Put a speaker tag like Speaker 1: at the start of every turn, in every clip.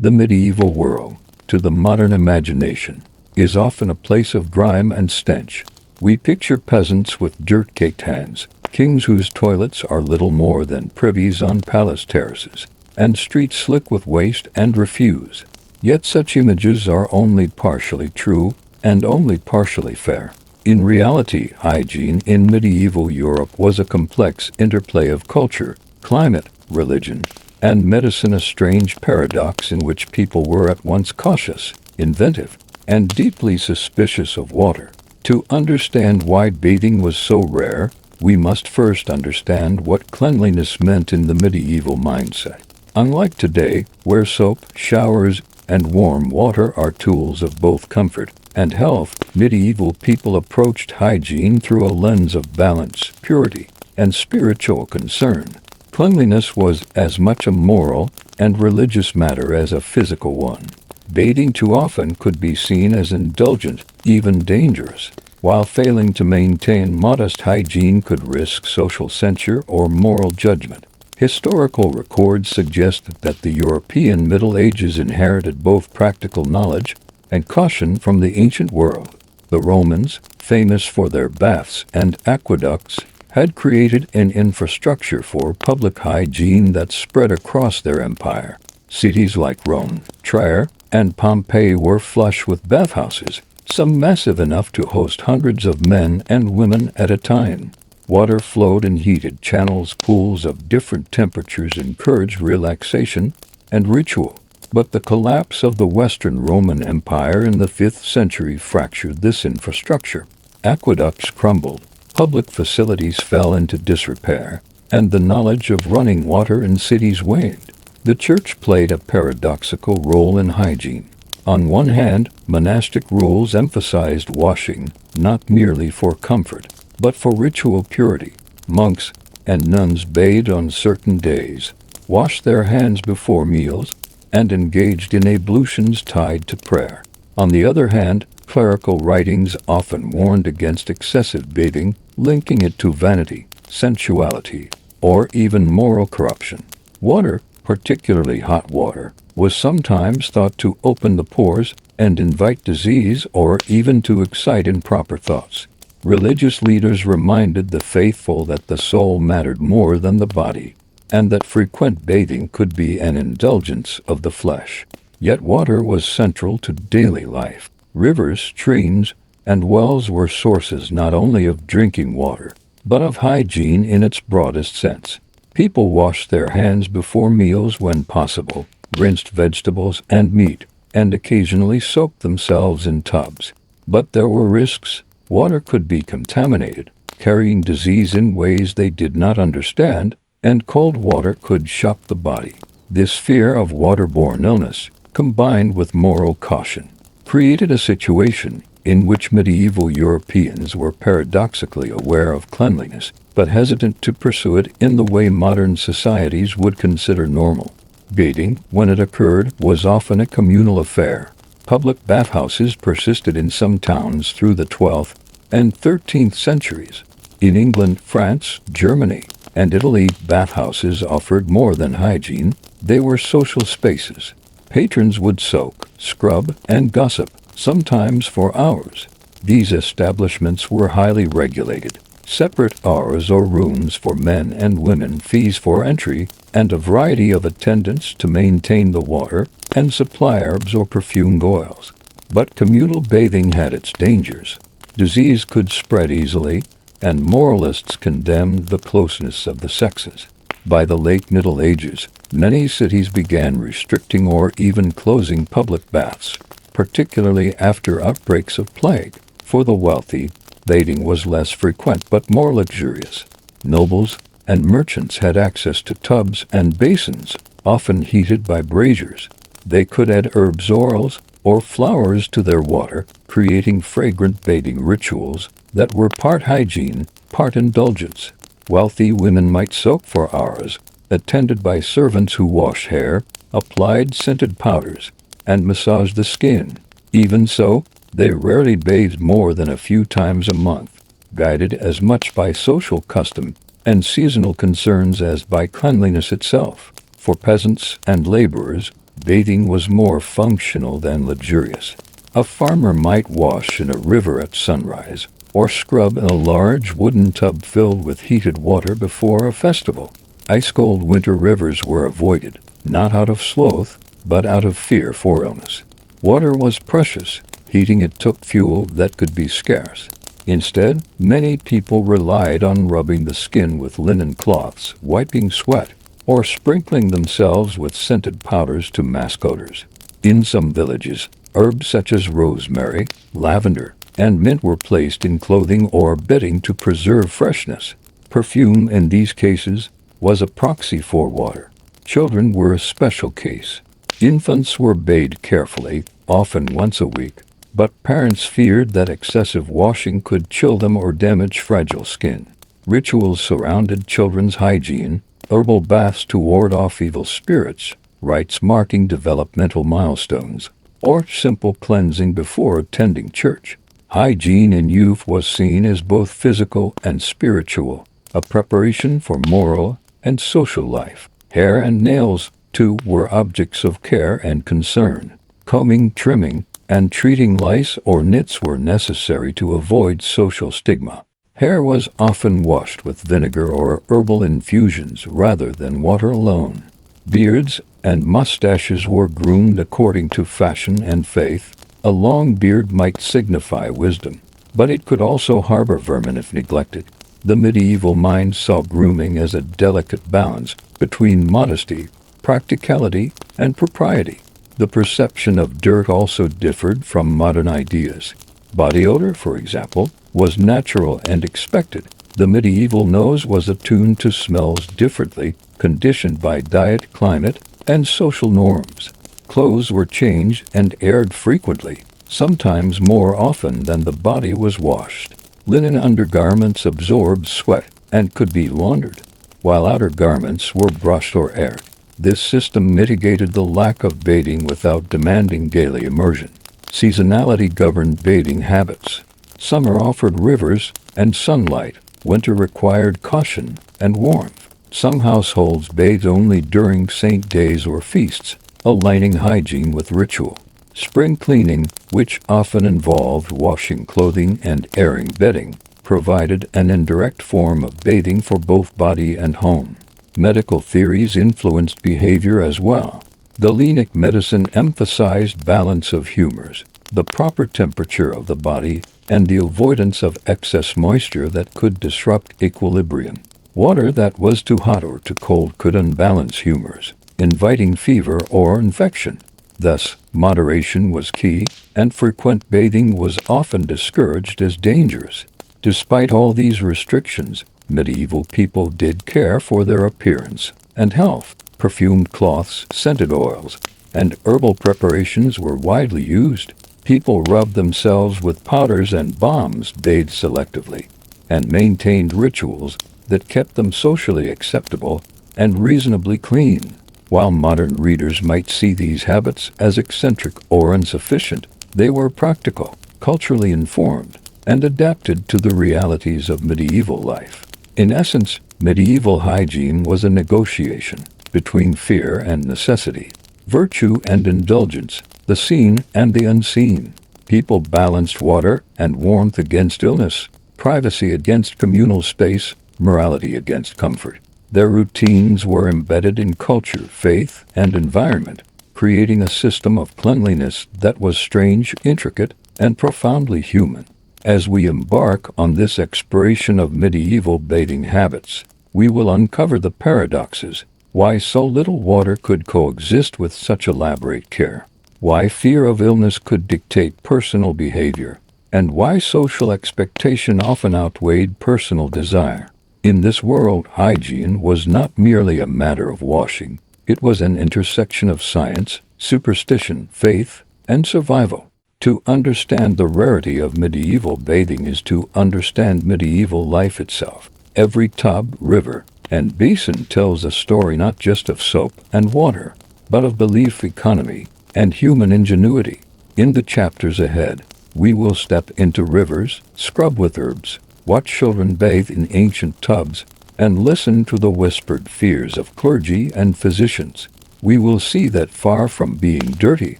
Speaker 1: The medieval world, to the modern imagination, is often a place of grime and stench. We picture peasants with dirt-caked hands, kings whose toilets are little more than privies on palace terraces, and streets slick with waste and refuse. Yet such images are only partially true and only partially fair. In reality, hygiene in medieval Europe was a complex interplay of culture, climate, religion, and medicine, a strange paradox in which people were at once cautious, inventive, and deeply suspicious of water. To understand why bathing was so rare, we must first understand what cleanliness meant in the medieval mindset. Unlike today, where soap, showers, and warm water are tools of both comfort and health, medieval people approached hygiene through a lens of balance, purity, and spiritual concern. Cleanliness was as much a moral and religious matter as a physical one. Bathing too often could be seen as indulgent, even dangerous, while failing to maintain modest hygiene could risk social censure or moral judgment. Historical records suggest that the European Middle Ages inherited both practical knowledge and caution from the ancient world. The Romans, famous for their baths and aqueducts, had created an infrastructure for public hygiene that spread across their empire. Cities like Rome, Tyre, and Pompeii were flush with bathhouses, some massive enough to host hundreds of men and women at a time. Water flowed in heated channels, pools of different temperatures encouraged relaxation and ritual. But the collapse of the Western Roman Empire in the 5th century fractured this infrastructure. Aqueducts crumbled, public facilities fell into disrepair, and the knowledge of running water in cities waned. The church played a paradoxical role in hygiene. On one hand, monastic rules emphasized washing, not merely for comfort, but for ritual purity. Monks and nuns bathed on certain days, washed their hands before meals, and engaged in ablutions tied to prayer. On the other hand, clerical writings often warned against excessive bathing, linking it to vanity, sensuality, or even moral corruption. Water, particularly hot water, was sometimes thought to open the pores and invite disease or even to excite improper thoughts. Religious leaders reminded the faithful that the soul mattered more than the body, and that frequent bathing could be an indulgence of the flesh. Yet water was central to daily life. Rivers, streams, and wells were sources not only of drinking water, but of hygiene in its broadest sense. People washed their hands before meals when possible, rinsed vegetables and meat, and occasionally soaked themselves in tubs. But there were risks. Water could be contaminated, carrying disease in ways they did not understand, and cold water could shock the body. This fear of waterborne illness, combined with moral caution, created a situation in which medieval Europeans were paradoxically aware of cleanliness, but hesitant to pursue it in the way modern societies would consider normal. Bathing, when it occurred, was often a communal affair. Public bathhouses persisted in some towns through the 12th and 13th centuries. In England, France, Germany, and Italy, bathhouses offered more than hygiene. They were social spaces. Patrons would soak, scrub, and gossip, sometimes for hours. These establishments were highly regulated. Separate hours or rooms for men and women, fees for entry, and a variety of attendants to maintain the water and supply herbs or perfumed oils. But communal bathing had its dangers. Disease could spread easily, and moralists condemned the closeness of the sexes. By the late Middle Ages, many cities began restricting or even closing public baths, particularly after outbreaks of plague. For the wealthy, bathing was less frequent but more luxurious. Nobles and merchants had access to tubs and basins, often heated by braziers. They could add herbs, oils, or flowers to their water, creating fragrant bathing rituals that were part hygiene, part indulgence. Wealthy women might soak for hours, attended by servants who washed hair, applied scented powders, and massaged the skin. Even so, they rarely bathed more than a few times a month, guided as much by social custom and seasonal concerns as by cleanliness itself. For peasants and laborers, bathing was more functional than luxurious. A farmer might wash in a river at sunrise, or scrub in a large wooden tub filled with heated water before a festival. Ice-cold winter rivers were avoided, not out of sloth, but out of fear for illness. Water was precious. Heating it took fuel that could be scarce. Instead, many people relied on rubbing the skin with linen cloths, wiping sweat, or sprinkling themselves with scented powders to mask odors. In some villages, herbs such as rosemary, lavender, and mint were placed in clothing or bedding to preserve freshness. Perfume, in these cases, was a proxy for water. Children were a special case. Infants were bathed carefully, often once a week, but parents feared that excessive washing could chill them or damage fragile skin. Rituals surrounded children's hygiene, herbal baths to ward off evil spirits, rites marking developmental milestones, or simple cleansing before attending church. Hygiene in youth was seen as both physical and spiritual, a preparation for moral and social life. Hair and nails, too, were objects of care and concern. Combing, trimming, and treating lice or nits were necessary to avoid social stigma. Hair was often washed with vinegar or herbal infusions rather than water alone. Beards and mustaches were groomed according to fashion and faith. A long beard might signify wisdom, but it could also harbor vermin if neglected. The medieval mind saw grooming as a delicate balance between modesty, practicality, and propriety. The perception of dirt also differed from modern ideas. Body odor, for example, was natural and expected. The medieval nose was attuned to smells differently, conditioned by diet, climate, and social norms. Clothes were changed and aired frequently, sometimes more often than the body was washed. Linen undergarments absorbed sweat and could be laundered, while outer garments were brushed or aired. This system mitigated the lack of bathing without demanding daily immersion. Seasonality governed bathing habits. Summer offered rivers and sunlight. Winter required caution and warmth. Some households bathed only during saint days or feasts, aligning hygiene with ritual. Spring cleaning, which often involved washing clothing and airing bedding, provided an indirect form of bathing for both body and home. Medical theories influenced behavior as well. Galenic medicine emphasized balance of humors, the proper temperature of the body, and the avoidance of excess moisture that could disrupt equilibrium. Water that was too hot or too cold could unbalance humors, inviting fever or infection. Thus, moderation was key, and frequent bathing was often discouraged as dangerous. Despite all these restrictions, medieval people did care for their appearance and health. Perfumed cloths, scented oils, and herbal preparations were widely used. People rubbed themselves with powders and balms, bathed selectively, and maintained rituals that kept them socially acceptable and reasonably clean. While modern readers might see these habits as eccentric or insufficient, they were practical, culturally informed, and adapted to the realities of medieval life. In essence, medieval hygiene was a negotiation between fear and necessity, virtue and indulgence, the seen and the unseen. People balanced water and warmth against illness, privacy against communal space, morality against comfort. Their routines were embedded in culture, faith, and environment, creating a system of cleanliness that was strange, intricate, and profoundly human. As we embark on this exploration of medieval bathing habits, we will uncover the paradoxes, why so little water could coexist with such elaborate care, why fear of illness could dictate personal behavior, and why social expectation often outweighed personal desire. In this world, hygiene was not merely a matter of washing. It was an intersection of science, superstition, faith, and survival. To understand the rarity of medieval bathing is to understand medieval life itself. Every tub, river, and basin tells a story not just of soap and water, but of belief, economy, and human ingenuity. In the chapters ahead, we will step into rivers, scrub with herbs, watch children bathe in ancient tubs, and listen to the whispered fears of clergy and physicians. we will see that far from being dirty,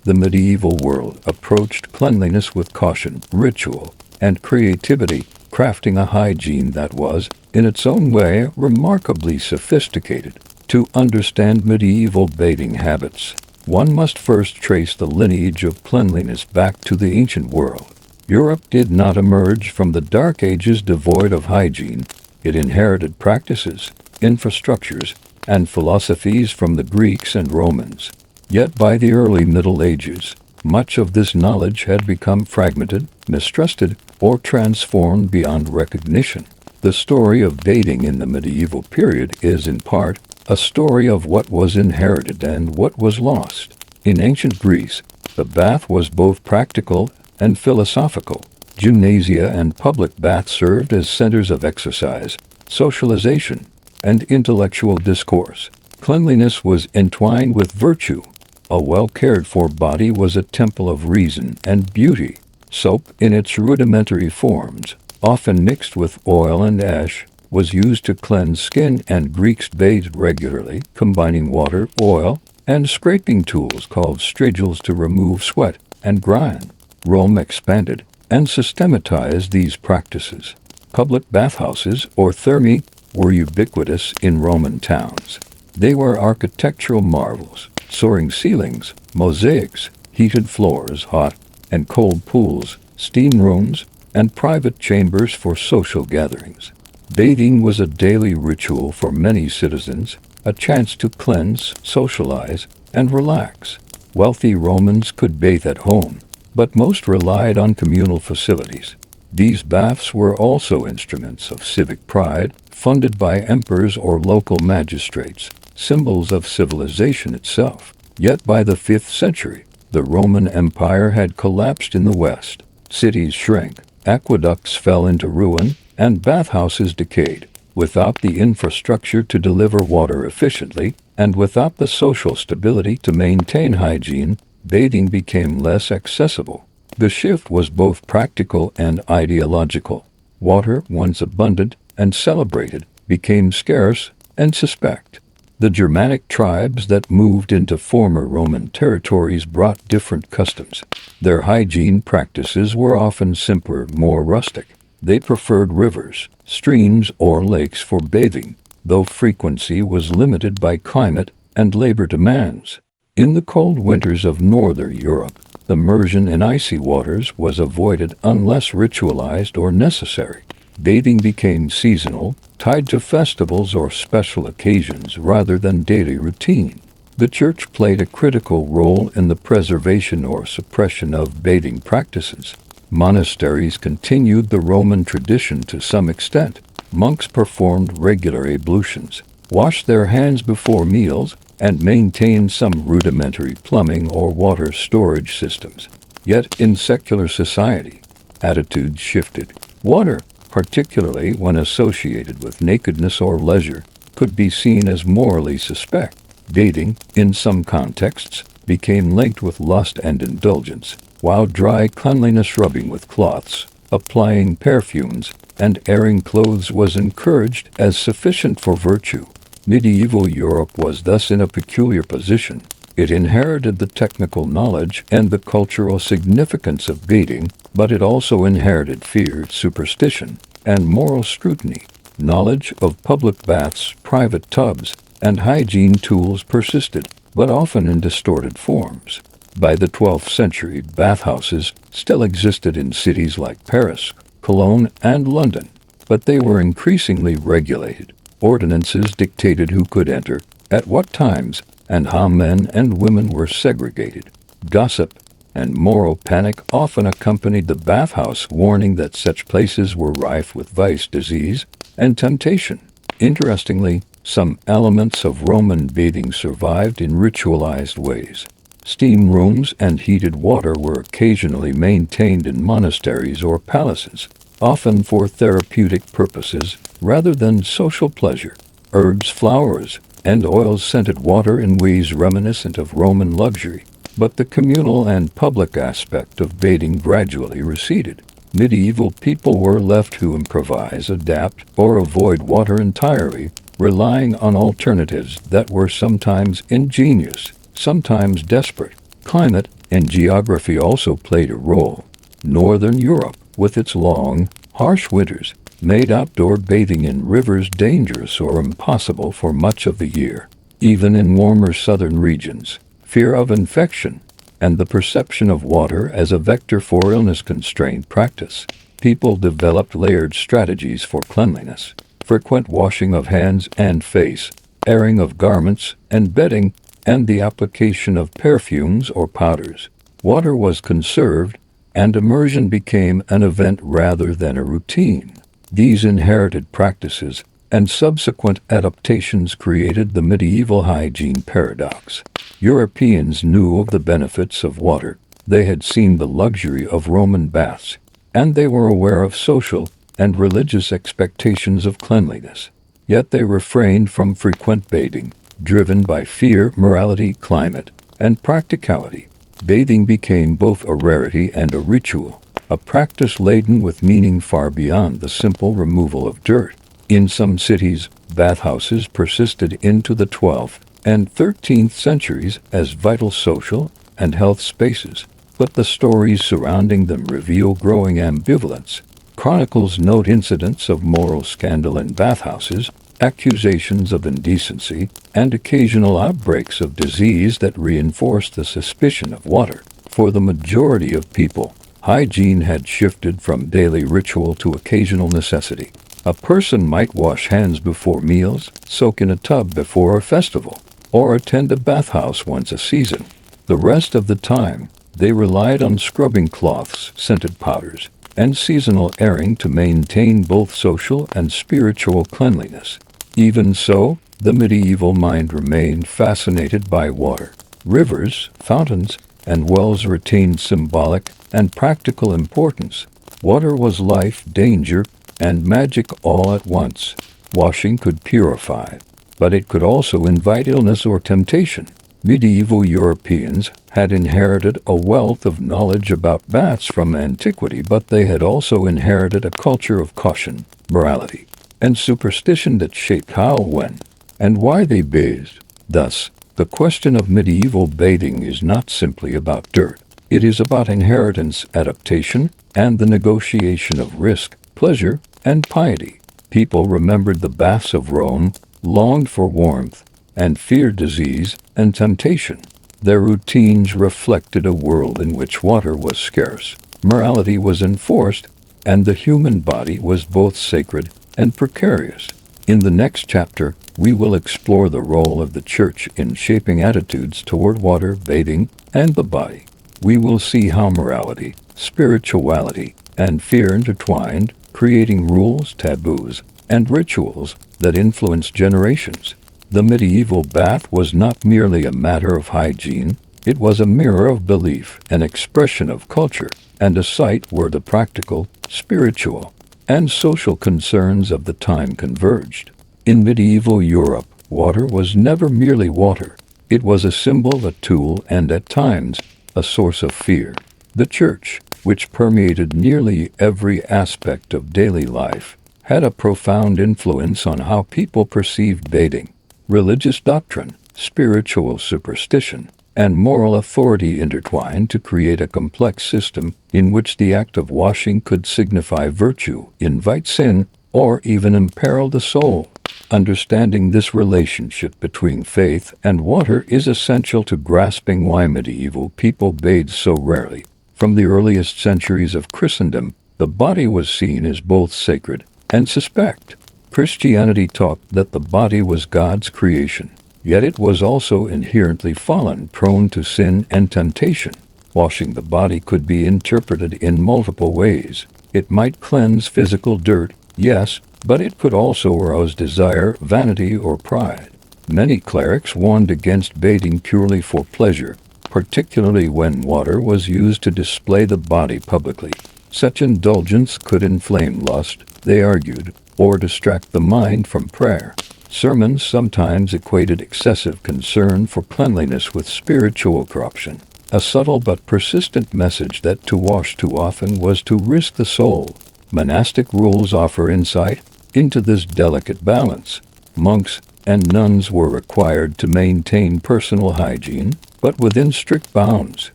Speaker 1: the medieval world approached cleanliness with caution, ritual, and creativity, crafting a hygiene that was, in its own way, remarkably sophisticated. To understand medieval bathing habits, one must first trace the lineage of cleanliness back to the ancient world. Europe did not emerge from the Dark Ages devoid of hygiene. It inherited practices, infrastructures, and philosophies from the Greeks and Romans. Yet by the early Middle Ages, much of this knowledge had become fragmented, mistrusted, or transformed beyond recognition. The story of bathing in the medieval period is, in part, a story of what was inherited and what was lost. In ancient Greece, the bath was both practical and philosophical. Gymnasia and public baths served as centers of exercise, socialization, and intellectual discourse. Cleanliness was entwined with virtue. A well-cared-for body was a temple of reason and beauty. Soap, in its rudimentary forms, often mixed with oil and ash, was used to cleanse skin, and Greeks bathed regularly, combining water, oil, and scraping tools called strigils to remove sweat and grime. Rome expanded and systematized these practices. Public bathhouses, or thermae, were ubiquitous in Roman towns. They were architectural marvels, soaring ceilings, mosaics, heated floors, hot and cold pools, steam rooms, and private chambers for social gatherings. Bathing was a daily ritual for many citizens, a chance to cleanse, socialize, and relax. Wealthy Romans could bathe at home, but most relied on communal facilities. These baths were also instruments of civic pride, funded by emperors or local magistrates, symbols of civilization itself. Yet by the 5th century, the Roman Empire had collapsed in the West. Cities shrank, aqueducts fell into ruin, and bathhouses decayed. Without the infrastructure to deliver water efficiently, and without the social stability to maintain hygiene, bathing became less accessible. The shift was both practical and ideological. Water, once abundant and celebrated, became scarce and suspect. The Germanic tribes that moved into former Roman territories brought different customs. Their hygiene practices were often simpler, more rustic. They preferred rivers, streams, or lakes for bathing, though frequency was limited by climate and labor demands. In the cold winters of northern Europe, immersion in icy waters was avoided unless ritualized or necessary. Bathing became seasonal, tied to festivals or special occasions rather than daily routine. The Church played a critical role in the preservation or suppression of bathing practices. Monasteries continued the Roman tradition to some extent. Monks performed regular ablutions, washed their hands before meals, and maintained some rudimentary plumbing or water storage systems. Yet in secular society, attitudes shifted. Water, particularly when associated with nakedness or leisure, could be seen as morally suspect. Bathing, in some contexts, became linked with lust and indulgence, while dry cleanliness, rubbing with cloths, applying perfumes, and airing clothes was encouraged as sufficient for virtue. Medieval Europe was thus in a peculiar position. It inherited the technical knowledge and the cultural significance of bathing, but it also inherited fear, superstition, and moral scrutiny. Knowledge of public baths, private tubs, and hygiene tools persisted, but often in distorted forms. By the 12th century, bathhouses still existed in cities like Paris, Cologne, and London, but they were increasingly regulated. Ordinances dictated who could enter, at what times, and how men and women were segregated. Gossip and moral panic often accompanied the bathhouse, warning that such places were rife with vice, disease, and temptation. Interestingly, some elements of Roman bathing survived in ritualized ways. Steam rooms and heated water were occasionally maintained in monasteries or palaces, often for therapeutic purposes rather than social pleasure. Herbs, flowers, and oils scented water in ways reminiscent of Roman luxury, but the communal and public aspect of bathing gradually receded. Medieval people were left to improvise, adapt, or avoid water entirely, relying on alternatives that were sometimes ingenious, sometimes desperate. Climate and geography also played a role. Northern Europe, with its long, harsh winters, made outdoor bathing in rivers dangerous or impossible for much of the year. Even in warmer southern regions, fear of infection and the perception of water as a vector for illness constrained practice. People developed layered strategies for cleanliness: frequent washing of hands and face, airing of garments and bedding, and the application of perfumes or powders. Water was conserved, and immersion became an event rather than a routine. These inherited practices and subsequent adaptations created the medieval hygiene paradox. Europeans knew of the benefits of water. They had seen the luxury of Roman baths, and they were aware of social and religious expectations of cleanliness. Yet they refrained from frequent bathing, driven by fear, morality, climate, and practicality. Bathing became both a rarity and a ritual, a practice laden with meaning far beyond the simple removal of dirt. In some cities, bathhouses persisted into the 12th and 13th centuries as vital social and health spaces, but the stories surrounding them reveal growing ambivalence. Chronicles note incidents of moral scandal in bathhouses, accusations of indecency, and occasional outbreaks of disease that reinforced the suspicion of water. For the majority of people, hygiene had shifted from daily ritual to occasional necessity. A person might wash hands before meals, soak in a tub before a festival, or attend a bathhouse once a season. The rest of the time, they relied on scrubbing cloths, scented powders, and seasonal airing to maintain both social and spiritual cleanliness. Even so, the medieval mind remained fascinated by water. Rivers, fountains, and wells retained symbolic and practical importance. Water was life, danger, and magic all at once. Washing could purify, but it could also invite illness or temptation. Medieval Europeans had inherited a wealth of knowledge about baths from antiquity, but they had also inherited a culture of caution, morality, and superstition that shaped how, when, and why they bathed. Thus, the question of medieval bathing is not simply about dirt. It is about inheritance, adaptation, and the negotiation of risk, pleasure, and piety. People remembered the baths of Rome, longed for warmth, and feared disease and temptation. Their routines reflected a world in which water was scarce, morality was enforced, and the human body was both sacred and precarious. In the next chapter, we will explore the role of the Church in shaping attitudes toward water, bathing, and the body. We will see how morality, spirituality, and fear intertwined, creating rules, taboos, and rituals that influence generations. The medieval bath was not merely a matter of hygiene, it was a mirror of belief, an expression of culture, and a site where the practical, spiritual, and social concerns of the time converged. In medieval Europe, water was never merely water. It was a symbol, a tool, and at times, a source of fear. The Church, which permeated nearly every aspect of daily life, had a profound influence on how people perceived bathing. Religious doctrine, spiritual superstition, and moral authority intertwined to create a complex system in which the act of washing could signify virtue, invite sin, or even imperil the soul. Understanding this relationship between faith and water is essential to grasping why medieval people bathed so rarely. From the earliest centuries of Christendom, the body was seen as both sacred and suspect. Christianity taught that the body was God's creation, yet it was also inherently fallen, prone to sin and temptation. Washing the body could be interpreted in multiple ways. It might cleanse physical dirt, yes, but it could also arouse desire, vanity, or pride. Many clerics warned against bathing purely for pleasure, particularly when water was used to display the body publicly. Such indulgence could inflame lust, they argued, or distract the mind from prayer. Sermons sometimes equated excessive concern for cleanliness with spiritual corruption, a subtle but persistent message that to wash too often was to risk the soul. Monastic rules offer insight into this delicate balance. Monks and nuns were required to maintain personal hygiene, but within strict bounds.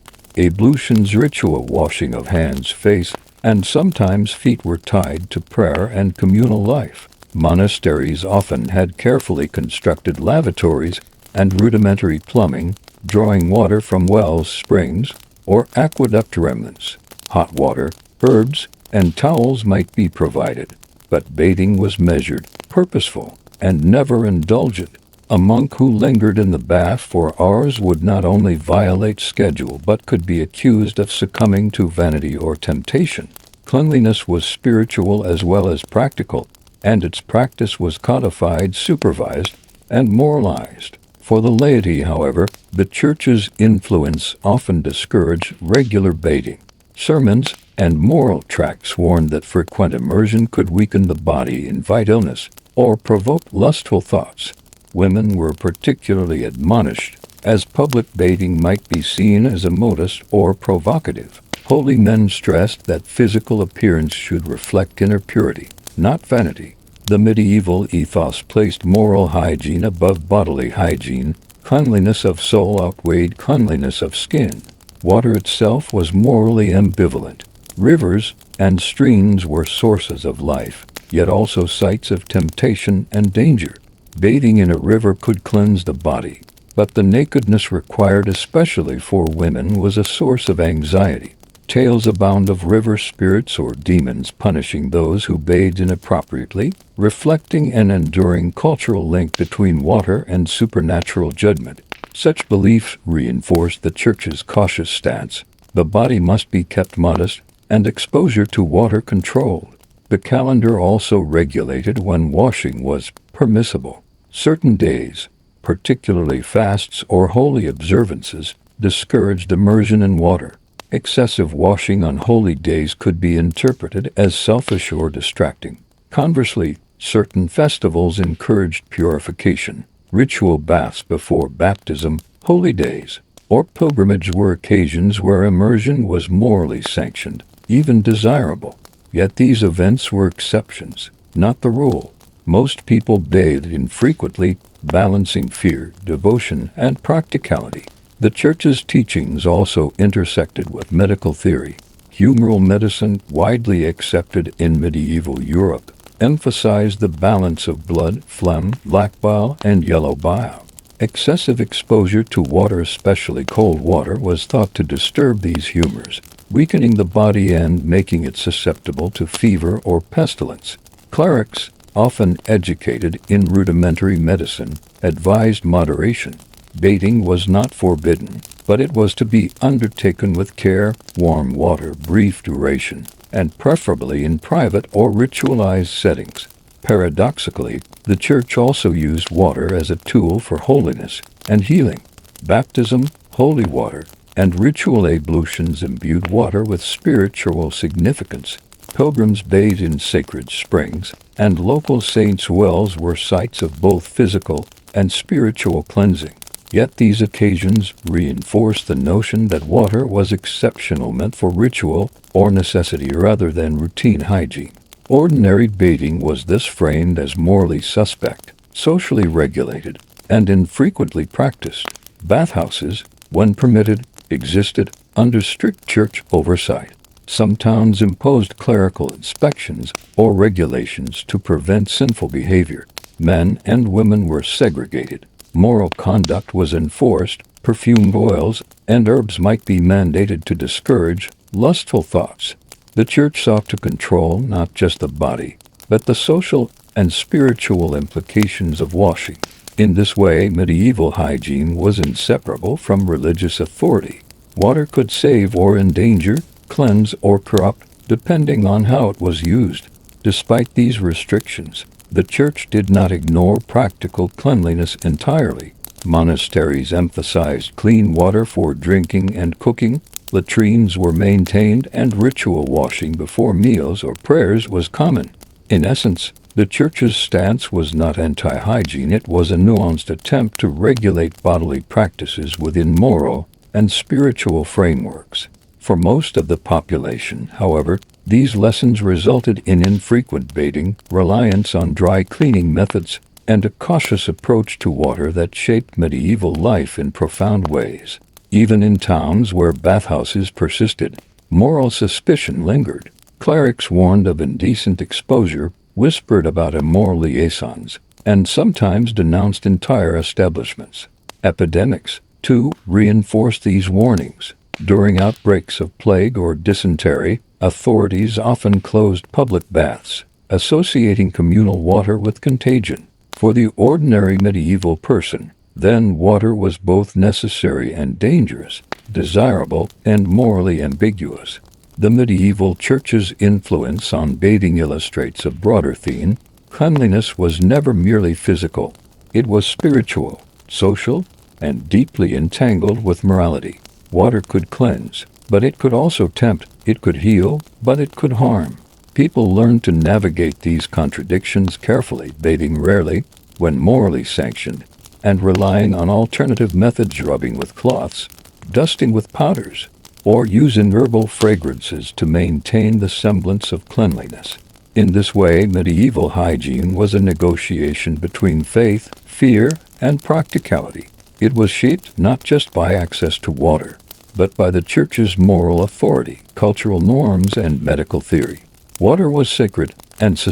Speaker 1: Ablutions, ritual washing of hands, face, and sometimes feet were tied to prayer and communal life. Monasteries often had carefully constructed lavatories and rudimentary plumbing, drawing water from wells, springs, or aqueduct remnants. Hot water, herbs, and towels might be provided, but bathing was measured, purposeful, and never indulgent. A monk who lingered in the bath for hours would not only violate schedule but could be accused of succumbing to vanity or temptation. Cleanliness was spiritual as well as practical, and its practice was codified, supervised, and moralized. For the laity, however, the Church's influence often discouraged regular bathing. Sermons and moral tracts warned that frequent immersion could weaken the body, invite illness, or provoke lustful thoughts. Women were particularly admonished, as public bathing might be seen as immodest or provocative. Holy men stressed that physical appearance should reflect inner purity, not vanity. The medieval ethos placed moral hygiene above bodily hygiene. Cleanliness of soul outweighed cleanliness of skin. Water itself was morally ambivalent. Rivers and streams were sources of life, yet also sites of temptation and danger. Bathing in a river could cleanse the body, but the nakedness required especially for women was a source of anxiety. Tales abound of river spirits or demons punishing those who bathed inappropriately, reflecting an enduring cultural link between water and supernatural judgment. Such beliefs reinforced the Church's cautious stance. The body must be kept modest, and exposure to water controlled. The calendar also regulated when washing was permissible. Certain days, particularly fasts or holy observances, discouraged immersion in water. Excessive washing on holy days could be interpreted as selfish or distracting. Conversely, certain festivals encouraged purification. Ritual baths before baptism, holy days, or pilgrimage were occasions where immersion was morally sanctioned, even desirable. Yet these events were exceptions, not the rule. Most people bathed infrequently, balancing fear, devotion, and practicality. The Church's teachings also intersected with medical theory. Humoral medicine, widely accepted in medieval Europe, emphasized the balance of blood, phlegm, black bile, and yellow bile. Excessive exposure to water, especially cold water, was thought to disturb these humors, weakening the body and making it susceptible to fever or pestilence. Clerics, often educated in rudimentary medicine, advised moderation. Bathing was not forbidden, but it was to be undertaken with care, warm water, brief duration, and preferably in private or ritualized settings. Paradoxically, the Church also used water as a tool for holiness and healing. Baptism, holy water, and ritual ablutions imbued water with spiritual significance. Pilgrims bathed in sacred springs, and local saints' wells were sites of both physical and spiritual cleansing. Yet these occasions reinforced the notion that water was exceptional, meant for ritual or necessity rather than routine hygiene. Ordinary bathing was thus framed as morally suspect, socially regulated, and infrequently practiced. Bathhouses, when permitted, existed under strict Church oversight. Some towns imposed clerical inspections or regulations to prevent sinful behavior. Men and women were segregated. Moral conduct was enforced. Perfumed oils and herbs might be mandated to discourage lustful thoughts. The Church sought to control not just the body, but the social and spiritual implications of washing. In this way, medieval hygiene was inseparable from religious authority. Water could save or endanger, cleanse or corrupt, depending on how it was used. Despite these restrictions, the Church did not ignore practical cleanliness entirely. Monasteries emphasized clean water for drinking and cooking. Latrines were maintained, and ritual washing before meals or prayers was common. In essence, the Church's stance was not anti-hygiene. It was a nuanced attempt to regulate bodily practices within moral and spiritual frameworks. For most of the population, however, these lessons resulted in infrequent bathing, reliance on dry cleaning methods, and a cautious approach to water that shaped medieval life in profound ways. Even in towns where bathhouses persisted, moral suspicion lingered. Clerics warned of indecent exposure, whispered about immoral liaisons, and sometimes denounced entire establishments. Epidemics, too, reinforced these warnings. During outbreaks of plague or dysentery, authorities often closed public baths, associating communal water with contagion. For the ordinary medieval person, then water was both necessary and dangerous, desirable and morally ambiguous. The medieval church's influence on bathing illustrates a broader theme. Cleanliness was never merely physical. It was spiritual, social, and deeply entangled with morality. Water could cleanse, but it could also tempt. It could heal, but it could harm. People learned to navigate these contradictions carefully, bathing rarely, when morally sanctioned, and relying on alternative methods, rubbing with cloths, dusting with powders, or using herbal fragrances to maintain the semblance of cleanliness. In this way, medieval hygiene was a negotiation between faith, fear, and practicality. It was shaped not just by access to water, but by the Church's moral authority, cultural norms, and medical theory. Water was sacred, and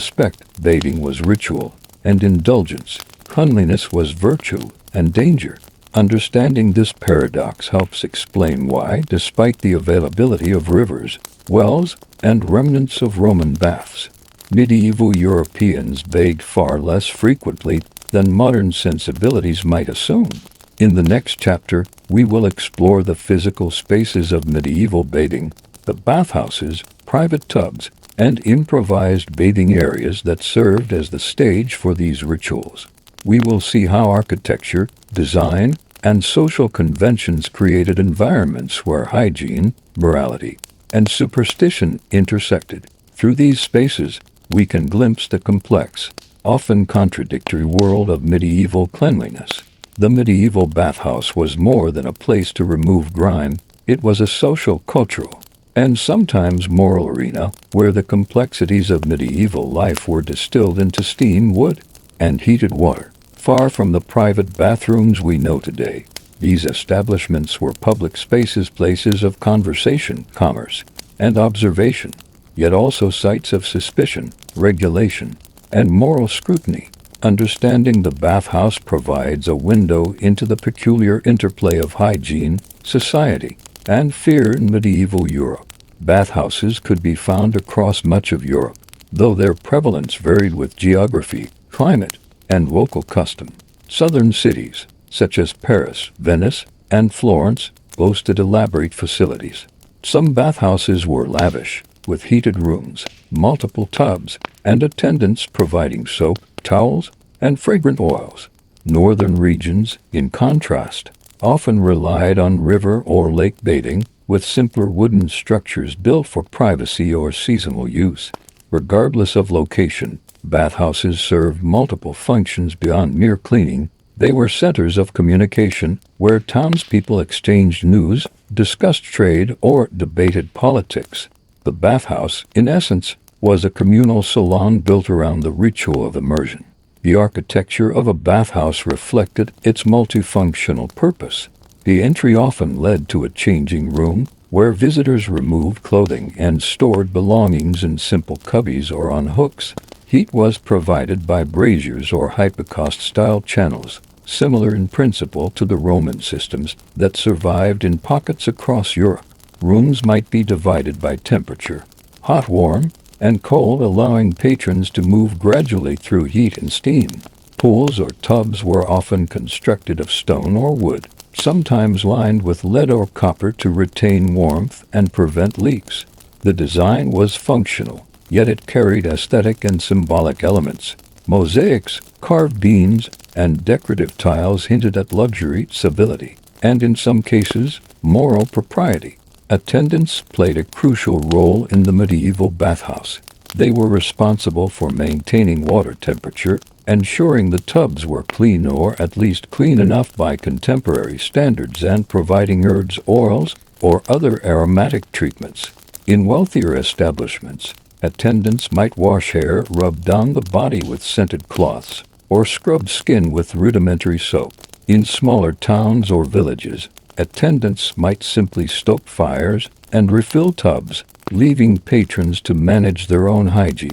Speaker 1: bathing was ritual and indulgence. Cleanliness was virtue and danger. Understanding this paradox helps explain why, despite the availability of rivers, wells, and remnants of Roman baths, medieval Europeans bathed far less frequently than modern sensibilities might assume. In the next chapter, we will explore the physical spaces of medieval bathing, the bathhouses, private tubs, and improvised bathing areas that served as the stage for these rituals. We will see how architecture, design, and social conventions created environments where hygiene, morality, and superstition intersected. Through these spaces, we can glimpse the complex, often contradictory world of medieval cleanliness. The medieval bathhouse was more than a place to remove grime. It was a social, cultural, and sometimes moral arena where the complexities of medieval life were distilled into steam, wood, and heated water. Far from the private bathrooms we know today, these establishments were public spaces, places of conversation, commerce, and observation, yet also sites of suspicion, regulation, and moral scrutiny. Understanding the bathhouse provides a window into the peculiar interplay of hygiene, society, and fear in medieval Europe. Bathhouses could be found across much of Europe, though their prevalence varied with geography, climate, and local custom. Southern cities, such as Paris, Venice, and Florence, boasted elaborate facilities. Some bathhouses were lavish, with heated rooms, multiple tubs, and attendants providing soap, towels, and fragrant oils. Northern regions, in contrast, often relied on river or lake bathing, with simpler wooden structures built for privacy or seasonal use. Regardless of location, bathhouses served multiple functions beyond mere cleaning. They were centers of communication, where townspeople exchanged news, discussed trade, or debated politics. The bathhouse, in essence, was a communal salon built around the ritual of immersion. The architecture of a bathhouse reflected its multifunctional purpose. The entry often led to a changing room, where visitors removed clothing and stored belongings in simple cubbies or on hooks. Heat was provided by braziers or hypocaust-style channels, similar in principle to the Roman systems that survived in pockets across Europe. Rooms might be divided by temperature, hot, warm, and cold, allowing patrons to move gradually through heat and steam. Pools or tubs were often constructed of stone or wood, sometimes lined with lead or copper to retain warmth and prevent leaks. The design was functional, yet it carried aesthetic and symbolic elements. Mosaics, carved beams, and decorative tiles hinted at luxury, civility, and in some cases, moral propriety. Attendants played a crucial role in the medieval bathhouse. They were responsible for maintaining water temperature, ensuring the tubs were clean or at least clean enough by contemporary standards, and providing herbs, oils, or other aromatic treatments. In wealthier establishments, attendants might wash hair, rub down the body with scented cloths, or scrubbed skin with rudimentary soap. In smaller towns or villages, attendants might simply stoke fires and refill tubs, leaving patrons to manage their own hygiene.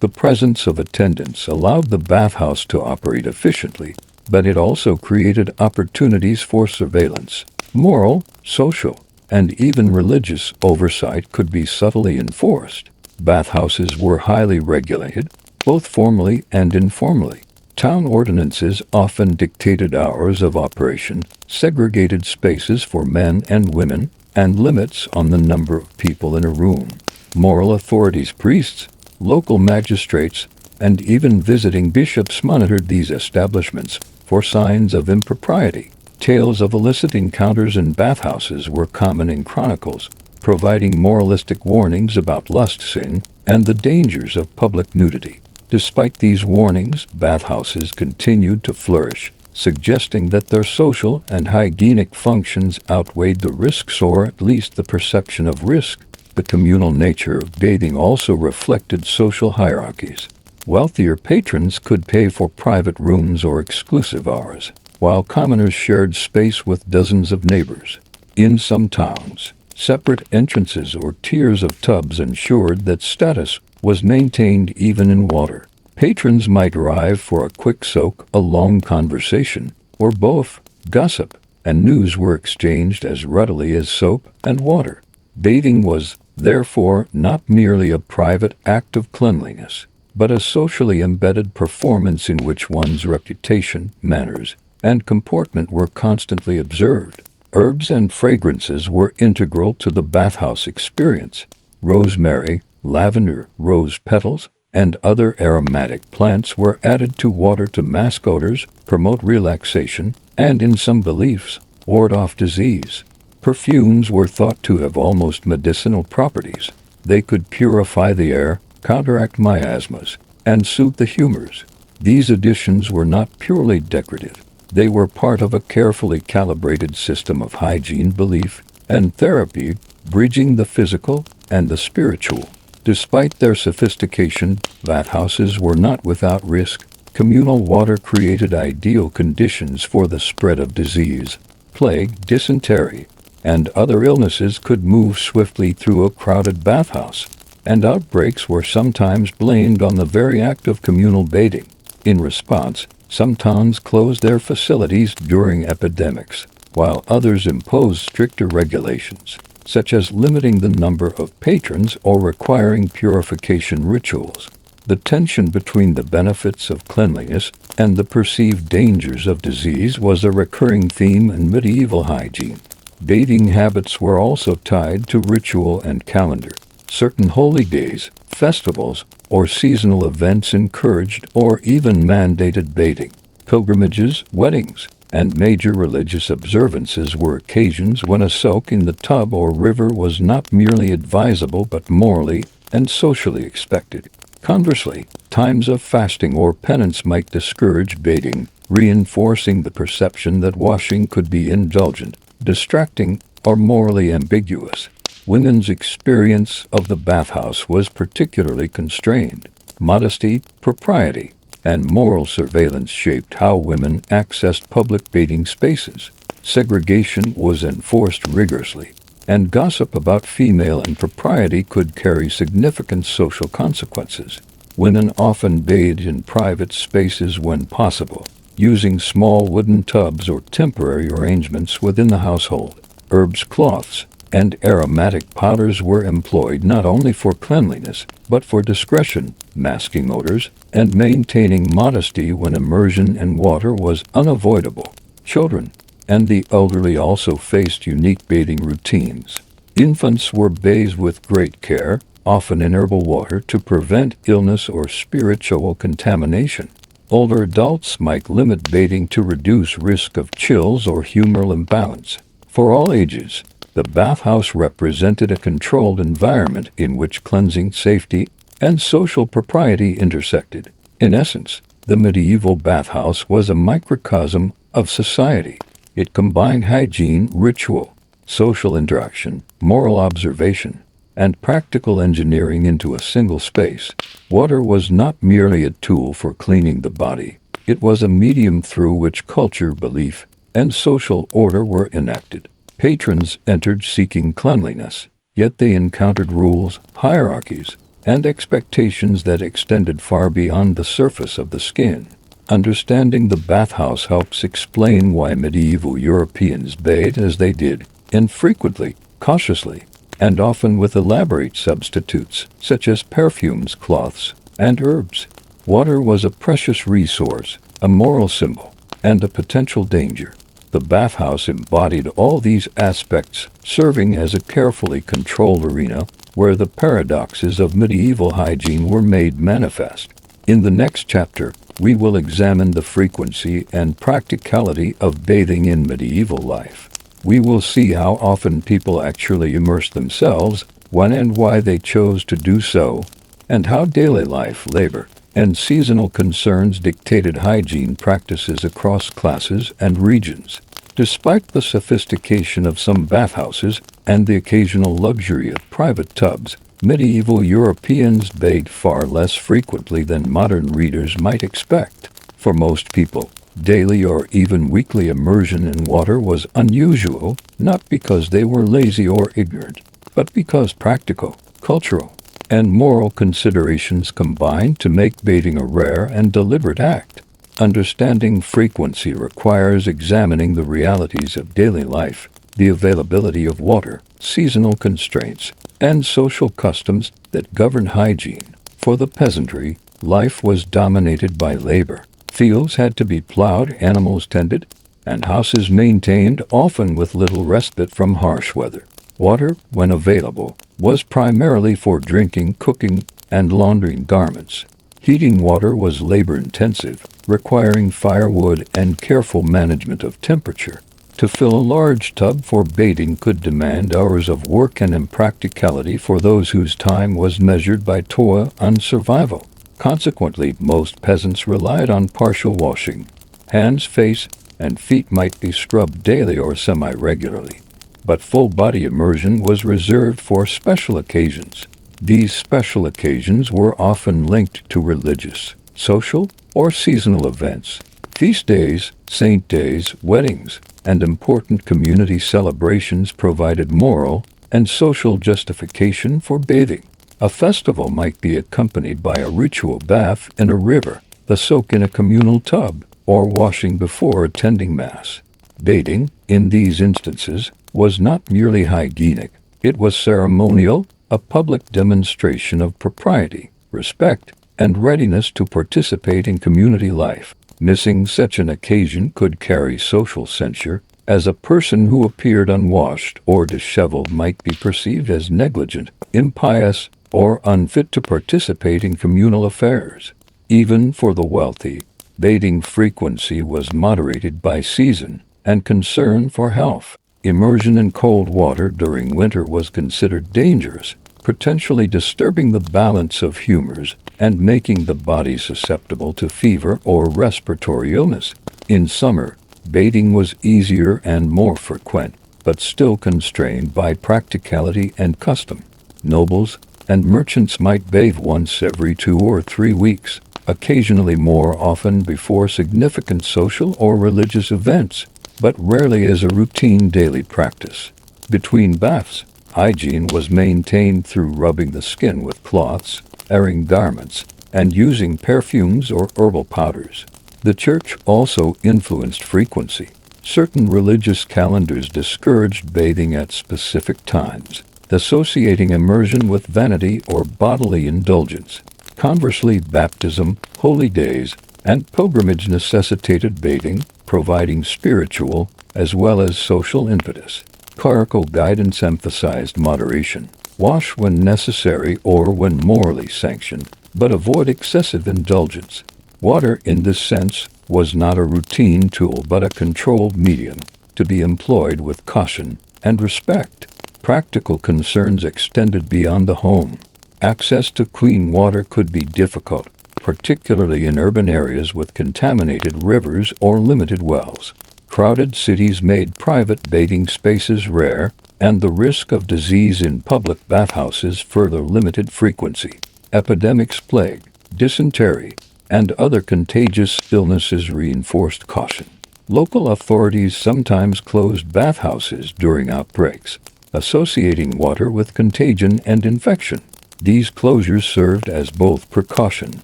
Speaker 1: The presence of attendants allowed the bathhouse to operate efficiently, but it also created opportunities for surveillance. Moral, social, and even religious oversight could be subtly enforced. Bathhouses were highly regulated, both formally and informally. Town ordinances often dictated hours of operation, segregated spaces for men and women, and limits on the number of people in a room. Moral authorities, priests, local magistrates, and even visiting bishops monitored these establishments for signs of impropriety. Tales of illicit encounters in bathhouses were common in chronicles, providing moralistic warnings about lust, sin, and the dangers of public nudity. Despite these warnings, bathhouses continued to flourish, suggesting that their social and hygienic functions outweighed the risks, or at least the perception of risk. The communal nature of bathing also reflected social hierarchies. Wealthier patrons could pay for private rooms or exclusive hours, while commoners shared space with dozens of neighbors. In some towns, separate entrances or tiers of tubs ensured that status was maintained even in water. Patrons might arrive for a quick soak, a long conversation, or both. Gossip and news were exchanged as readily as soap and water. Bathing was, therefore, not merely a private act of cleanliness, but a socially embedded performance in which one's reputation, manners, and comportment were constantly observed. Herbs and fragrances were integral to the bathhouse experience. Rosemary, lavender, rose petals, and other aromatic plants were added to water to mask odors, promote relaxation, and in some beliefs, ward off disease. Perfumes were thought to have almost medicinal properties. They could purify the air, counteract miasmas, and soothe the humors. These additions were not purely decorative. They were part of a carefully calibrated system of hygiene, belief, and therapy, bridging the physical and the spiritual. Despite their sophistication, bathhouses were not without risk. Communal water created ideal conditions for the spread of disease. Plague, dysentery, and other illnesses could move swiftly through a crowded bathhouse, and outbreaks were sometimes blamed on the very act of communal bathing. In response, some towns closed their facilities during epidemics, while others imposed stricter regulations, such as limiting the number of patrons or requiring purification rituals. The tension between the benefits of cleanliness and the perceived dangers of disease was a recurring theme in medieval hygiene. Bathing habits were also tied to ritual and calendar. Certain holy days, festivals, or seasonal events encouraged or even mandated bathing. Pilgrimages, weddings, and major religious observances were occasions when a soak in the tub or river was not merely advisable but morally and socially expected. Conversely, times of fasting or penance might discourage bathing, reinforcing the perception that washing could be indulgent, distracting, or morally ambiguous. Women's experience of the bathhouse was particularly constrained. Modesty, propriety, and moral surveillance shaped how women accessed public bathing spaces. Segregation was enforced rigorously, and gossip about female impropriety could carry significant social consequences. Women often bathed in private spaces when possible, using small wooden tubs or temporary arrangements within the household. Herbs, cloths, and aromatic powders were employed not only for cleanliness, but for discretion, masking odors, and maintaining modesty when immersion in water was unavoidable. Children and the elderly also faced unique bathing routines. Infants were bathed with great care, often in herbal water, to prevent illness or spiritual contamination. Older adults might limit bathing to reduce risk of chills or humoral imbalance. For all ages, the bathhouse represented a controlled environment in which cleansing, safety, and social propriety intersected. In essence, the medieval bathhouse was a microcosm of society. It combined hygiene, ritual, social interaction, moral observation, and practical engineering into a single space. Water was not merely a tool for cleaning the body. It was a medium through which culture, belief, and social order were enacted. Patrons entered seeking cleanliness, yet they encountered rules, hierarchies, and expectations that extended far beyond the surface of the skin. Understanding the bathhouse helps explain why medieval Europeans bathed as they did, infrequently, cautiously, and often with elaborate substitutes, such as perfumes, cloths, and herbs. Water was a precious resource, a moral symbol, and a potential danger. The bathhouse embodied all these aspects, serving as a carefully controlled arena where the paradoxes of medieval hygiene were made manifest. In the next chapter, we will examine the frequency and practicality of bathing in medieval life. We will see how often people actually immersed themselves, when and why they chose to do so, and how daily life, labor, and seasonal concerns dictated hygiene practices across classes and regions. Despite the sophistication of some bathhouses and the occasional luxury of private tubs, medieval Europeans bathed far less frequently than modern readers might expect. For most people, daily or even weekly immersion in water was unusual, not because they were lazy or ignorant, but because practical, cultural, and moral considerations combined to make bathing a rare and deliberate act. Understanding frequency requires examining the realities of daily life, the availability of water, seasonal constraints, and social customs that govern hygiene. For the peasantry, life was dominated by labor. Fields had to be plowed, animals tended, and houses maintained, often with little respite from harsh weather. Water, when available, was primarily for drinking, cooking, and laundering garments. Heating water was labor-intensive, requiring firewood and careful management of temperature. To fill a large tub for bathing could demand hours of work and impracticality for those whose time was measured by toil and survival. Consequently, most peasants relied on partial washing. Hands, face, and feet might be scrubbed daily or semi-regularly, but full-body immersion was reserved for special occasions. These special occasions were often linked to religious, social, or seasonal events. Feast days, saint days, weddings, and important community celebrations provided moral and social justification for bathing. A festival might be accompanied by a ritual bath in a river, the soak in a communal tub, or washing before attending Mass. Bathing, in these instances, was not merely hygienic. It was ceremonial, a public demonstration of propriety, respect, and readiness to participate in community life. Missing such an occasion could carry social censure, as a person who appeared unwashed or disheveled might be perceived as negligent, impious, or unfit to participate in communal affairs. Even for the wealthy, bathing frequency was moderated by season and concern for health. Immersion in cold water during winter was considered dangerous, potentially disturbing the balance of humors and making the body susceptible to fever or respiratory illness. In summer, bathing was easier and more frequent, but still constrained by practicality and custom. Nobles and merchants might bathe once every 2 or 3 weeks, occasionally more often before significant social or religious events, but rarely as a routine daily practice. Between baths, hygiene was maintained through rubbing the skin with cloths, airing garments, and using perfumes or herbal powders. The church also influenced frequency. Certain religious calendars discouraged bathing at specific times, associating immersion with vanity or bodily indulgence. Conversely, baptism, holy days, and pilgrimage necessitated bathing, providing spiritual as well as social impetus. Clerical guidance emphasized moderation. Wash when necessary or when morally sanctioned, but avoid excessive indulgence. Water, in this sense, was not a routine tool but a controlled medium, to be employed with caution and respect. Practical concerns extended beyond the home. Access to clean water could be difficult, particularly in urban areas with contaminated rivers or limited wells. Crowded cities made private bathing spaces rare, and the risk of disease in public bathhouses further limited frequency. Epidemics, plague, dysentery, and other contagious illnesses reinforced caution. Local authorities sometimes closed bathhouses during outbreaks, associating water with contagion and infection. These closures served as both precaution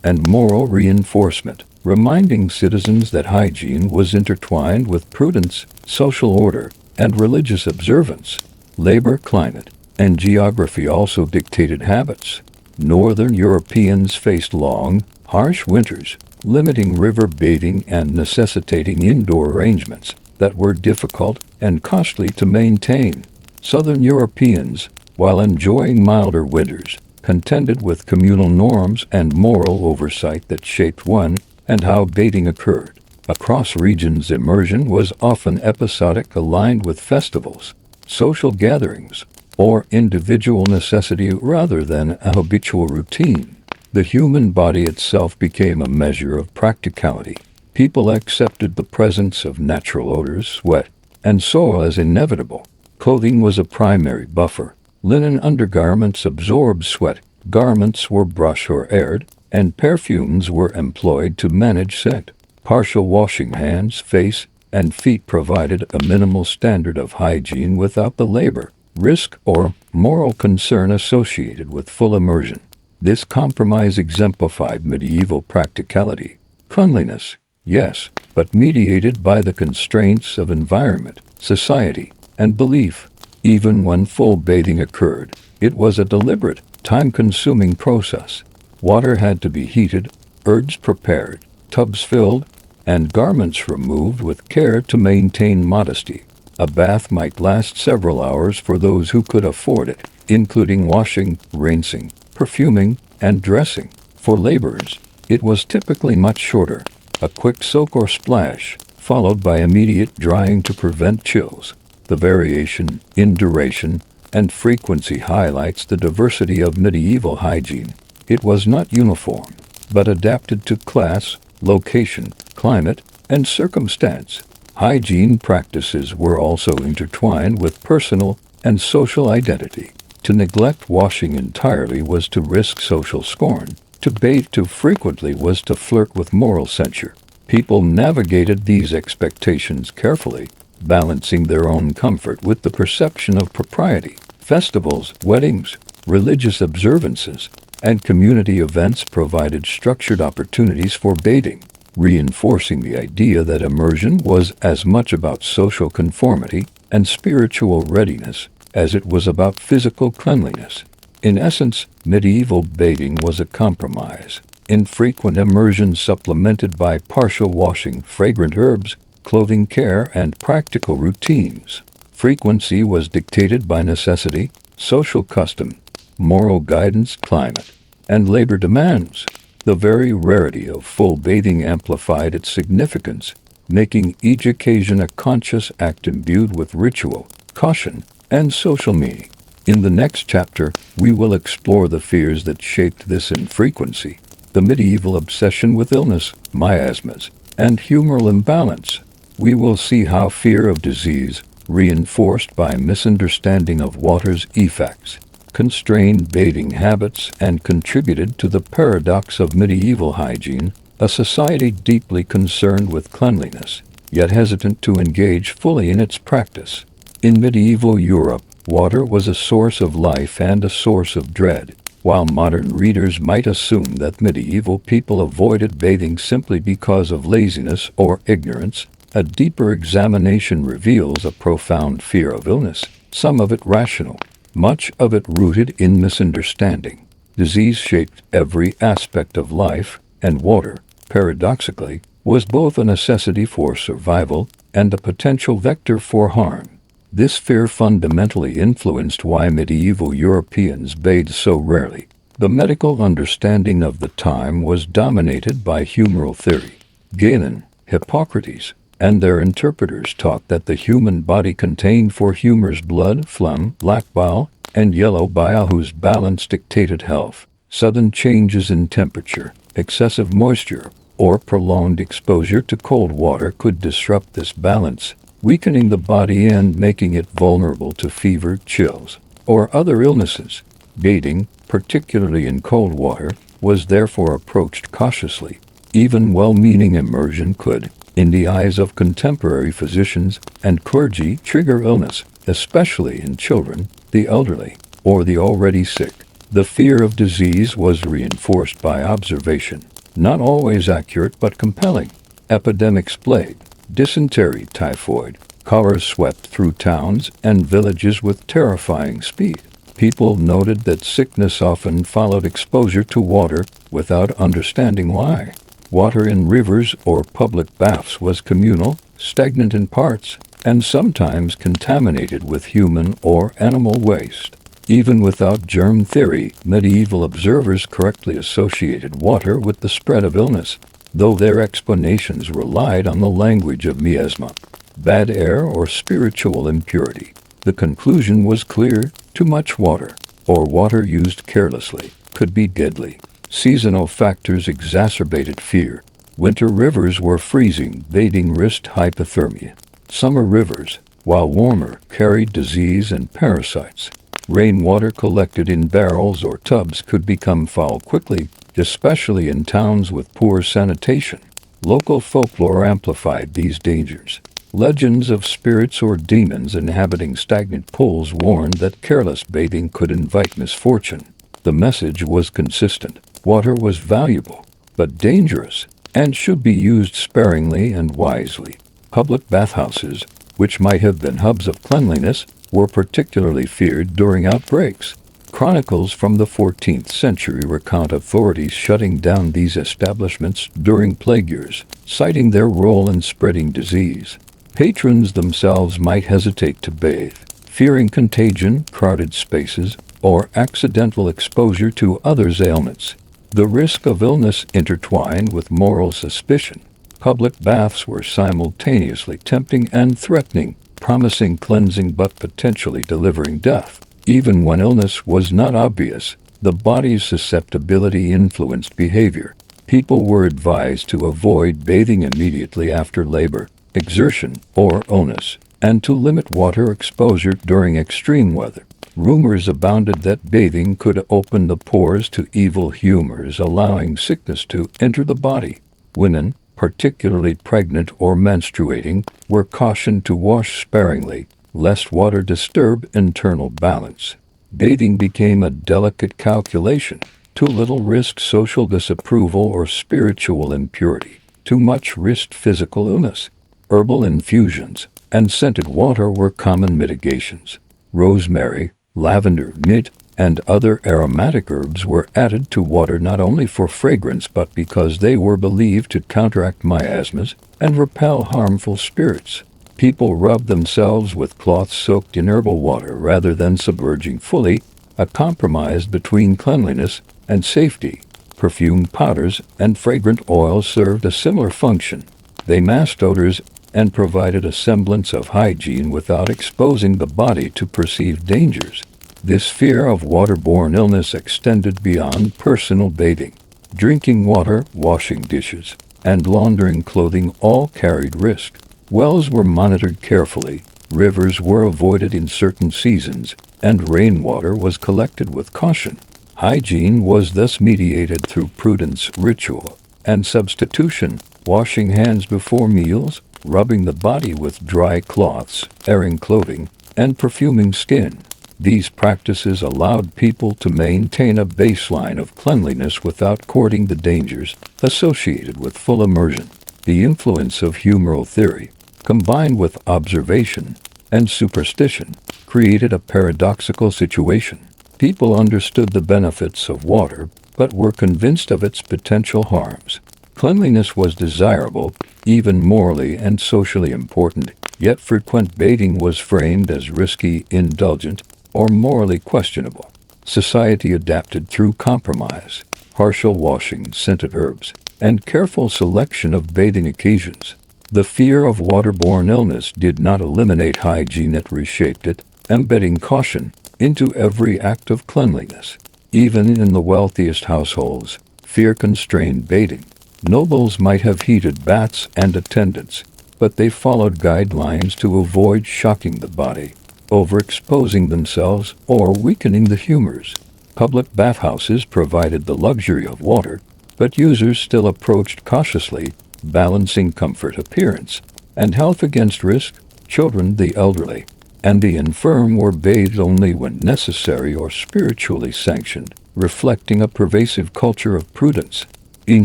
Speaker 1: and moral reinforcement, reminding citizens that hygiene was intertwined with prudence, social order, and religious observance. Labor, climate, and geography also dictated habits. Northern Europeans faced long, harsh winters, limiting river bathing and necessitating indoor arrangements that were difficult and costly to maintain. Southern Europeans, while enjoying milder winters, contended with communal norms and moral oversight that shaped when and how bathing occurred. Across regions, immersion was often episodic, aligned with festivals, social gatherings, or individual necessity rather than a habitual routine. The human body itself became a measure of practicality. People accepted the presence of natural odors, sweat, and soil as inevitable. Clothing was a primary buffer. Linen undergarments absorbed sweat, garments were brushed or aired, and perfumes were employed to manage scent. Partial washing hands, face, and feet provided a minimal standard of hygiene without the labor, risk, or moral concern associated with full immersion. This compromise exemplified medieval practicality. Cleanliness, yes, but mediated by the constraints of environment, society, and belief. Even when full bathing occurred, it was a deliberate, time-consuming process. Water had to be heated, herbs prepared, tubs filled, and garments removed with care to maintain modesty. A bath might last several hours for those who could afford it, including washing, rinsing, perfuming, and dressing. For laborers, it was typically much shorter, a quick soak or splash, followed by immediate drying to prevent chills. The variation in duration and frequency highlights the diversity of medieval hygiene. It was not uniform, but adapted to class, location, climate, and circumstance. Hygiene practices were also intertwined with personal and social identity. To neglect washing entirely was to risk social scorn. To bathe too frequently was to flirt with moral censure. People navigated these expectations carefully, balancing their own comfort with the perception of propriety. Festivals, weddings, religious observances, and community events provided structured opportunities for bathing, reinforcing the idea that immersion was as much about social conformity and spiritual readiness as it was about physical cleanliness. In essence, medieval bathing was a compromise. Infrequent immersion supplemented by partial washing, fragrant herbs, clothing care, and practical routines. Frequency was dictated by necessity, social custom, moral guidance, climate, and labor demands. The very rarity of full bathing amplified its significance, making each occasion a conscious act imbued with ritual, caution, and social meaning. In the next chapter, we will explore the fears that shaped this infrequency, the medieval obsession with illness, miasmas, and humoral imbalance. We will see how fear of disease, reinforced by misunderstanding of water's effects, constrained bathing habits and contributed to the paradox of medieval hygiene, a society deeply concerned with cleanliness, yet hesitant to engage fully in its practice. In medieval Europe, water was a source of life and a source of dread. While modern readers might assume that medieval people avoided bathing simply because of laziness or ignorance, a deeper examination reveals a profound fear of illness, some of it rational, much of it rooted in misunderstanding. Disease shaped every aspect of life, and water, paradoxically, was both a necessity for survival and a potential vector for harm. This fear fundamentally influenced why medieval Europeans bathed so rarely. The medical understanding of the time was dominated by humoral theory. Galen, Hippocrates, and their interpreters taught that the human body contained four humors: blood, phlegm, black bile, and yellow bile, whose balance dictated health. Sudden changes in temperature, excessive moisture, or prolonged exposure to cold water could disrupt this balance, weakening the body and making it vulnerable to fever, chills, or other illnesses. Bathing, particularly in cold water, was therefore approached cautiously. Even well-meaning immersion could, in the eyes of contemporary physicians and clergy, trigger illness, especially in children, the elderly, or the already sick. The fear of disease was reinforced by observation, not always accurate but compelling. Epidemics, plague, dysentery, typhoid, cholera swept through towns and villages with terrifying speed. People noted that sickness often followed exposure to water without understanding why. Water in rivers or public baths was communal, stagnant in parts, and sometimes contaminated with human or animal waste. Even without germ theory, medieval observers correctly associated water with the spread of illness, though their explanations relied on the language of miasma, bad air or spiritual impurity. The conclusion was clear: too much water, or water used carelessly, could be deadly. Seasonal factors exacerbated fear. Winter rivers were freezing, bathing risked hypothermia. Summer rivers, while warmer, carried disease and parasites. Rainwater collected in barrels or tubs could become foul quickly, especially in towns with poor sanitation. Local folklore amplified these dangers. Legends of spirits or demons inhabiting stagnant pools warned that careless bathing could invite misfortune. The message was consistent: water was valuable, but dangerous, and should be used sparingly and wisely. Public bathhouses, which might have been hubs of cleanliness, were particularly feared during outbreaks. Chronicles from the 14th century recount authorities shutting down these establishments during plague years, citing their role in spreading disease. Patrons themselves might hesitate to bathe, fearing contagion, crowded spaces, or accidental exposure to others' ailments. The risk of illness intertwined with moral suspicion. Public baths were simultaneously tempting and threatening, promising cleansing but potentially delivering death. Even when illness was not obvious, the body's susceptibility influenced behavior. People were advised to avoid bathing immediately after labor, exertion, or illness, and to limit water exposure during extreme weather. Rumors abounded that bathing could open the pores to evil humors, allowing sickness to enter the body. Women, particularly pregnant or menstruating, were cautioned to wash sparingly, lest water disturb internal balance. Bathing became a delicate calculation. Too little risked social disapproval or spiritual impurity. Too much risked physical illness. Herbal infusions and scented water were common mitigations. Rosemary, lavender, mint, and other aromatic herbs were added to water not only for fragrance but because they were believed to counteract miasmas and repel harmful spirits. People rubbed themselves with cloths soaked in herbal water rather than submerging fully, a compromise between cleanliness and safety. Perfumed powders and fragrant oils served a similar function. They masked odors and provided a semblance of hygiene without exposing the body to perceived dangers. This fear of waterborne illness extended beyond personal bathing. Drinking water, washing dishes, and laundering clothing all carried risk. Wells were monitored carefully, rivers were avoided in certain seasons, and rainwater was collected with caution. Hygiene was thus mediated through prudence, ritual, and substitution, washing hands before meals, rubbing the body with dry cloths, airing clothing, and perfuming skin. These practices allowed people to maintain a baseline of cleanliness without courting the dangers associated with full immersion. The influence of humoral theory, combined with observation and superstition, created a paradoxical situation. People understood the benefits of water, but were convinced of its potential harms. Cleanliness was desirable, even morally and socially important, yet frequent bathing was framed as risky, indulgent, or morally questionable. Society adapted through compromise, partial washing, scented herbs, and careful selection of bathing occasions. The fear of waterborne illness did not eliminate hygiene, it reshaped it, embedding caution into every act of cleanliness. Even in the wealthiest households, fear constrained bathing. Nobles might have heated baths and attendants, but they followed guidelines to avoid shocking the body, overexposing themselves, or weakening the humors. Public bathhouses provided the luxury of water, but users still approached cautiously, balancing comfort, appearance, and health against risk. Children, the elderly, and the infirm were bathed only when necessary or spiritually sanctioned, reflecting a pervasive culture of prudence. In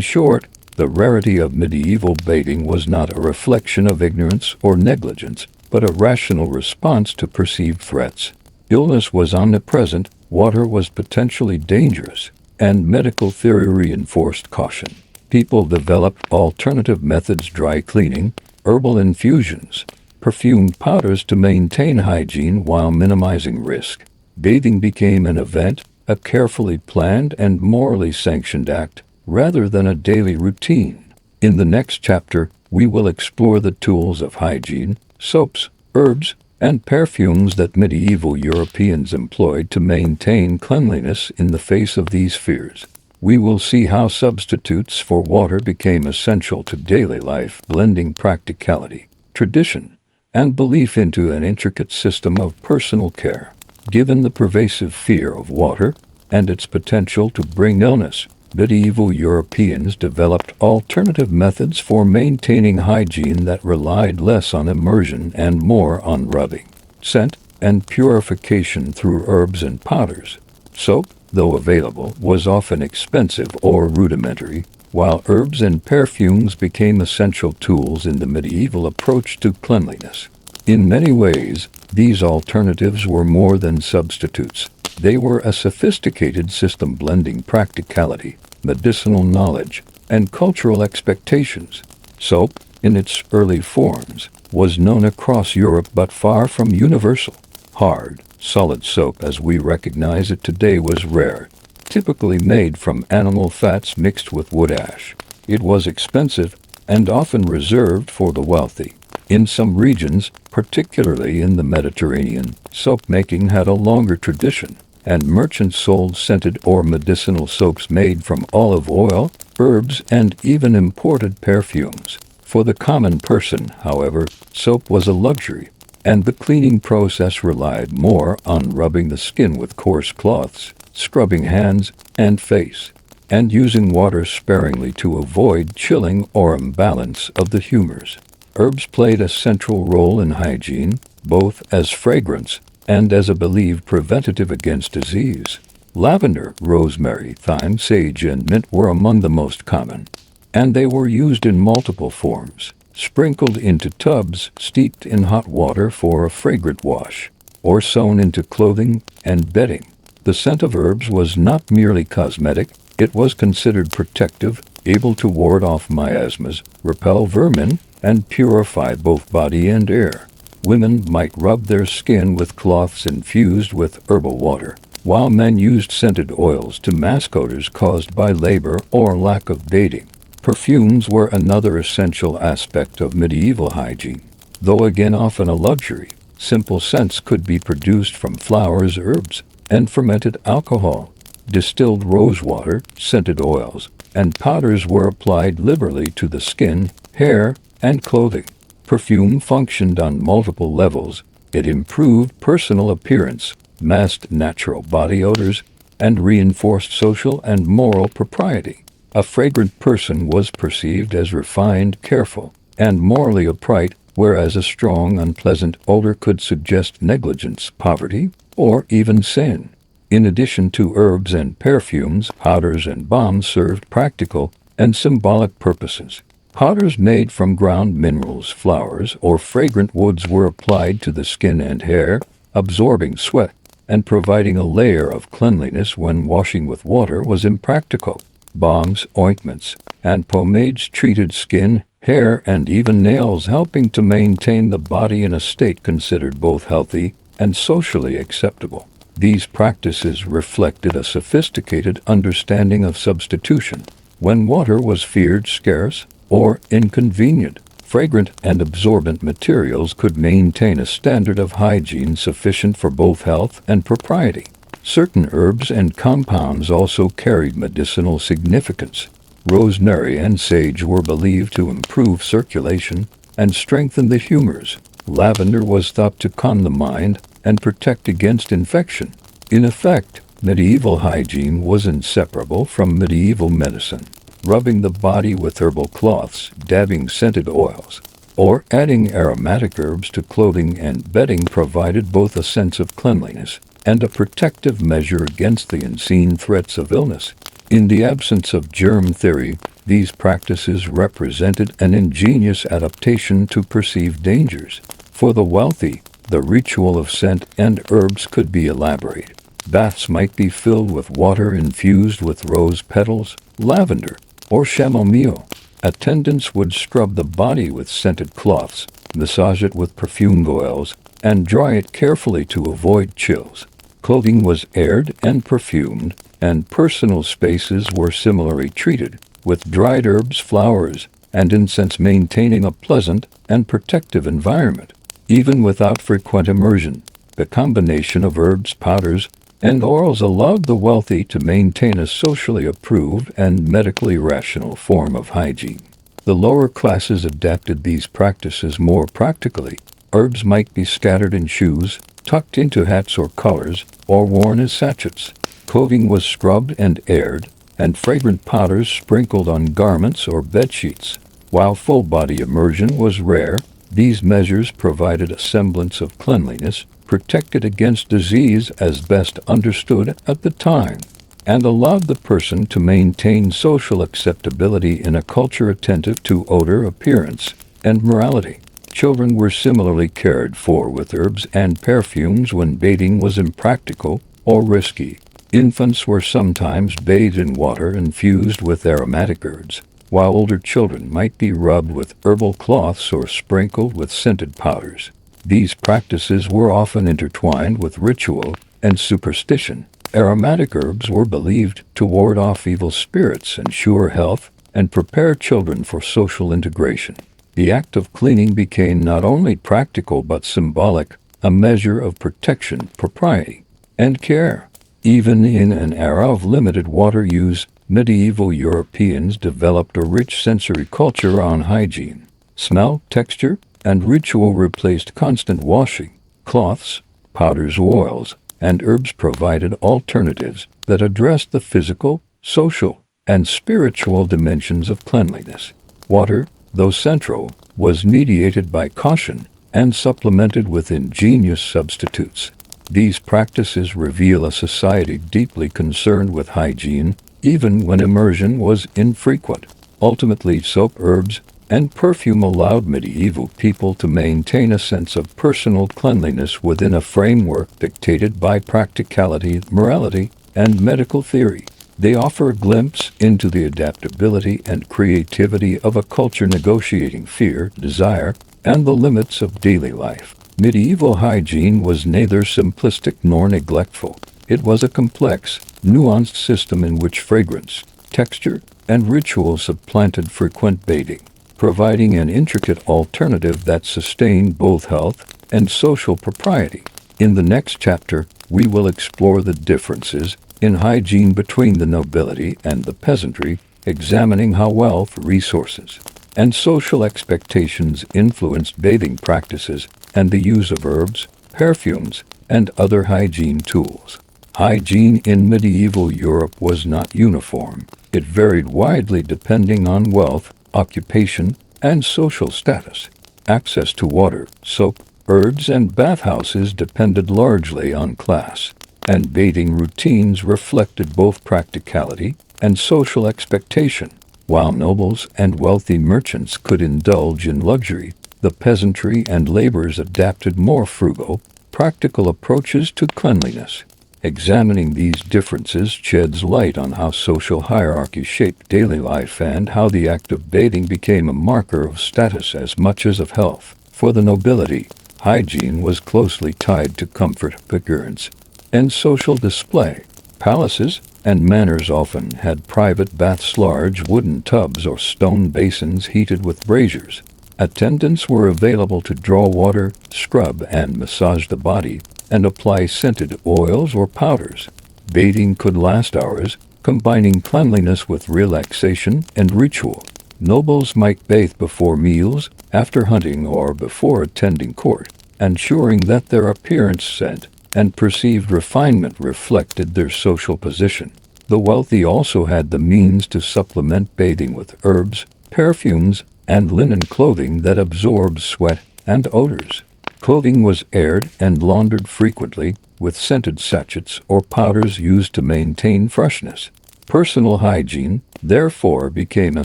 Speaker 1: short, the rarity of medieval bathing was not a reflection of ignorance or negligence, but a rational response to perceived threats. Illness was omnipresent, water was potentially dangerous, and medical theory reinforced caution. People developed alternative methods: dry cleaning, herbal infusions, perfumed powders to maintain hygiene while minimizing risk. Bathing became an event, a carefully planned and morally sanctioned act, rather than a daily routine. In the next chapter, we will explore the tools of hygiene, soaps, herbs, and perfumes that medieval Europeans employed to maintain cleanliness in the face of these fears. We will see how substitutes for water became essential to daily life, blending practicality, tradition, and belief into an intricate system of personal care. Given the pervasive fear of water and its potential to bring illness, medieval Europeans developed alternative methods for maintaining hygiene that relied less on immersion and more on rubbing, scent, and purification through herbs and powders. Soap, though available, was often expensive or rudimentary, while herbs and perfumes became essential tools in the medieval approach to cleanliness. In many ways, these alternatives were more than substitutes. They were a sophisticated system blending practicality, medicinal knowledge, and cultural expectations. Soap, in its early forms, was known across Europe but far from universal. Hard, solid soap as we recognize it today was rare, typically made from animal fats mixed with wood ash. It was expensive and often reserved for the wealthy. In some regions, particularly in the Mediterranean, soap making had a longer tradition, and merchants sold scented or medicinal soaps made from olive oil, herbs, and even imported perfumes. For the common person, however, soap was a luxury, and the cleaning process relied more on rubbing the skin with coarse cloths, scrubbing hands and face, and using water sparingly to avoid chilling or imbalance of the humors. Herbs played a central role in hygiene, both as fragrance and as a believed preventative against disease. Lavender, rosemary, thyme, sage, and mint were among the most common, and they were used in multiple forms, sprinkled into tubs, steeped in hot water for a fragrant wash, or sewn into clothing and bedding. The scent of herbs was not merely cosmetic, it was considered protective, able to ward off miasmas, repel vermin, and purify both body and air. Women might rub their skin with cloths infused with herbal water, while men used scented oils to mask odors caused by labor or lack of bathing. Perfumes were another essential aspect of medieval hygiene. Though again often a luxury, simple scents could be produced from flowers, herbs, and fermented alcohol. Distilled rosewater, scented oils, and powders were applied liberally to the skin, hair, and clothing. Perfume functioned on multiple levels. It improved personal appearance, masked natural body odors, and reinforced social and moral propriety. A fragrant person was perceived as refined, careful, and morally upright, whereas a strong, unpleasant odor could suggest negligence, poverty, or even sin. In addition to herbs and perfumes, powders and balms served practical and symbolic purposes. Powders made from ground minerals, flowers, or fragrant woods were applied to the skin and hair, absorbing sweat and providing a layer of cleanliness when washing with water was impractical. Balms, ointments, and pomades treated skin, hair, and even nails, helping to maintain the body in a state considered both healthy and socially acceptable. These practices reflected a sophisticated understanding of substitution. When water was feared scarce or inconvenient, fragrant and absorbent materials could maintain a standard of hygiene sufficient for both health and propriety. Certain herbs and compounds also carried medicinal significance. Rosemary and sage were believed to improve circulation and strengthen the humors. Lavender was thought to calm the mind and protect against infection. In effect, Medieval hygiene was inseparable from medieval medicine. Rubbing the body with herbal cloths, dabbing scented oils, or adding aromatic herbs to clothing and bedding provided both a sense of cleanliness and a protective measure against the unseen threats of illness. In the absence of germ theory, these practices represented an ingenious adaptation to perceived dangers. For the wealthy, the ritual of scent and herbs could be elaborated. Baths might be filled with water infused with rose petals, lavender, or chamomile. Attendants would scrub the body with scented cloths, massage it with perfumed oils, and dry it carefully to avoid chills. Clothing was aired and perfumed, and personal spaces were similarly treated, with dried herbs, flowers, and incense maintaining a pleasant and protective environment. Even without frequent immersion, the combination of herbs, powders, and oils allowed the wealthy to maintain a socially approved and medically rational form of hygiene. The lower classes adapted these practices more practically. Herbs might be scattered in shoes, tucked into hats or collars, or worn as sachets. Clothing was scrubbed and aired, and fragrant powders sprinkled on garments or bedsheets. While full-body immersion was rare, these measures provided a semblance of cleanliness, protected against disease as best understood at the time, and allowed the person to maintain social acceptability in a culture attentive to odor, appearance, and morality. Children were similarly cared for with herbs and perfumes when bathing was impractical or risky. Infants were sometimes bathed in water infused with aromatic herbs, while older children might be rubbed with herbal cloths or sprinkled with scented powders. These practices were often intertwined with ritual and superstition. Aromatic herbs were believed to ward off evil spirits, ensure health, and prepare children for social integration. The act of cleaning became not only practical but symbolic, a measure of protection, propriety, and care. Even in an era of limited water use, medieval Europeans developed a rich sensory culture on hygiene. Smell, texture, and ritual replaced constant washing. Cloths, powders, oils, and herbs provided alternatives that addressed the physical, social, and spiritual dimensions of cleanliness. Water, though central, was mediated by caution and supplemented with ingenious substitutes. These practices reveal a society deeply concerned with hygiene, even when immersion was infrequent. Ultimately, soap, herbs, and perfume allowed medieval people to maintain a sense of personal cleanliness within a framework dictated by practicality, morality, and medical theory. They offer a glimpse into the adaptability and creativity of a culture negotiating fear, desire, and the limits of daily life. Medieval hygiene was neither simplistic nor neglectful. It was a complex, nuanced system in which fragrance, texture, and ritual supplanted frequent bathing, providing an intricate alternative that sustained both health and social propriety. In the next chapter, we will explore the differences in hygiene between the nobility and the peasantry, examining how wealth, resources, and social expectations influenced bathing practices and the use of herbs, perfumes, and other hygiene tools. Hygiene in medieval Europe was not uniform. It varied widely depending on wealth, occupation, and social status. Access to water, soap, herbs, and bathhouses depended largely on class, and bathing routines reflected both practicality and social expectation. While nobles and wealthy merchants could indulge in luxury, the peasantry and laborers adapted more frugal, practical approaches to cleanliness. Examining these differences sheds light on how social hierarchy shaped daily life and how the act of bathing became a marker of status as much as of health. For the nobility, hygiene was closely tied to comfort, appearance, and social display. Palaces and manors often had private baths, large wooden tubs or stone basins heated with braziers. Attendants were available to draw water, scrub and massage the body, and apply scented oils or powders. Bathing could last hours, combining cleanliness with relaxation and ritual. Nobles might bathe before meals, after hunting, or before attending court, ensuring that their appearance, scent, and perceived refinement reflected their social position. The wealthy also had the means to supplement bathing with herbs, perfumes, and linen clothing that absorbed sweat and odors. Clothing was aired and laundered frequently, with scented sachets or powders used to maintain freshness. Personal hygiene, therefore, became a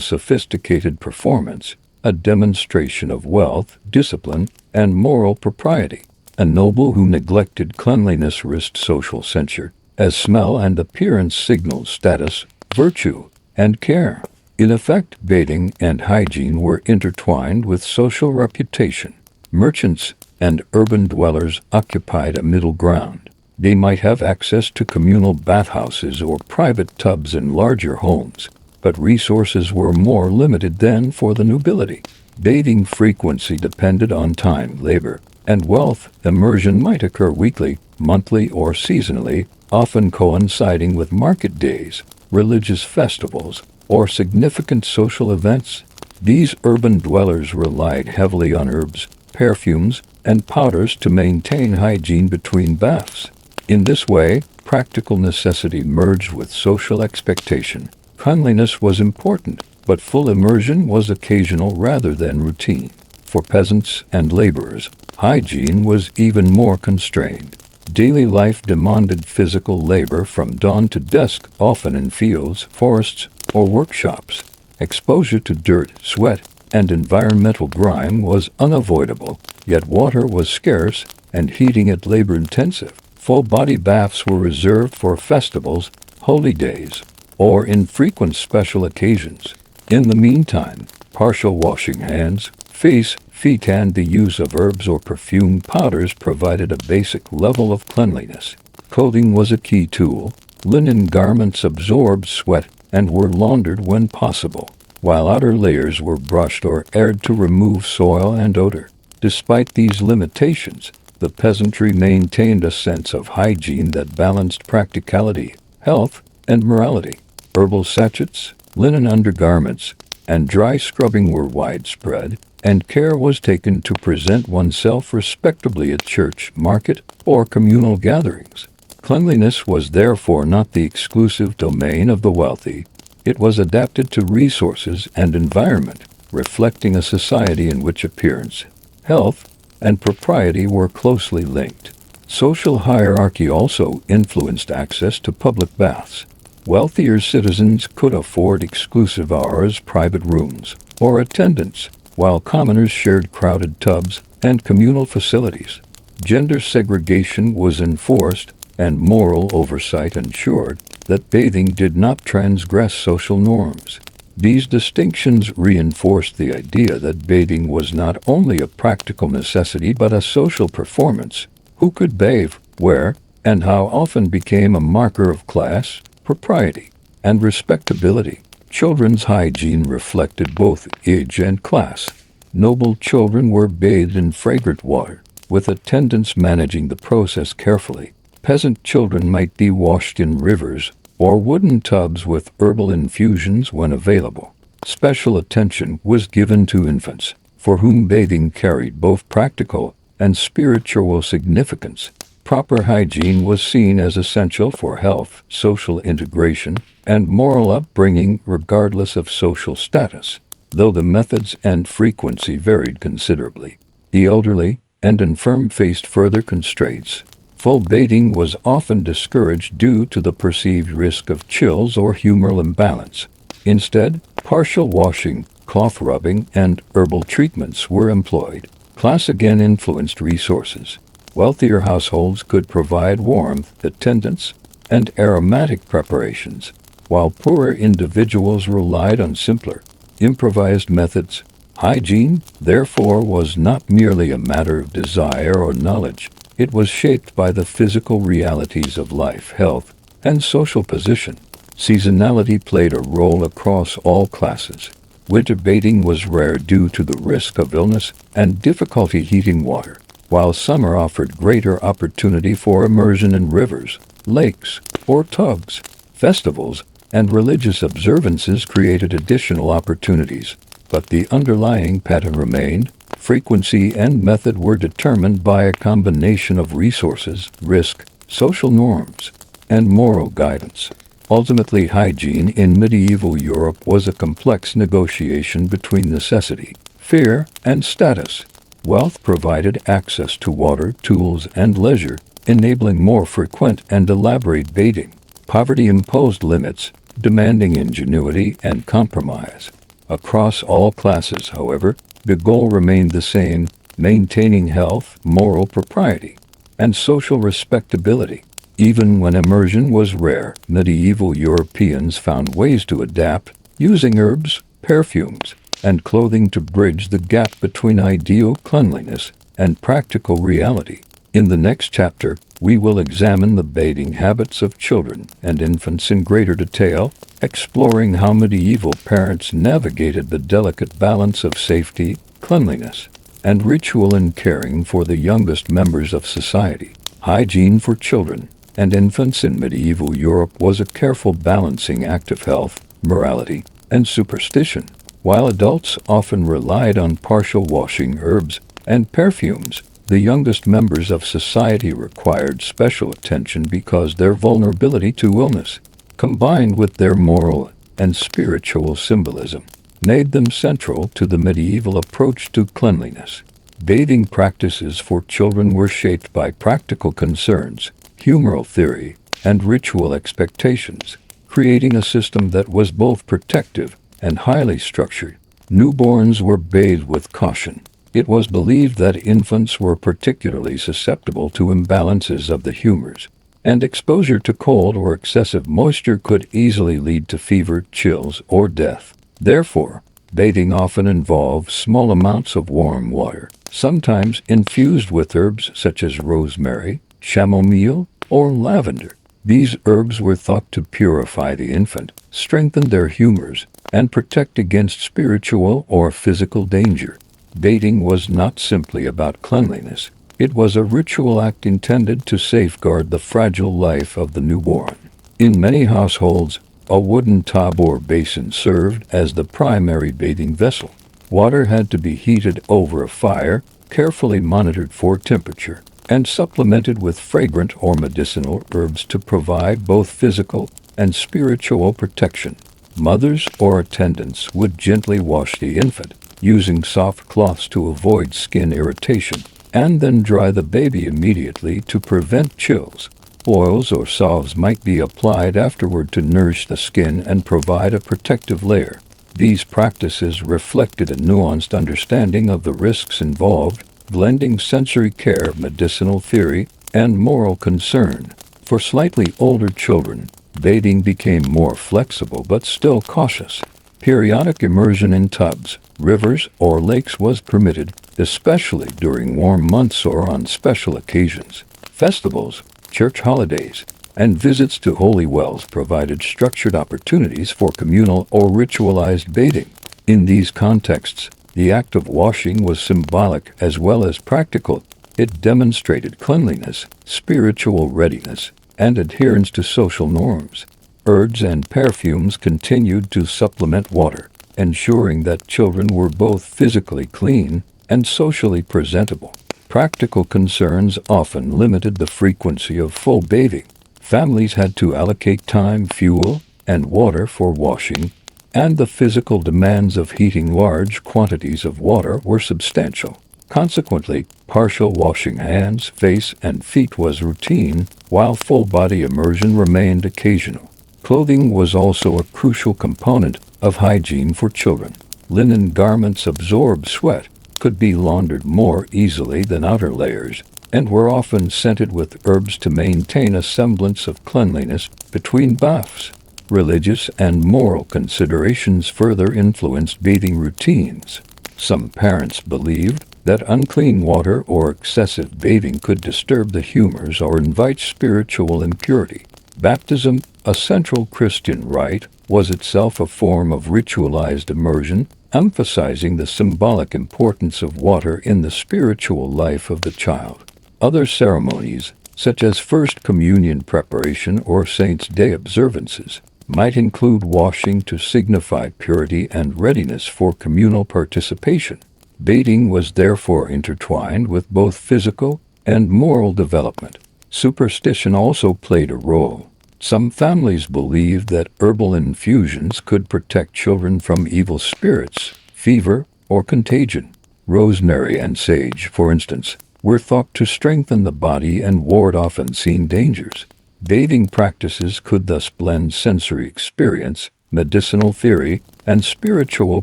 Speaker 1: sophisticated performance, a demonstration of wealth, discipline, and moral propriety. A noble who neglected cleanliness risked social censure, as smell and appearance signaled status, virtue, and care. In effect, bathing and hygiene were intertwined with social reputation. Merchants and urban dwellers occupied a middle ground. They might have access to communal bathhouses or private tubs in larger homes, but resources were more limited than for the nobility. Bathing frequency depended on time, labor, and wealth. Immersion might occur weekly, monthly, or seasonally, often coinciding with market days, religious festivals, or significant social events. These urban dwellers relied heavily on herbs, perfumes, and powders to maintain hygiene between baths. In this way, practical necessity merged with social expectation. Cleanliness was important, but full immersion was occasional rather than routine. For peasants and laborers, hygiene was even more constrained. Daily life demanded physical labor from dawn to dusk, often in fields, forests, or workshops. Exposure to dirt, sweat, and environmental grime was unavoidable, yet water was scarce and heating it labor-intensive. Full-body baths were reserved for festivals, holy days, or infrequent special occasions. In the meantime, partial washing hands, face, feet, and the use of herbs or perfume powders provided a basic level of cleanliness. Clothing was a key tool. Linen garments absorbed sweat and were laundered when possible, while outer layers were brushed or aired to remove soil and odor. Despite these limitations, the peasantry maintained a sense of hygiene that balanced practicality, health, and morality. Herbal sachets, linen undergarments, and dry scrubbing were widespread, and care was taken to present oneself respectably at church, market, or communal gatherings. Cleanliness was therefore not the exclusive domain of the wealthy. It was adapted to resources and environment, reflecting a society in which appearance, health, and propriety were closely linked. Social hierarchy also influenced access to public baths. Wealthier citizens could afford exclusive hours, private rooms, or attendants, while commoners shared crowded tubs and communal facilities. Gender segregation was enforced, and moral oversight ensured that bathing did not transgress social norms. These distinctions reinforced the idea that bathing was not only a practical necessity but a social performance. Who could bathe, where, and how often became a marker of class, propriety, and respectability. Children's hygiene reflected both age and class. Noble children were bathed in fragrant water, with attendants managing the process carefully. Peasant children might be washed in rivers or wooden tubs with herbal infusions when available. Special attention was given to infants, for whom bathing carried both practical and spiritual significance. Proper hygiene was seen as essential for health, social integration, and moral upbringing regardless of social status, though the methods and frequency varied considerably. The elderly and infirm faced further constraints. Full bathing was often discouraged due to the perceived risk of chills or humoral imbalance. Instead, partial washing, cloth rubbing, and herbal treatments were employed. Class again influenced resources. Wealthier households could provide warmth, attendance, and aromatic preparations, while poorer individuals relied on simpler, improvised methods. Hygiene, therefore, was not merely a matter of desire or knowledge. It was shaped by the physical realities of life, health, and social position. Seasonality played a role across all classes. Winter bathing was rare due to the risk of illness and difficulty heating water, while summer offered greater opportunity for immersion in rivers, lakes, or tubs. Festivals and religious observances created additional opportunities, but the underlying pattern remained: frequency, and method were determined by a combination of resources, risk, social norms, and moral guidance. Ultimately, hygiene in medieval Europe was a complex negotiation between necessity, fear, and status. Wealth provided access to water, tools, and leisure, enabling more frequent and elaborate bathing. Poverty imposed limits, demanding ingenuity and compromise. Across all classes, however, the goal remained the same: maintaining health, moral propriety, and social respectability. Even when immersion was rare, medieval Europeans found ways to adapt, using herbs, perfumes, and clothing to bridge the gap between ideal cleanliness and practical reality. In the next chapter, we will examine the bathing habits of children and infants in greater detail, exploring how medieval parents navigated the delicate balance of safety, cleanliness, and ritual in caring for the youngest members of society. Hygiene for children and infants in medieval Europe was a careful balancing act of health, morality, and superstition. While adults often relied on partial washing, herbs, and perfumes, the youngest members of society required special attention because their vulnerability to illness, combined with their moral and spiritual symbolism, made them central to the medieval approach to cleanliness. Bathing practices for children were shaped by practical concerns, humoral theory, and ritual expectations, creating a system that was both protective and highly structured. Newborns were bathed with caution. It was believed that infants were particularly susceptible to imbalances of the humors, and exposure to cold or excessive moisture could easily lead to fever, chills, or death. Therefore, bathing often involved small amounts of warm water, sometimes infused with herbs such as rosemary, chamomile, or lavender. These herbs were thought to purify the infant, strengthen their humors, and protect against spiritual or physical danger. Bathing was not simply about cleanliness. It was a ritual act intended to safeguard the fragile life of the newborn. In many households, a wooden tub or basin served as the primary bathing vessel. Water had to be heated over a fire, carefully monitored for temperature, and supplemented with fragrant or medicinal herbs to provide both physical and spiritual protection. Mothers or attendants would gently wash the infant, using soft cloths to avoid skin irritation, and then dry the baby immediately to prevent chills. Oils or salves might be applied afterward to nourish the skin and provide a protective layer. These practices reflected a nuanced understanding of the risks involved, blending sensory care, medicinal theory, and moral concern. For slightly older children, bathing became more flexible but still cautious. Periodic immersion in tubs, rivers, or lakes was permitted, especially during warm months or on special occasions. Festivals, church holidays, and visits to holy wells provided structured opportunities for communal or ritualized bathing. In these contexts, the act of washing was symbolic as well as practical. It demonstrated cleanliness, spiritual readiness, and adherence to social norms. Herbs and perfumes continued to supplement water, ensuring that children were both physically clean and socially presentable. Practical concerns often limited the frequency of full bathing. Families had to allocate time, fuel, and water for washing, and the physical demands of heating large quantities of water were substantial. Consequently, partial washing hands, face, and feet was routine, while full-body immersion remained occasional. Clothing was also a crucial component of hygiene for children. Linen garments absorbed sweat, could be laundered more easily than outer layers, and were often scented with herbs to maintain a semblance of cleanliness between baths. Religious and moral considerations further influenced bathing routines. Some parents believed that unclean water or excessive bathing could disturb the humors or invite spiritual impurity. Baptism, a central Christian rite, was itself a form of ritualized immersion, emphasizing the symbolic importance of water in the spiritual life of the child. Other ceremonies, such as First Communion preparation or Saints' Day observances, might include washing to signify purity and readiness for communal participation. Bathing was therefore intertwined with both physical and moral development. Superstition also played a role. Some families believed that herbal infusions could protect children from evil spirits, fever, or contagion. Rosemary and sage, for instance, were thought to strengthen the body and ward off unseen dangers. Bathing practices could thus blend sensory experience, medicinal theory, and spiritual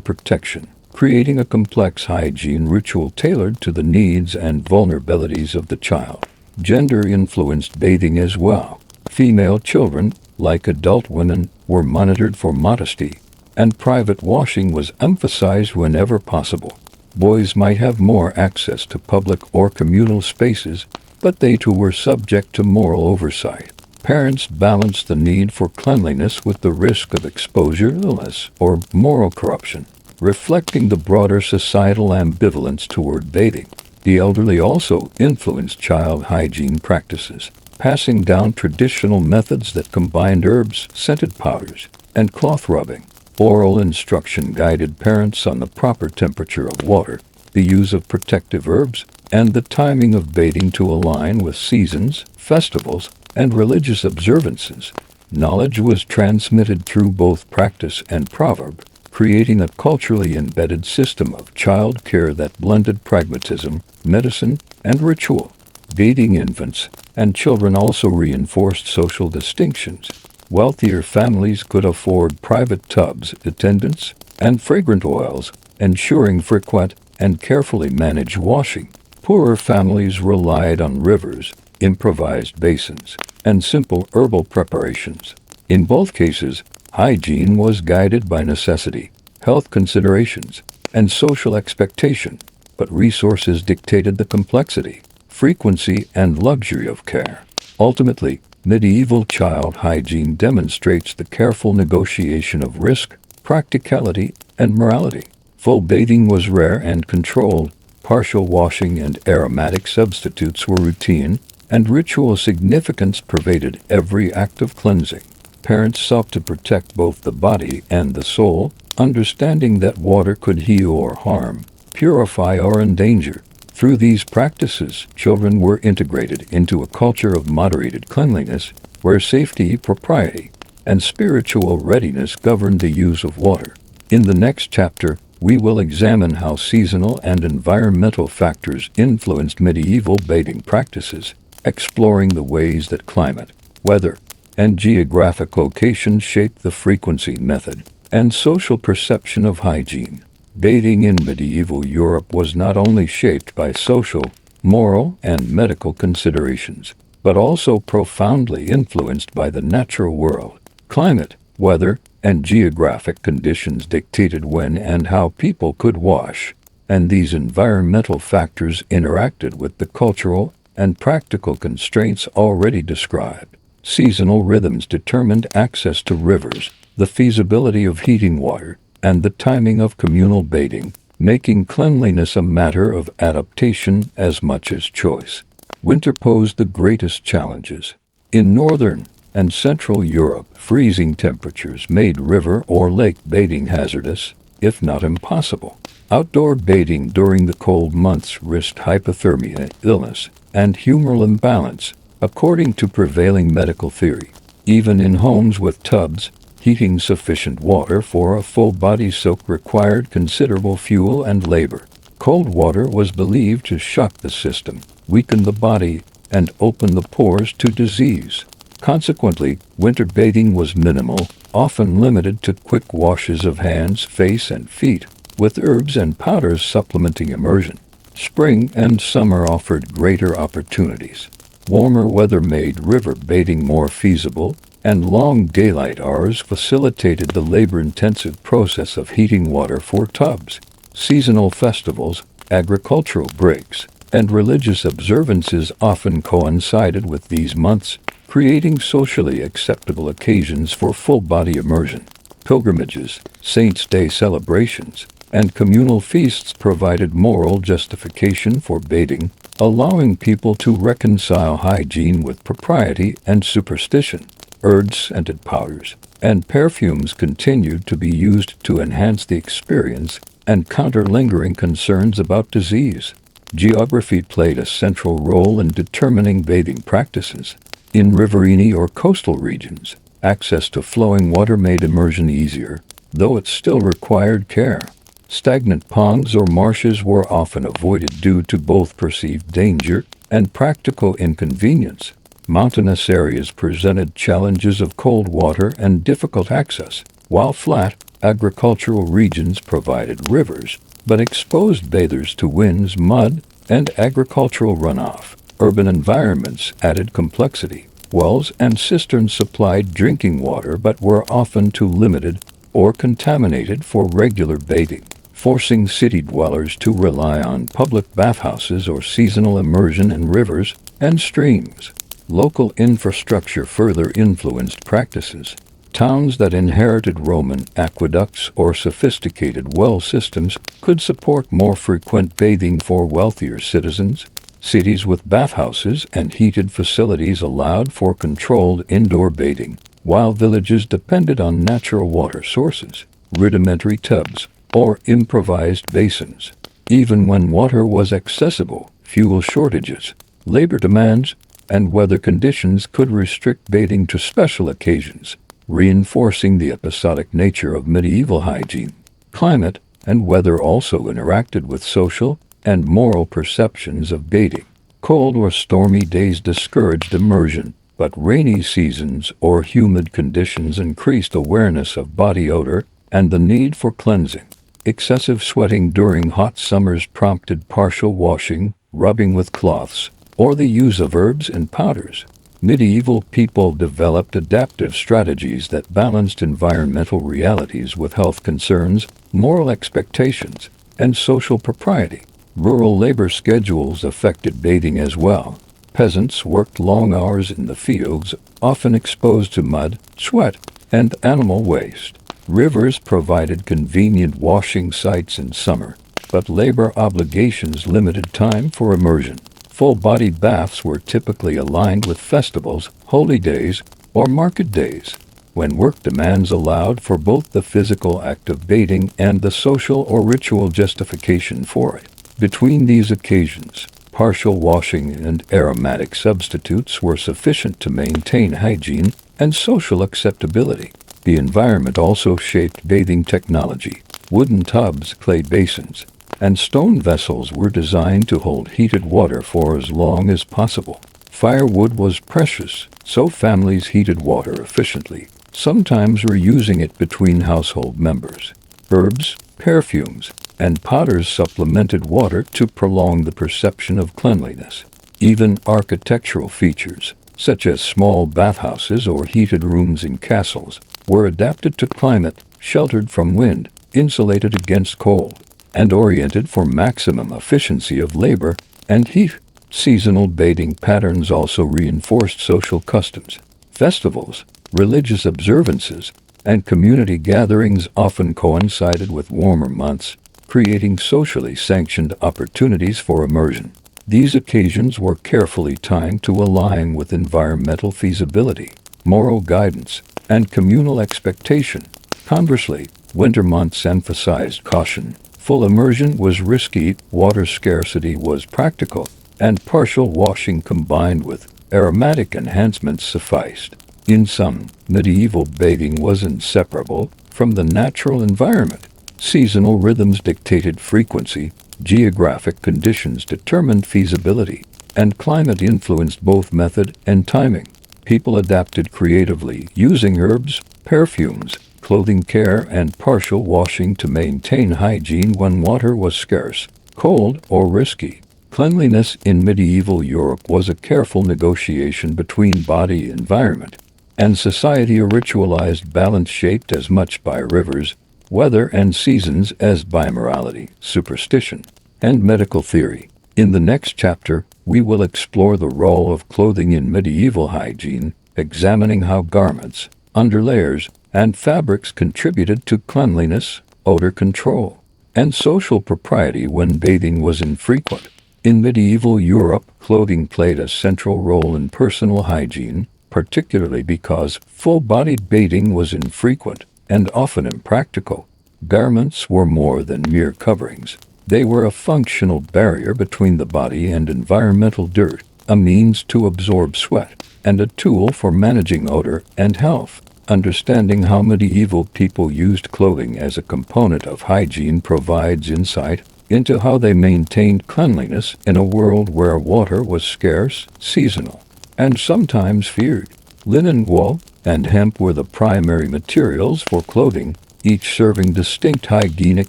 Speaker 1: protection, creating a complex hygiene ritual tailored to the needs and vulnerabilities of the child. Gender influenced bathing as well. Female children, like adult women, were monitored for modesty, and private washing was emphasized whenever possible. Boys might have more access to public or communal spaces, but they too were subject to moral oversight. Parents balanced the need for cleanliness with the risk of exposure to illness or moral corruption, reflecting the broader societal ambivalence toward bathing. The elderly also influenced child hygiene practices, passing down traditional methods that combined herbs, scented powders, and cloth rubbing. Oral instruction guided parents on the proper temperature of water, the use of protective herbs, and the timing of bathing to align with seasons, festivals, and religious observances. Knowledge was transmitted through both practice and proverb, creating a culturally embedded system of child care that blended pragmatism, medicine, and ritual. Bathing infants and children also reinforced social distinctions. Wealthier families could afford private tubs, attendants, and fragrant oils, ensuring frequent and carefully managed washing. Poorer families relied on rivers, improvised basins, and simple herbal preparations. In both cases, hygiene was guided by necessity, health considerations, and social expectation, but resources dictated the complexity, frequency, and luxury of care. Ultimately, medieval child hygiene demonstrates the careful negotiation of risk, practicality, and morality. Full bathing was rare and controlled, partial washing and aromatic substitutes were routine, and ritual significance pervaded every act of cleansing. Parents sought to protect both the body and the soul, understanding that water could heal or harm, purify or endanger. Through these practices, children were integrated into a culture of moderated cleanliness, where safety, propriety, and spiritual readiness governed the use of water. In the next chapter, we will examine how seasonal and environmental factors influenced medieval bathing practices, exploring the ways that climate, weather, and geographic location shaped the frequency, method, and social perception of hygiene. Bathing in medieval Europe was not only shaped by social, moral, and medical considerations, but also profoundly influenced by the natural world. Climate, weather, and geographic conditions dictated when and how people could wash, and these environmental factors interacted with the cultural and practical constraints already described. Seasonal rhythms determined access to rivers, the feasibility of heating water, and the timing of communal bathing, making cleanliness a matter of adaptation as much as choice. Winter posed the greatest challenges. In northern and central Europe, freezing temperatures made river or lake bathing hazardous, if not impossible. Outdoor bathing during the cold months risked hypothermia, illness, and humoral imbalance, according to prevailing medical theory. Even in homes with tubs, heating sufficient water for a full body soak required considerable fuel and labor. Cold water was believed to shock the system, weaken the body, and open the pores to disease. Consequently, winter bathing was minimal, often limited to quick washes of hands, face, and feet, with herbs and powders supplementing immersion. Spring and summer offered greater opportunities. Warmer weather made river bathing more feasible, and long daylight hours facilitated the labor-intensive process of heating water for tubs. Seasonal festivals, agricultural breaks, and religious observances often coincided with these months, creating socially acceptable occasions for full-body immersion. Pilgrimages, saints' day celebrations, and communal feasts provided moral justification for bathing, allowing people to reconcile hygiene with propriety and superstition. Herb-scented powders and perfumes continued to be used to enhance the experience and counter lingering concerns about disease. Geography played a central role in determining bathing practices. In riverine or coastal regions, access to flowing water made immersion easier, though it still required care. Stagnant ponds or marshes were often avoided due to both perceived danger and practical inconvenience. Mountainous areas presented challenges of cold water and difficult access, while flat, agricultural regions provided rivers, but exposed bathers to winds, mud, and agricultural runoff. Urban environments added complexity. Wells and cisterns supplied drinking water but were often too limited or contaminated for regular bathing, forcing city dwellers to rely on public bathhouses or seasonal immersion in rivers and streams. Local infrastructure further influenced practices. Towns that inherited Roman aqueducts or sophisticated well systems could support more frequent bathing for wealthier citizens. Cities with bathhouses and heated facilities allowed for controlled indoor bathing, while villages depended on natural water sources, rudimentary tubs, or improvised basins. Even when water was accessible, fuel shortages, labor demands, and weather conditions could restrict bathing to special occasions, reinforcing the episodic nature of medieval hygiene. Climate and weather also interacted with social and moral perceptions of bathing. Cold or stormy days discouraged immersion, but rainy seasons or humid conditions increased awareness of body odor and the need for cleansing. Excessive sweating during hot summers prompted partial washing, rubbing with cloths, or the use of herbs and powders. Medieval people developed adaptive strategies that balanced environmental realities with health concerns, moral expectations, and social propriety. Rural labor schedules affected bathing as well. Peasants worked long hours in the fields, often exposed to mud, sweat, and animal waste. Rivers provided convenient washing sites in summer, but labor obligations limited time for immersion. Full-body baths were typically aligned with festivals, holy days, or market days, when work demands allowed for both the physical act of bathing and the social or ritual justification for it. Between these occasions, partial washing and aromatic substitutes were sufficient to maintain hygiene and social acceptability. The environment also shaped bathing technology. Wooden tubs, clay basins, and stone vessels were designed to hold heated water for as long as possible. Firewood was precious, so families heated water efficiently, sometimes reusing it between household members. Herbs, perfumes, and powders supplemented water to prolong the perception of cleanliness. Even architectural features, such as small bathhouses or heated rooms in castles, were adapted to climate, sheltered from wind, insulated against cold, and oriented for maximum efficiency of labor and heat. Seasonal bathing patterns also reinforced social customs. Festivals, religious observances, and community gatherings often coincided with warmer months, creating socially sanctioned opportunities for immersion. These occasions were carefully timed to align with environmental feasibility, moral guidance, and communal expectation. Conversely, winter months emphasized caution. Full immersion was risky, water scarcity was practical, and partial washing combined with aromatic enhancements sufficed. In sum, medieval bathing was inseparable from the natural environment. Seasonal rhythms dictated frequency, geographic conditions determined feasibility, and climate influenced both method and timing. People adapted creatively, using herbs, perfumes, clothing care, and partial washing to maintain hygiene when water was scarce, cold, or risky. Cleanliness in medieval Europe was a careful negotiation between body, environment, and society, a ritualized balance shaped as much by rivers, weather, and seasons as by morality, superstition, and medical theory. In the next chapter, we will explore the role of clothing in medieval hygiene, examining how garments, underlayers, and fabrics contributed to cleanliness, odor control, and social propriety when bathing was infrequent. In medieval Europe, clothing played a central role in personal hygiene. particularly because full-bodied bathing was infrequent and often impractical. Garments were more than mere coverings. They were a functional barrier between the body and environmental dirt, a means to absorb sweat, and a tool for managing odor and health. Understanding how medieval people used clothing as a component of hygiene provides insight into how they maintained cleanliness in a world where water was scarce, seasonal, and sometimes feared. Linen, wool, and hemp were the primary materials for clothing, each serving distinct hygienic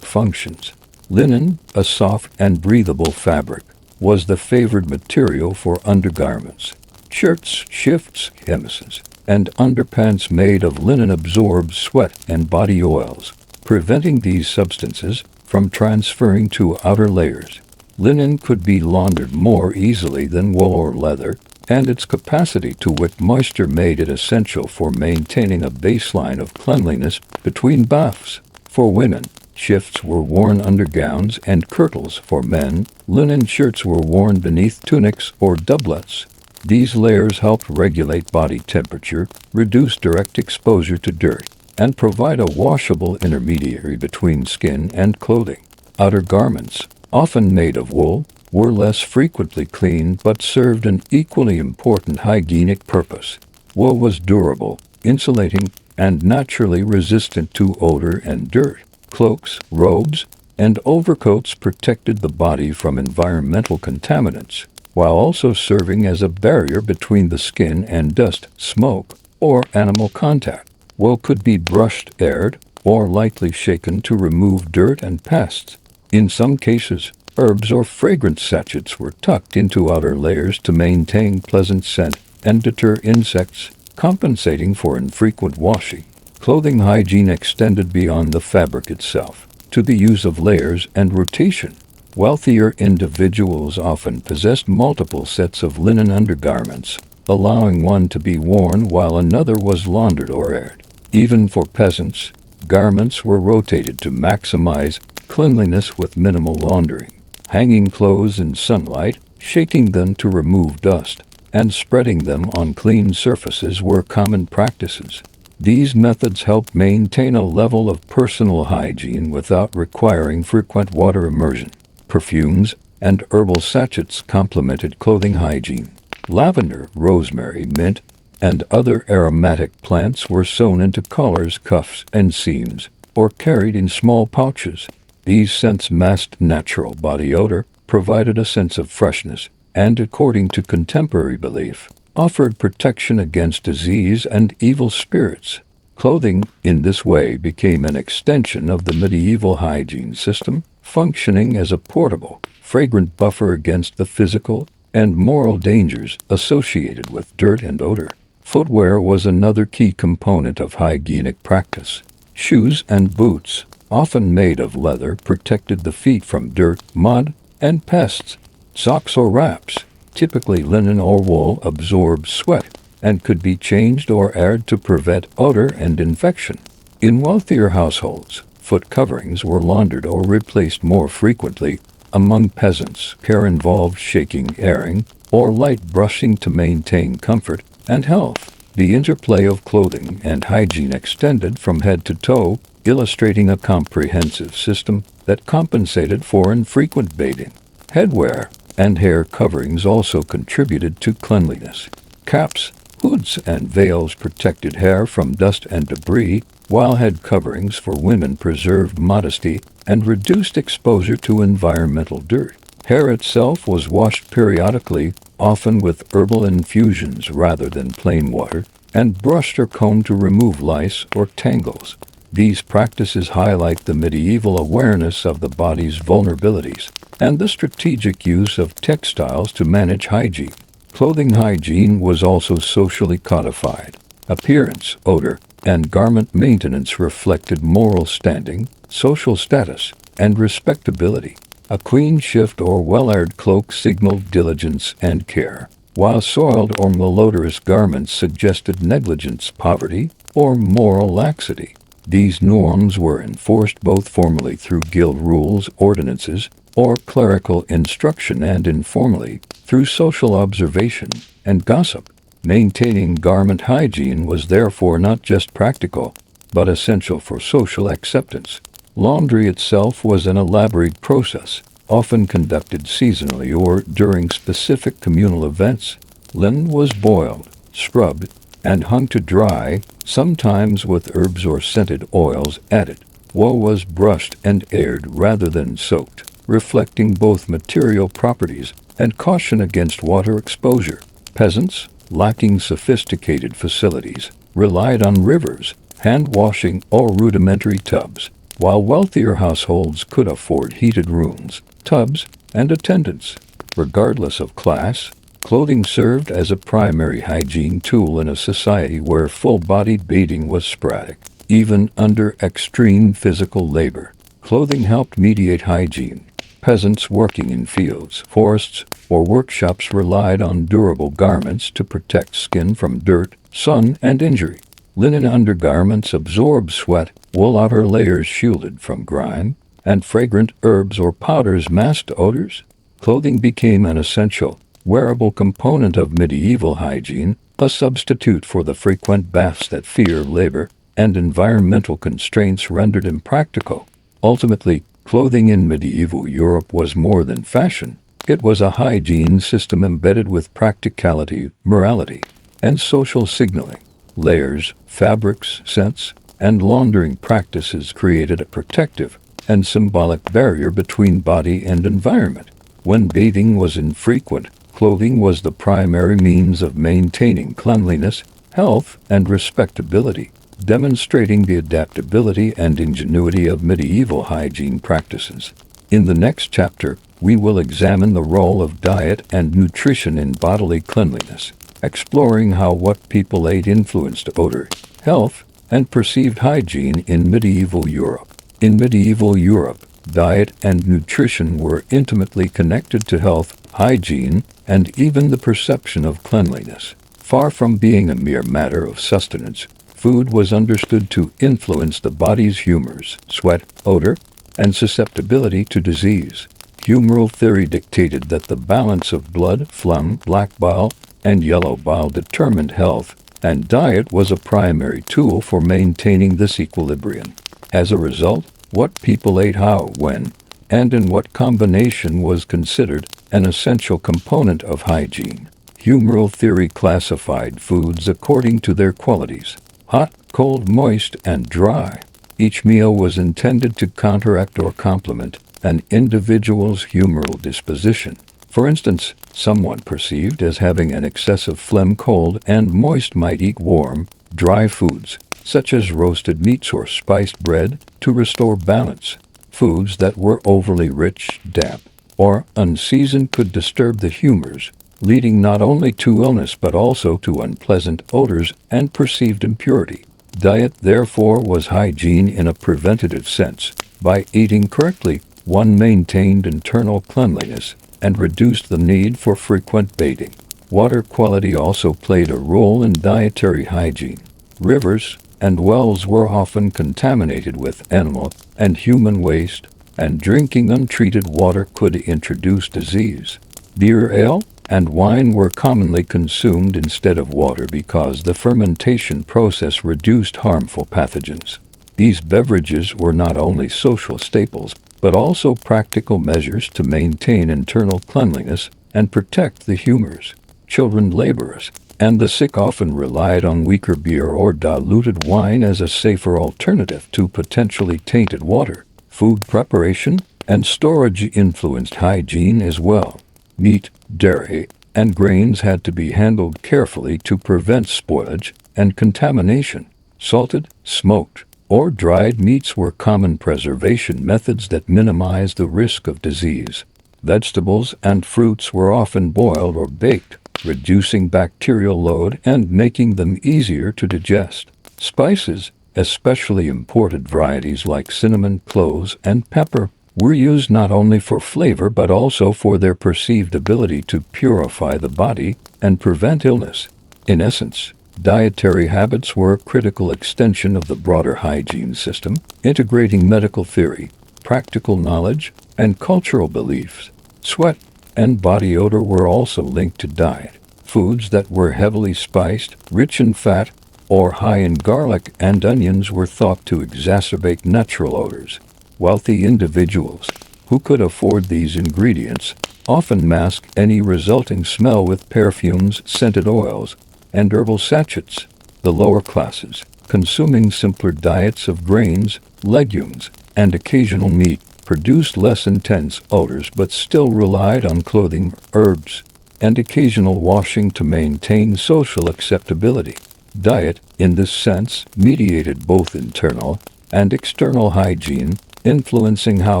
Speaker 1: functions. Linen, a soft and breathable fabric, was the favored material for undergarments. Shirts, shifts, chemises, and underpants made of linen absorbed sweat and body oils, preventing these substances from transferring to outer layers. Linen could be laundered more easily than wool or leather, and its capacity to wick moisture made it essential for maintaining a baseline of cleanliness between baths. For women, shifts were worn under gowns and kirtles. For men, linen shirts were worn beneath tunics or doublets. These layers helped regulate body temperature, reduce direct exposure to dirt, and provide a washable intermediary between skin and clothing. Outer garments, often made of wool, were less frequently cleaned but served an equally important hygienic purpose. Wool was durable, insulating, and naturally resistant to odor and dirt. Cloaks, robes, and overcoats protected the body from environmental contaminants, while also serving as a barrier between the skin and dust, smoke, or animal contact. Wool could be brushed, aired, or lightly shaken to remove dirt and pests. In some cases, herbs or fragrance sachets were tucked into outer layers to maintain pleasant scent and deter insects, compensating for infrequent washing. Clothing hygiene extended beyond the fabric itself to the use of layers and rotation. Wealthier individuals often possessed multiple sets of linen undergarments, allowing one to be worn while another was laundered or aired. Even for peasants, garments were rotated to maximize cleanliness with minimal laundering. Hanging clothes in sunlight, shaking them to remove dust, and spreading them on clean surfaces were common practices. These methods helped maintain a level of personal hygiene without requiring frequent water immersion. Perfumes and herbal sachets complemented clothing hygiene. Lavender, rosemary, mint, and other aromatic plants were sewn into collars, cuffs, and seams, or carried in small pouches. These scents masked natural body odor, provided a sense of freshness, and, according to contemporary belief, offered protection against disease and evil spirits. Clothing, in this way, became an extension of the medieval hygiene system, functioning as a portable, fragrant buffer against the physical and moral dangers associated with dirt and odor. Footwear was another key component of hygienic practice. Shoes and boots, often made of leather, protected the feet from dirt, mud, and pests. Socks or wraps, typically linen or wool, absorbed sweat and could be changed or aired to prevent odor and infection. In wealthier households, foot coverings were laundered or replaced more frequently. Among peasants, care involved shaking, airing, or light brushing to maintain comfort and health. The interplay of clothing and hygiene extended from head to toe, illustrating a comprehensive system that compensated for infrequent bathing. Headwear and hair coverings also contributed to cleanliness. Caps, hoods, and veils protected hair from dust and debris, while head coverings for women preserved modesty and reduced exposure to environmental dirt. Hair itself was washed periodically, often with herbal infusions rather than plain water, and brushed or combed to remove lice or tangles. These practices highlight the medieval awareness of the body's vulnerabilities and the strategic use of textiles to manage hygiene. Clothing hygiene was also socially codified. Appearance, odor, and garment maintenance reflected moral standing, social status, and respectability. A clean shift or well-aired cloak signaled diligence and care, while soiled or malodorous garments suggested negligence, poverty, or moral laxity. These norms were enforced both formally through guild rules, ordinances, or clerical instruction, and informally through social observation and gossip. Maintaining garment hygiene was therefore not just practical, but essential for social acceptance. Laundry itself was an elaborate process, often conducted seasonally or during specific communal events. Linen was boiled, scrubbed, and hung to dry, sometimes with herbs or scented oils added. Wool was brushed and aired rather than soaked, reflecting both material properties and caution against water exposure. Peasants, lacking sophisticated facilities, relied on rivers, hand-washing, or rudimentary tubs, while wealthier households could afford heated rooms, tubs, and attendants. Regardless of class, clothing served as a primary hygiene tool in a society where full-bodied bathing was sporadic. Even under extreme physical labor, clothing helped mediate hygiene. Peasants working in fields, forests, or workshops relied on durable garments to protect skin from dirt, sun, and injury. Linen undergarments absorbed sweat, wool outer layers shielded from grime, and fragrant herbs or powders masked odors. Clothing became an essential, wearable component of medieval hygiene, a substitute for the frequent baths that feared labor and environmental constraints rendered impractical. Ultimately, clothing in medieval Europe was more than fashion. It was a hygiene system embedded with practicality, morality, and social signaling. Layers, fabrics, scents, and laundering practices created a protective and symbolic barrier between body and environment. When bathing was infrequent, clothing was the primary means of maintaining cleanliness, health, and respectability, demonstrating the adaptability and ingenuity of medieval hygiene practices. In the next chapter, we will examine the role of diet and nutrition in bodily cleanliness, exploring how what people ate influenced odor, health, and perceived hygiene in medieval Europe. In medieval Europe, diet and nutrition were intimately connected to health, hygiene, and even the perception of cleanliness. Far from being a mere matter of sustenance, food was understood to influence the body's humors, sweat, odor, and susceptibility to disease. Humoral theory dictated that the balance of blood, phlegm, black bile, and yellow bile determined health, and diet was a primary tool for maintaining this equilibrium. As a result, what people ate, how, when, and in what combination was considered an essential component of hygiene. Humoral theory classified foods according to their qualities: hot, cold, moist, and dry. Each meal was intended to counteract or complement an individual's humoral disposition. For instance, someone perceived as having an excessive phlegm, cold and moist, might eat warm, dry foods, such as roasted meats or spiced bread, to restore balance. Foods that were overly rich, damp, or unseasoned could disturb the humors, leading not only to illness but also to unpleasant odors and perceived impurity. Diet, therefore, was hygiene in a preventative sense. By eating correctly, one maintained internal cleanliness and reduced the need for frequent bathing. Water quality also played a role in dietary hygiene. Rivers and wells were often contaminated with animal and human waste, and drinking untreated water could introduce disease. Beer, ale, and wine were commonly consumed instead of water because the fermentation process reduced harmful pathogens. These beverages were not only social staples, but also practical measures to maintain internal cleanliness and protect the humors. Children, laborers, and the sick often relied on weaker beer or diluted wine as a safer alternative to potentially tainted water. Food preparation and storage influenced hygiene as well. Meat, dairy, and grains had to be handled carefully to prevent spoilage and contamination. Salted, smoked, or dried meats were common preservation methods that minimized the risk of disease. Vegetables and fruits were often boiled or baked, reducing bacterial load and making them easier to digest. Spices, especially imported varieties like cinnamon, cloves, and pepper, were used not only for flavor but also for their perceived ability to purify the body and prevent illness. In essence, dietary habits were a critical extension of the broader hygiene system, integrating medical theory, practical knowledge, and cultural beliefs. Sweat and body odor were also linked to diet. foods that were heavily spiced, rich in fat, or high in garlic and onions were thought to exacerbate natural odors. Wealthy individuals, who could afford these ingredients, often masked any resulting smell with perfumes, scented oils, and herbal sachets. The lower classes, consuming simpler diets of grains, legumes, and occasional meat, produced less intense odors but still relied on clothing, herbs, and occasional washing to maintain social acceptability. Diet, in this sense, mediated both internal and external hygiene, influencing how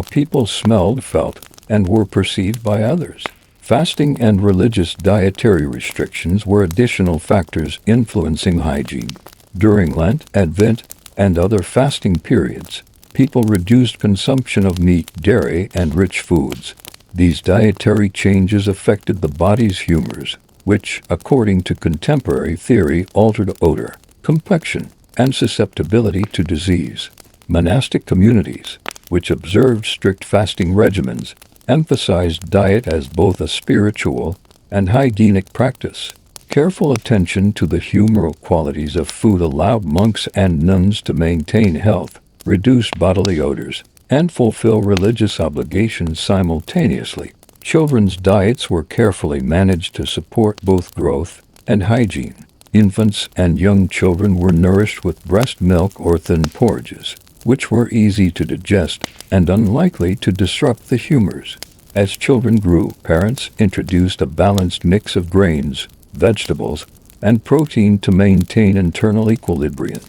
Speaker 1: people smelled, felt, and were perceived by others. Fasting and religious dietary restrictions were additional factors influencing hygiene. During Lent, Advent, and other fasting periods, people reduced consumption of meat, dairy, and rich foods. These dietary changes affected the body's humors, which, according to contemporary theory, altered odor, complexion, and susceptibility to disease. Monastic communities, which observed strict fasting regimens, emphasized diet as both a spiritual and hygienic practice. Careful attention to the humoral qualities of food allowed monks and nuns to maintain health, reduce bodily odors, and fulfill religious obligations simultaneously. Children's diets were carefully managed to support both growth and hygiene. Infants and young children were nourished with breast milk or thin porridges, which were easy to digest and unlikely to disrupt the humors. As children grew, parents introduced a balanced mix of grains, vegetables, and protein to maintain internal equilibrium.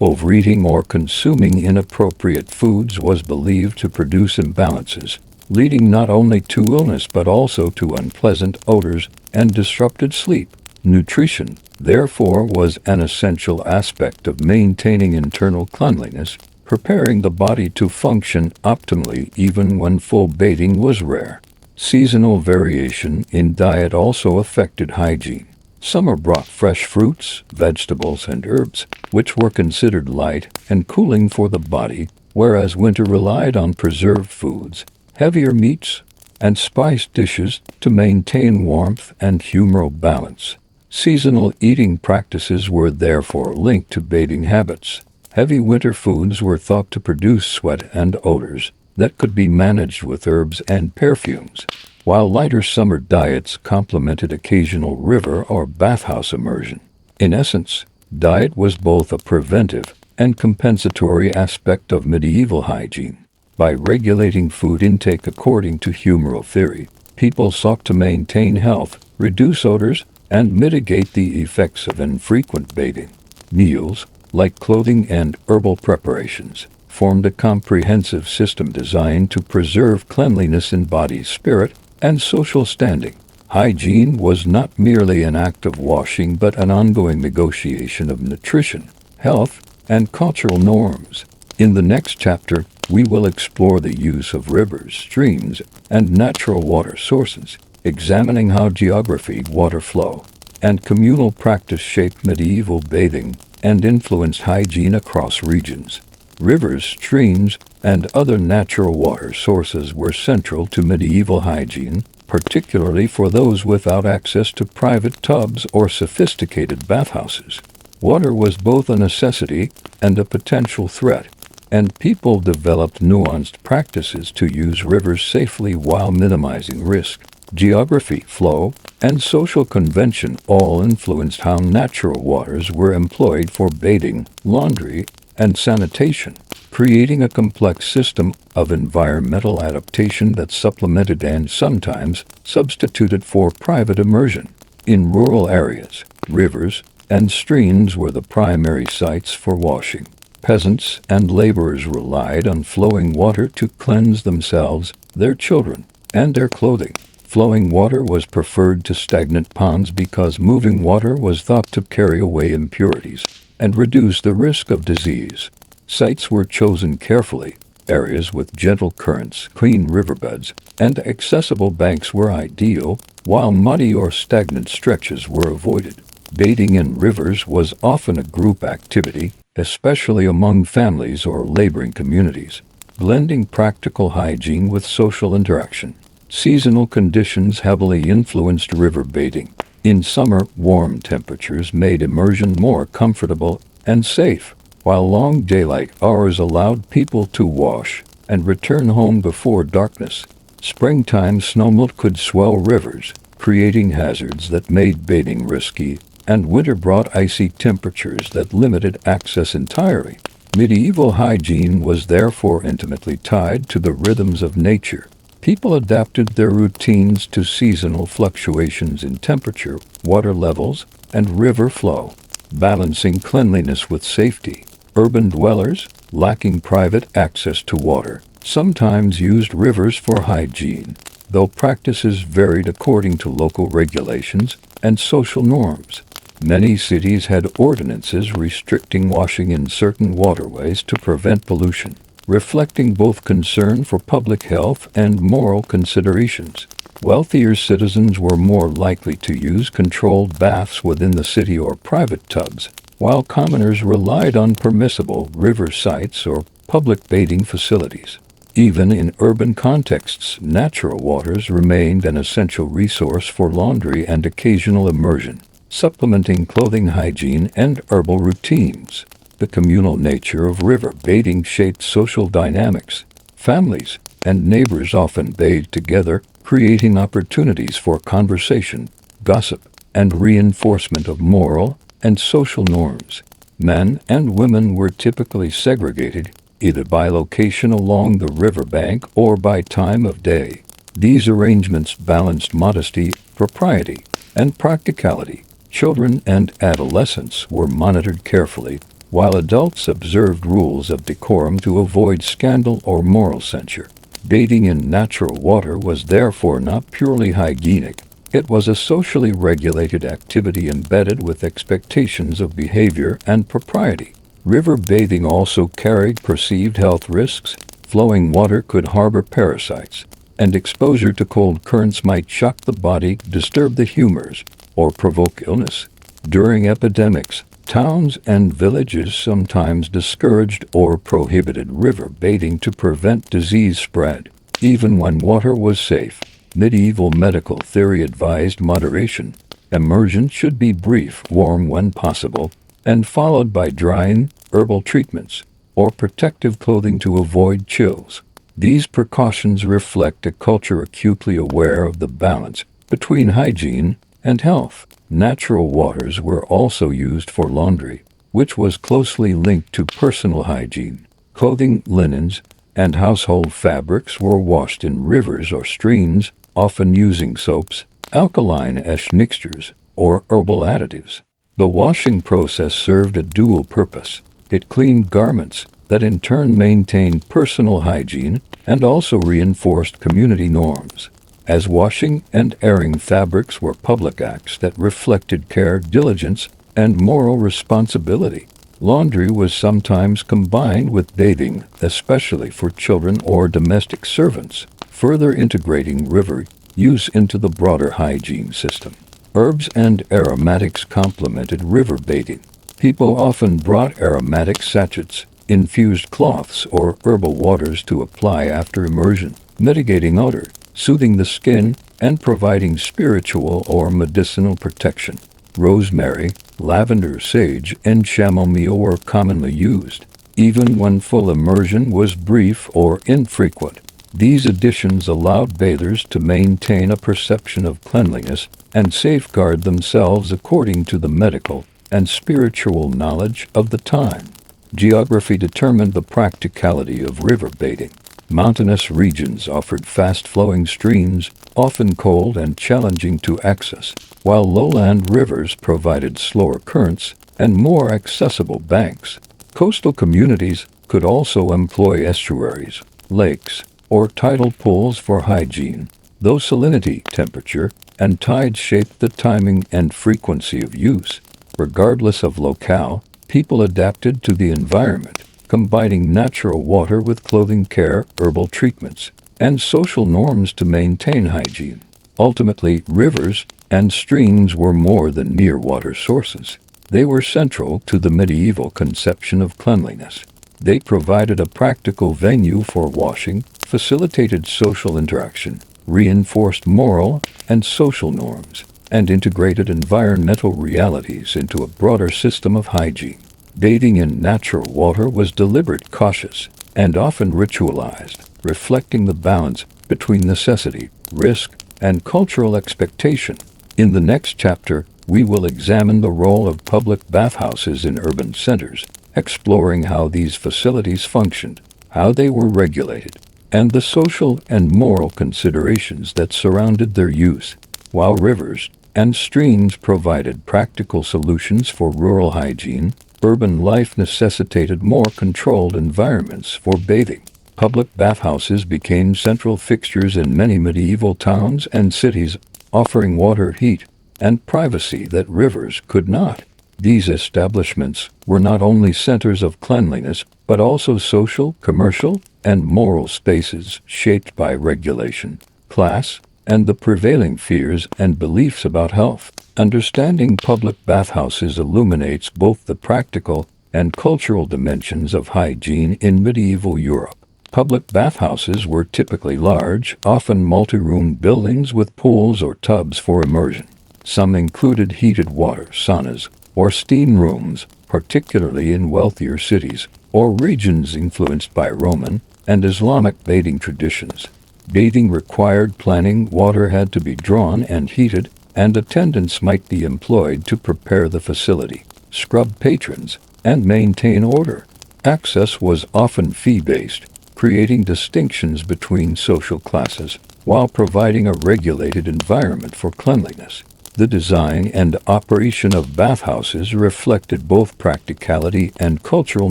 Speaker 1: Overeating or consuming inappropriate foods was believed to produce imbalances, leading not only to illness but also to unpleasant odors and disrupted sleep. Nutrition, therefore, was an essential aspect of maintaining internal cleanliness, preparing the body to function optimally even when full bathing was rare. Seasonal variation in diet also affected hygiene. Summer brought fresh fruits, vegetables, and herbs, which were considered light and cooling for the body, whereas winter relied on preserved foods, heavier meats, and spiced dishes to maintain warmth and humoral balance. Seasonal eating practices were therefore linked to bathing habits. Heavy winter foods were thought to produce sweat and odors that could be managed with herbs and perfumes, while lighter summer diets complemented occasional river or bathhouse immersion. In essence, diet was both a preventive and compensatory aspect of medieval hygiene. By regulating food intake according to humoral theory, people sought to maintain health, reduce odors, and mitigate the effects of infrequent bathing. Meals, like clothing and herbal preparations, formed a comprehensive system designed to preserve cleanliness in body, spirit, and social standing. Hygiene was not merely an act of washing but an ongoing negotiation of nutrition, health, and cultural norms. In the next chapter, we will explore the use of rivers, streams, and natural water sources, examining how geography, water flow, and communal practice shaped medieval bathing and influenced hygiene across regions. Rivers, streams, and other natural water sources were central to medieval hygiene, particularly for those without access to private tubs or sophisticated bathhouses. Water was both a necessity and a potential threat, and people developed nuanced practices to use rivers safely while minimizing risk. Geography, flow, and social convention all influenced how natural waters were employed for bathing, laundry, and sanitation, creating a complex system of environmental adaptation that supplemented and sometimes substituted for private immersion. In rural areas, rivers and streams were the primary sites for washing. Peasants and laborers relied on flowing water to cleanse themselves, their children, and their clothing. Flowing water was preferred to stagnant ponds because moving water was thought to carry away impurities and reduce the risk of disease. Sites were chosen carefully. Areas with gentle currents, clean riverbeds, and accessible banks were ideal, while muddy or stagnant stretches were avoided. Bathing in rivers was often a group activity, especially among families or laboring communities, blending practical hygiene with social interaction. Seasonal conditions heavily influenced river bathing. In summer, warm temperatures made immersion more comfortable and safe, while long daylight hours allowed people to wash and return home before darkness. Springtime snowmelt could swell rivers, creating hazards that made bathing risky, and winter brought icy temperatures that limited access entirely. Medieval hygiene was therefore intimately tied to the rhythms of nature. People adapted their routines to seasonal fluctuations in temperature, water levels, and river flow, balancing cleanliness with safety. Urban dwellers, lacking private access to water, sometimes used rivers for hygiene, though practices varied according to local regulations and social norms. Many cities had ordinances restricting washing in certain waterways to prevent pollution, reflecting both concern for public health and moral considerations. Wealthier citizens were more likely to use controlled baths within the city or private tubs, while commoners relied on permissible river sites or public bathing facilities. Even in urban contexts, natural waters remained an essential resource for laundry and occasional immersion, supplementing clothing hygiene and herbal routines. The communal nature of river bathing shaped social dynamics. Families and neighbors often bathed together, creating opportunities for conversation, gossip, and reinforcement of moral and social norms. Men and women were typically segregated, either by location along the riverbank or by time of day. These arrangements balanced modesty, propriety, and practicality. Children and adolescents were monitored carefully, while adults observed rules of decorum to avoid scandal or moral censure. Bathing in natural water was therefore not purely hygienic. It was a socially regulated activity embedded with expectations of behavior and propriety. River bathing also carried perceived health risks. Flowing water could harbor parasites, and exposure to cold currents might shock the body, disturb the humors, or provoke illness. During epidemics, towns and villages sometimes discouraged or prohibited river bathing to prevent disease spread. Even when water was safe, medieval medical theory advised moderation. Immersion should be brief, warm when possible, and followed by drying, herbal treatments, or protective clothing to avoid chills. These precautions reflect a culture acutely aware of the balance between hygiene and health. Natural waters were also used for laundry, which was closely linked to personal hygiene. Clothing, linens, and household fabrics were washed in rivers or streams, often using soaps, alkaline ash mixtures, or herbal additives. The washing process served a dual purpose. It cleaned garments that in turn maintained personal hygiene and also reinforced community norms. As washing and airing fabrics were public acts that reflected care, diligence, and moral responsibility, laundry was sometimes combined with bathing, especially for children or domestic servants, further integrating river use into the broader hygiene system. Herbs and aromatics complemented river bathing. People often brought aromatic sachets, infused cloths, or herbal waters to apply after immersion, mitigating odor, soothing the skin, and providing spiritual or medicinal protection. Rosemary, lavender, sage, and chamomile were commonly used, even when full immersion was brief or infrequent. These additions allowed bathers to maintain a perception of cleanliness and safeguard themselves according to the medical and spiritual knowledge of the time. Geography determined the practicality of river bathing. Mountainous regions offered fast-flowing streams, often cold and challenging to access, while lowland rivers provided slower currents and more accessible banks. Coastal communities could also employ estuaries, lakes, or tidal pools for hygiene, though salinity, temperature, and tides shaped the timing and frequency of use. Regardless of locale, people adapted to the environment, combining natural water with clothing care, herbal treatments, and social norms to maintain hygiene. Ultimately, rivers and streams were more than mere water sources. They were central to the medieval conception of cleanliness. They provided a practical venue for washing, facilitated social interaction, reinforced moral and social norms, and integrated environmental realities into a broader system of hygiene. Bathing in natural water was deliberate, cautious, and often ritualized, reflecting the balance between necessity, risk, and cultural expectation. In the next chapter, we will examine the role of public bathhouses in urban centers, exploring how these facilities functioned, how they were regulated, and the social and moral considerations that surrounded their use. While rivers and streams provided practical solutions for rural hygiene, urban life necessitated more controlled environments for bathing. Public bathhouses became central fixtures in many medieval towns and cities, offering water, heat, and privacy that rivers could not. These establishments were not only centers of cleanliness, but also social, commercial, and moral spaces shaped by regulation, class, and the prevailing fears and beliefs about health. Understanding public bathhouses illuminates both the practical and cultural dimensions of hygiene in medieval Europe. Public bathhouses were typically large, often multi-room buildings with pools or tubs for immersion. Some included heated water saunas or steam rooms, particularly in wealthier cities or regions influenced by Roman and Islamic bathing traditions. Bathing required planning, water had to be drawn and heated, and attendants might be employed to prepare the facility, scrub patrons, and maintain order. Access was often fee-based, creating distinctions between social classes, while providing a regulated environment for cleanliness. The design and operation of bathhouses reflected both practicality and cultural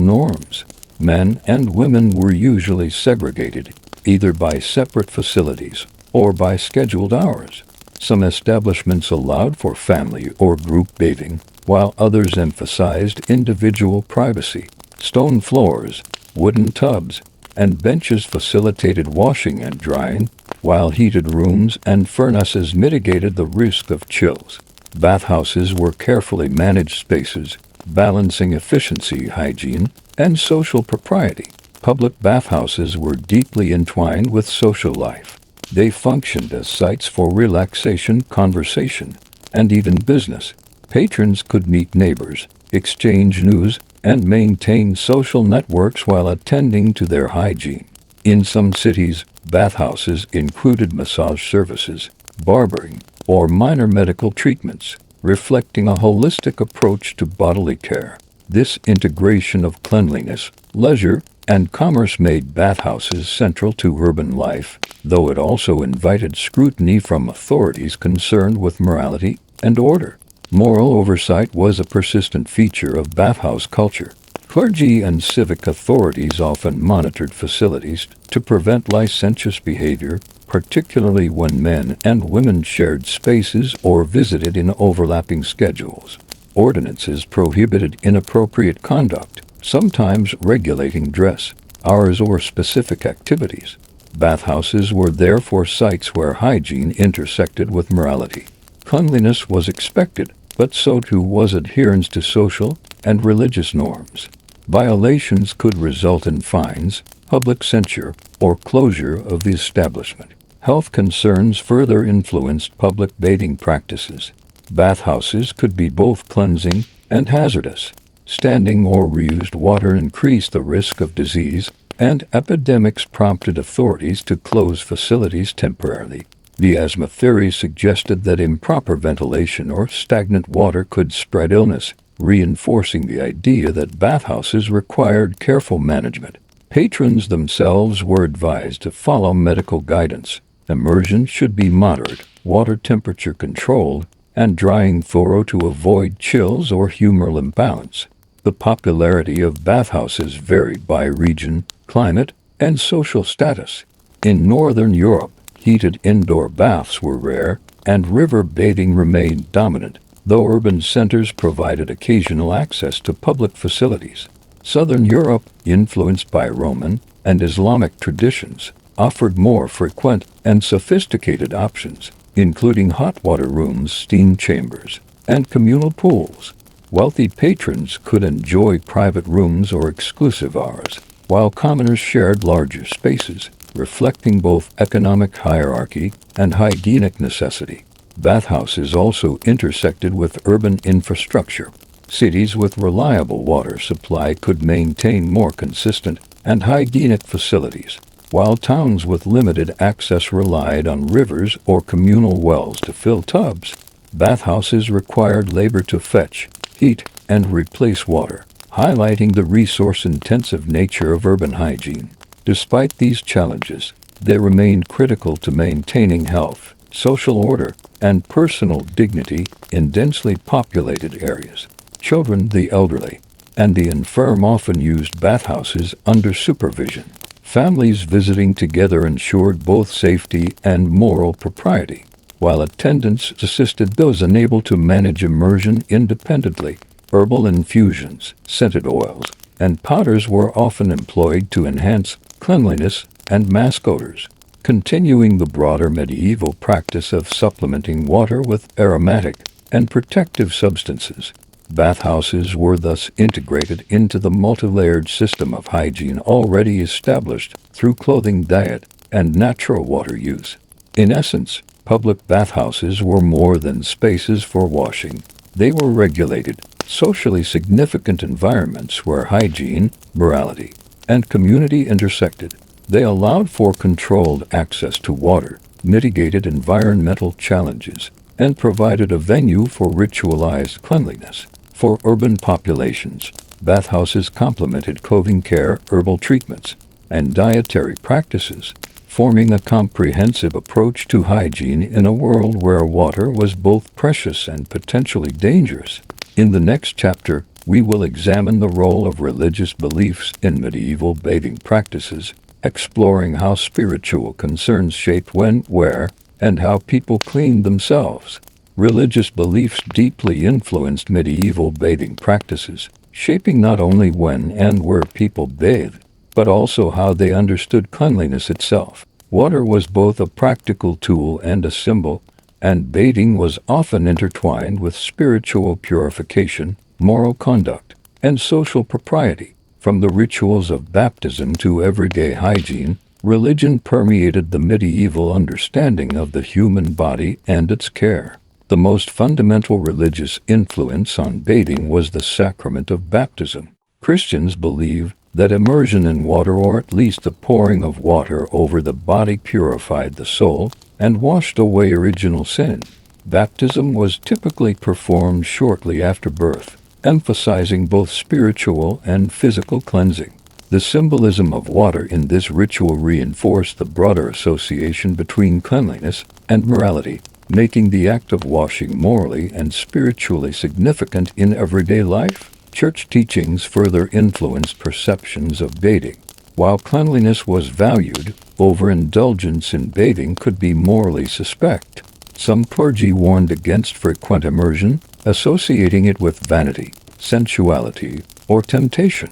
Speaker 1: norms. Men and women were usually segregated, either by separate facilities or by scheduled hours. Some establishments allowed for family or group bathing, while others emphasized individual privacy. Stone floors, wooden tubs, and benches facilitated washing and drying, while heated rooms and furnaces mitigated the risk of chills. Bathhouses were carefully managed spaces, balancing efficiency, hygiene, and social propriety. Public bathhouses were deeply entwined with social life. They functioned as sites for relaxation, conversation, and even business. Patrons could meet neighbors, exchange news, and maintain social networks while attending to their hygiene. In some cities, bathhouses included massage services, barbering, or minor medical treatments, reflecting a holistic approach to bodily care. This integration of cleanliness, leisure, and commerce made bathhouses central to urban life, though it also invited scrutiny from authorities concerned with morality and order. Moral oversight was a persistent feature of bathhouse culture. Clergy and civic authorities often monitored facilities to prevent licentious behavior, particularly when men and women shared spaces or visited in overlapping schedules. Ordinances prohibited inappropriate conduct, sometimes regulating dress, hours, or specific activities. Bathhouses were therefore sites where hygiene intersected with morality. Cleanliness was expected, but so too was adherence to social and religious norms. Violations could result in fines, public censure, or closure of the establishment. Health concerns further influenced public bathing practices. Bathhouses could be both cleansing and hazardous. Standing or reused water increased the risk of disease, and epidemics prompted authorities to close facilities temporarily. The asthma theory suggested that improper ventilation or stagnant water could spread illness, reinforcing the idea that bathhouses required careful management. Patrons themselves were advised to follow medical guidance. Immersion should be moderate, water temperature controlled, and drying thorough to avoid chills or humoral imbalance. The popularity of bathhouses varied by region, climate, and social status. In Northern Europe, heated indoor baths were rare, and river bathing remained dominant, though urban centers provided occasional access to public facilities. Southern Europe, influenced by Roman and Islamic traditions, offered more frequent and sophisticated options, including hot water rooms, steam chambers, and communal pools. Wealthy patrons could enjoy private rooms or exclusive hours, while commoners shared larger spaces, reflecting both economic hierarchy and hygienic necessity. Bathhouses also intersected with urban infrastructure. Cities with reliable water supply could maintain more consistent and hygienic facilities, while towns with limited access relied on rivers or communal wells to fill tubs. Bathhouses required labor to fetch, heat, and replace water, highlighting the resource-intensive nature of urban hygiene. Despite these challenges, they remained critical to maintaining health, social order, and personal dignity in densely populated areas. Children, the elderly, and the infirm often used bathhouses under supervision. Families visiting together ensured both safety and moral propriety, while attendants assisted those unable to manage immersion independently. Herbal infusions, scented oils, and powders were often employed to enhance cleanliness and mask odors, continuing the broader medieval practice of supplementing water with aromatic and protective substances. Bathhouses were thus integrated into the multi-layered system of hygiene already established through clothing, diet, and natural water use. In essence, public bathhouses were more than spaces for washing. They were regulated, socially significant environments where hygiene, morality, and community intersected. They allowed for controlled access to water, mitigated environmental challenges, and provided a venue for ritualized cleanliness. For urban populations, bathhouses complemented clothing care, herbal treatments, and dietary practices, forming a comprehensive approach to hygiene in a world where water was both precious and potentially dangerous. In the next chapter, we will examine the role of religious beliefs in medieval bathing practices, exploring how spiritual concerns shaped when, where, and how people cleaned themselves. Religious beliefs deeply influenced medieval bathing practices, shaping not only when and where people bathed, but also how they understood cleanliness itself. Water was both a practical tool and a symbol, and bathing was often intertwined with spiritual purification, moral conduct, and social propriety. From the rituals of baptism to everyday hygiene, religion permeated the medieval understanding of the human body and its care. The most fundamental religious influence on bathing was the sacrament of baptism. Christians believe that immersion in water, or at least the pouring of water over the body, purified the soul and washed away original sin. Baptism was typically performed shortly after birth, emphasizing both spiritual and physical cleansing. The symbolism of water in this ritual reinforced the broader association between cleanliness and morality, making the act of washing morally and spiritually significant in everyday life. Church teachings further influenced perceptions of bathing. While cleanliness was valued, overindulgence in bathing could be morally suspect. Some clergy warned against frequent immersion, associating it with vanity, sensuality, or temptation.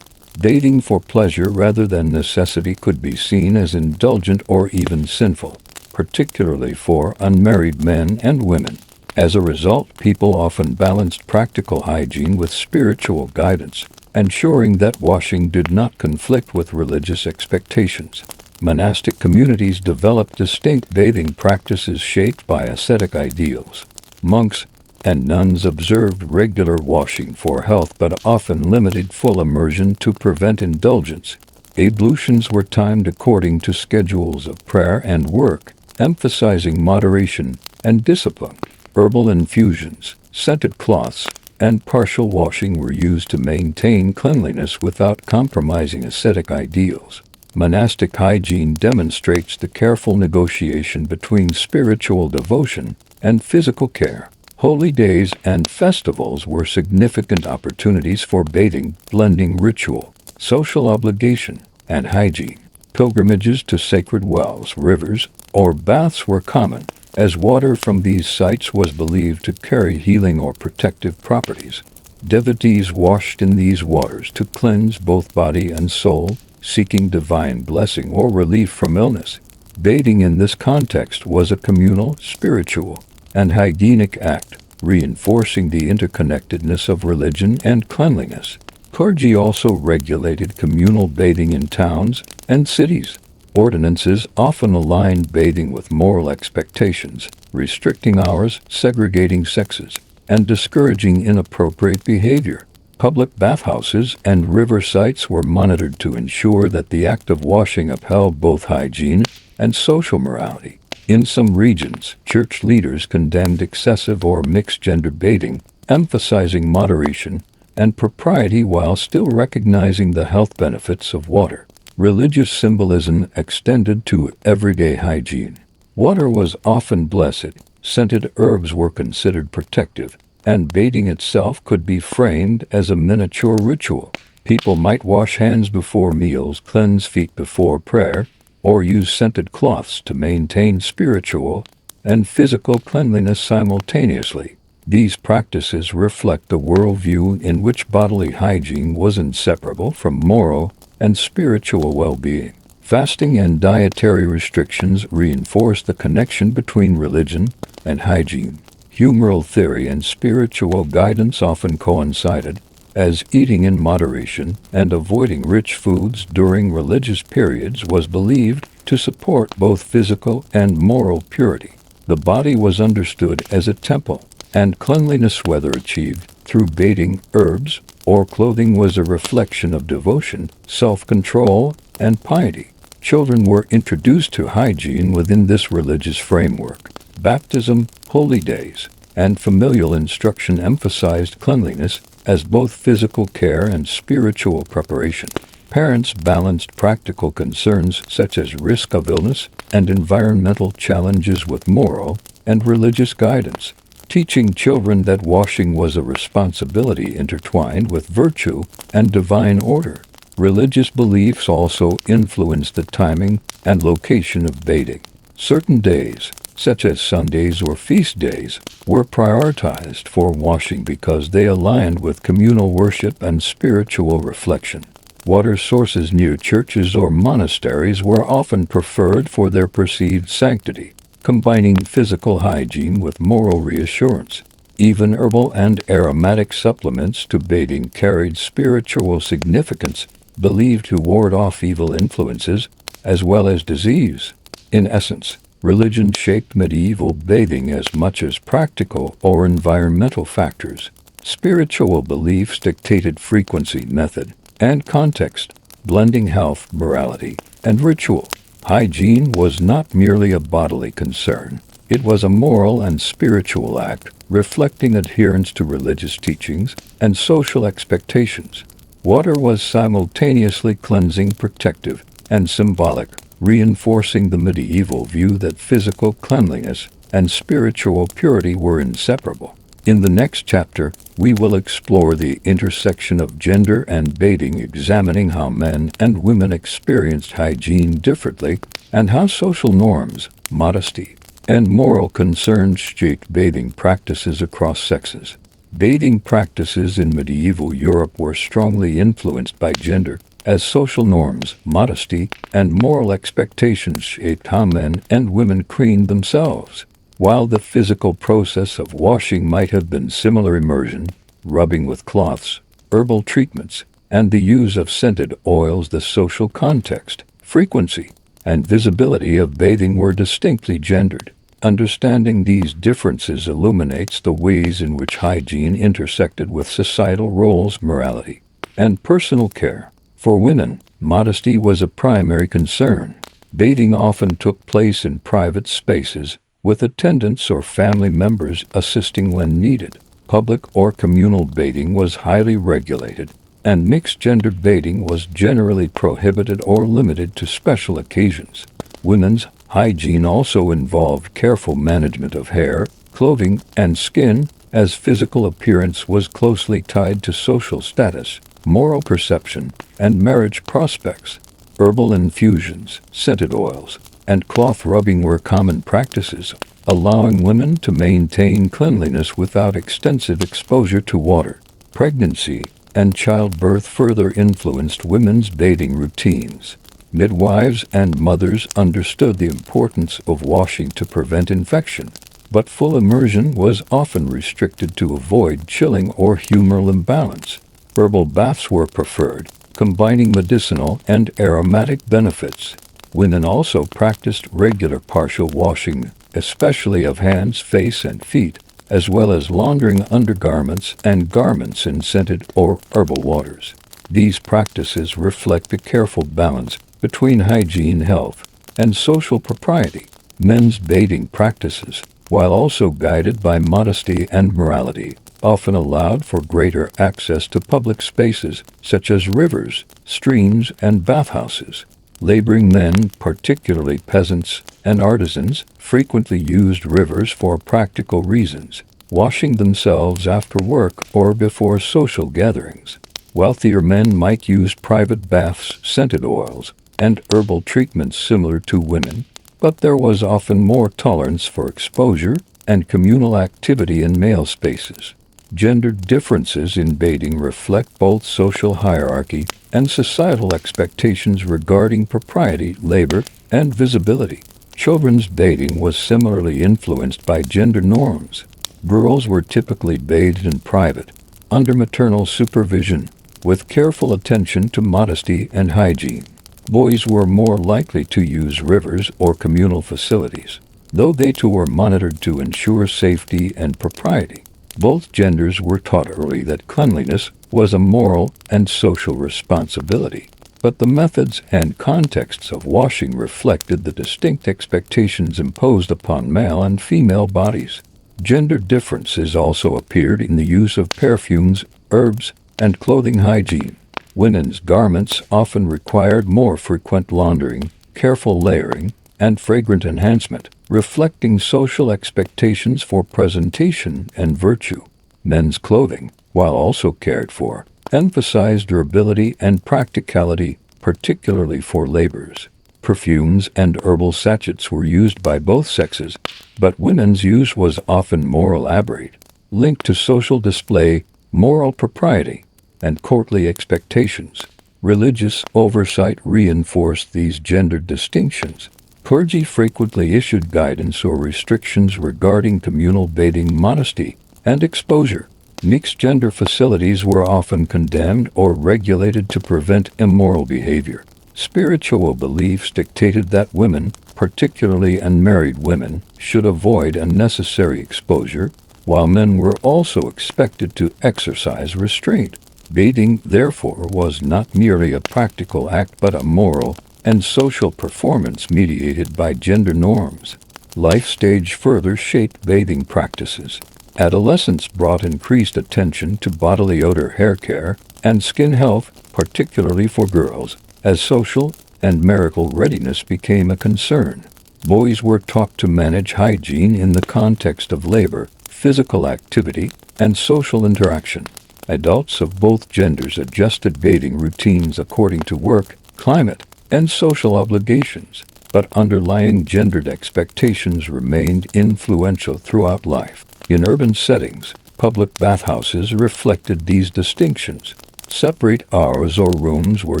Speaker 1: Bathing for pleasure rather than necessity could be seen as indulgent or even sinful, particularly for unmarried men and women. As a result, people often balanced practical hygiene with spiritual guidance, ensuring that washing did not conflict with religious expectations. Monastic communities developed distinct bathing practices shaped by ascetic ideals. Monks and nuns observed regular washing for health but often limited full immersion to prevent indulgence. Ablutions were timed according to schedules of prayer and work, emphasizing moderation and discipline. Herbal infusions, scented cloths, and partial washing were used to maintain cleanliness without compromising ascetic ideals. Monastic hygiene demonstrates the careful negotiation between spiritual devotion and physical care. Holy days and festivals were significant opportunities for bathing, blending ritual, social obligation, and hygiene. Pilgrimages to sacred wells, rivers, or baths were common, as water from these sites was believed to carry healing or protective properties. Devotees washed in these waters to cleanse both body and soul, seeking divine blessing or relief from illness. Bathing in this context was a communal, spiritual, and hygienic act, reinforcing the interconnectedness of religion and cleanliness. Clergy also regulated communal bathing in towns and cities. Ordinances often aligned bathing with moral expectations, restricting hours, segregating sexes, and discouraging inappropriate behavior. Public bathhouses and river sites were monitored to ensure that the act of washing upheld both hygiene and social morality. In some regions, church leaders condemned excessive or mixed-gender bathing, emphasizing moderation and propriety while still recognizing the health benefits of water. Religious symbolism extended to everyday hygiene. Water was often blessed, scented herbs were considered protective, and bathing itself could be framed as a miniature ritual. People might wash hands before meals, cleanse feet before prayer, or use scented cloths to maintain spiritual and physical cleanliness simultaneously. These practices reflect a worldview in which bodily hygiene was inseparable from moral and spiritual well-being. Fasting and dietary restrictions reinforce the connection between religion and hygiene. Humoral theory and spiritual guidance often coincided, as eating in moderation and avoiding rich foods during religious periods was believed to support both physical and moral purity. The body was understood as a temple, and cleanliness, whether achieved through bathing, herbs, or clothing, was a reflection of devotion, self-control, and piety. Children were introduced to hygiene within this religious framework. Baptism, holy days, and familial instruction emphasized cleanliness as both physical care and spiritual preparation. Parents balanced practical concerns such as risk of illness and environmental challenges with moral and religious guidance, teaching children that washing was a responsibility intertwined with virtue and divine order. Religious beliefs also influenced the timing and location of bathing. Certain days, such as Sundays or feast days, were prioritized for washing because they aligned with communal worship and spiritual reflection. Water sources near churches or monasteries were often preferred for their perceived sanctity, combining physical hygiene with moral reassurance. Even herbal and aromatic supplements to bathing carried spiritual significance, believed to ward off evil influences as well as disease. In essence, religion shaped medieval bathing as much as practical or environmental factors. Spiritual beliefs dictated frequency, method, and context, blending health, morality, and ritual. Hygiene was not merely a bodily concern. It was a moral and spiritual act, reflecting adherence to religious teachings and social expectations. Water was simultaneously cleansing, protective, and symbolic, reinforcing the medieval view that physical cleanliness and spiritual purity were inseparable. In the next chapter, we will explore the intersection of gender and bathing, examining how men and women experienced hygiene differently and how social norms, modesty, and moral concerns shaped bathing practices across sexes. Bathing practices in medieval Europe were strongly influenced by gender, as social norms, modesty, and moral expectations shaped how men and women cleaned themselves. While the physical process of washing might have been similar, immersion, rubbing with cloths, herbal treatments, and the use of scented oils, the social context, frequency, and visibility of bathing were distinctly gendered. Understanding these differences illuminates the ways in which hygiene intersected with societal roles, morality, and personal care. For women, modesty was a primary concern. Bathing often took place in private spaces, with attendants or family members assisting when needed. Public or communal bathing was highly regulated, and mixed-gender bathing was generally prohibited or limited to special occasions. Women's hygiene also involved careful management of hair, clothing, and skin, as physical appearance was closely tied to social status, moral perception, and marriage prospects. Herbal infusions, scented oils, and cloth rubbing were common practices, allowing women to maintain cleanliness without extensive exposure to water. Pregnancy and childbirth further influenced women's bathing routines. Midwives and mothers understood the importance of washing to prevent infection, but full immersion was often restricted to avoid chilling or humoral imbalance. Herbal baths were preferred, combining medicinal and aromatic benefits. Women also practiced regular partial washing, especially of hands, face, and feet, as well as laundering undergarments and garments in scented or herbal waters. These practices reflect a careful balance between hygiene, health, and social propriety. Men's bathing practices, while also guided by modesty and morality, often allowed for greater access to public spaces such as rivers, streams, and bathhouses. Laboring men, particularly peasants and artisans, frequently used rivers for practical reasons, washing themselves after work or before social gatherings. Wealthier men might use private baths, scented oils, and herbal treatments similar to women, but there was often more tolerance for exposure and communal activity in male spaces. Gender differences in bathing reflect both social hierarchy and societal expectations regarding propriety, labor, and visibility. Children's bathing was similarly influenced by gender norms. Girls were typically bathed in private, under maternal supervision, with careful attention to modesty and hygiene. Boys were more likely to use rivers or communal facilities, though they too were monitored to ensure safety and propriety. Both genders were taught early that cleanliness was a moral and social responsibility, but the methods and contexts of washing reflected the distinct expectations imposed upon male and female bodies. Gender differences also appeared in the use of perfumes, herbs, and clothing hygiene. Women's garments often required more frequent laundering, careful layering, and fragrant enhancement, reflecting social expectations for presentation and virtue. Men's clothing, while also cared for, emphasized durability and practicality, particularly for laborers. Perfumes and herbal sachets were used by both sexes, but women's use was often more elaborate, linked to social display, moral propriety, and courtly expectations. Religious oversight reinforced these gender distinctions. Clergy frequently issued guidance or restrictions regarding communal bathing, modesty, and exposure. Mixed-gender facilities were often condemned or regulated to prevent immoral behavior. Spiritual beliefs dictated that women, particularly unmarried women, should avoid unnecessary exposure, while men were also expected to exercise restraint. Bathing, therefore, was not merely a practical act but a moral and social performance mediated by gender norms. Life stage further shaped bathing practices. Adolescence brought increased attention to bodily odor, hair care, and skin health, particularly for girls, as social and marital readiness became a concern. Boys were taught to manage hygiene in the context of labor, physical activity, and social interaction. Adults of both genders adjusted bathing routines according to work, climate, and social obligations, but underlying gendered expectations remained influential throughout life. In urban settings, public bathhouses reflected these distinctions. Separate hours or rooms were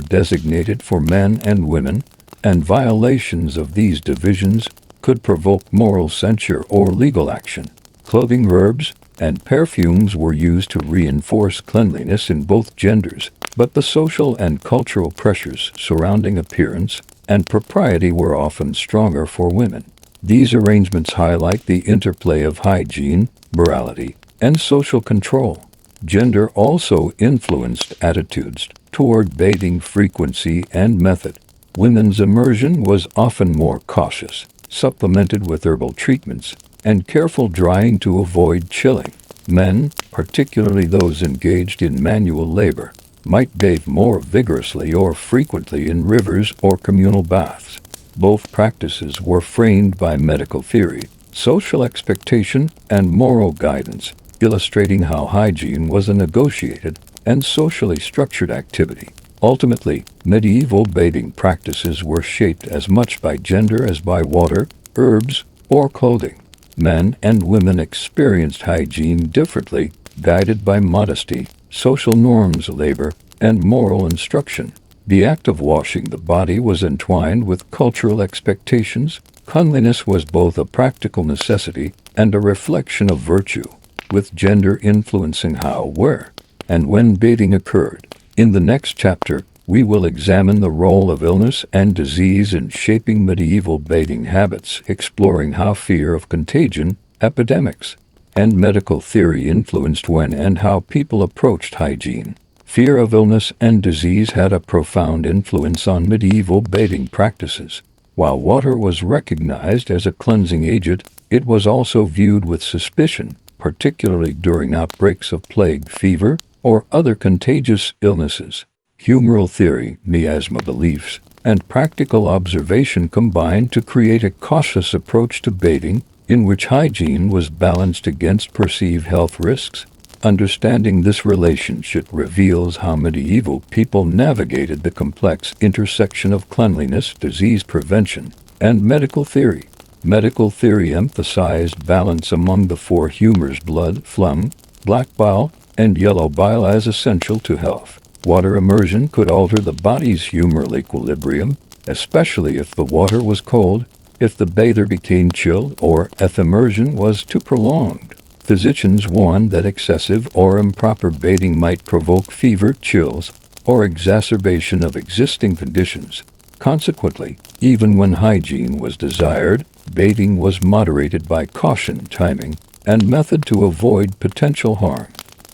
Speaker 1: designated for men and women, and violations of these divisions could provoke moral censure or legal action. Clothing, herbs, and perfumes were used to reinforce cleanliness in both genders, but the social and cultural pressures surrounding appearance and propriety were often stronger for women. These arrangements highlight the interplay of hygiene, morality, and social control. Gender also influenced attitudes toward bathing frequency and method. Women's immersion was often more cautious, supplemented with herbal treatments and careful drying to avoid chilling. Men, particularly those engaged in manual labor, might bathe more vigorously or frequently in rivers or communal baths. Both practices were framed by medical theory, social expectation, and moral guidance, illustrating how hygiene was a negotiated and socially structured activity. Ultimately, medieval bathing practices were shaped as much by gender as by water, herbs, or clothing. Men and women experienced hygiene differently, guided by modesty, social norms, labor, and moral instruction. The act of washing the body was entwined with cultural expectations. Cleanliness was both a practical necessity and a reflection of virtue, with gender influencing how, where, and when bathing occurred. In the next chapter, we will examine the role of illness and disease in shaping medieval bathing habits, exploring how fear of contagion, epidemics, and medical theory influenced when and how people approached hygiene. Fear of illness and disease had a profound influence on medieval bathing practices. While water was recognized as a cleansing agent, it was also viewed with suspicion, particularly during outbreaks of plague, fever, or other contagious illnesses. Humoral theory, miasma beliefs, and practical observation combined to create a cautious approach to bathing, in which hygiene was balanced against perceived health risks. Understanding this relationship reveals how medieval people navigated the complex intersection of cleanliness, disease prevention, and medical theory. Medical theory emphasized balance among the four humors: blood, phlegm, black bile, and yellow bile as essential to health. Water immersion could alter the body's humoral equilibrium, especially if the water was cold, if the bather became chilled, or if immersion was too prolonged. Physicians warned that excessive or improper bathing might provoke fever, chills, or exacerbation of existing conditions. Consequently, even when hygiene was desired, bathing was moderated by caution, timing, and method to avoid potential harm.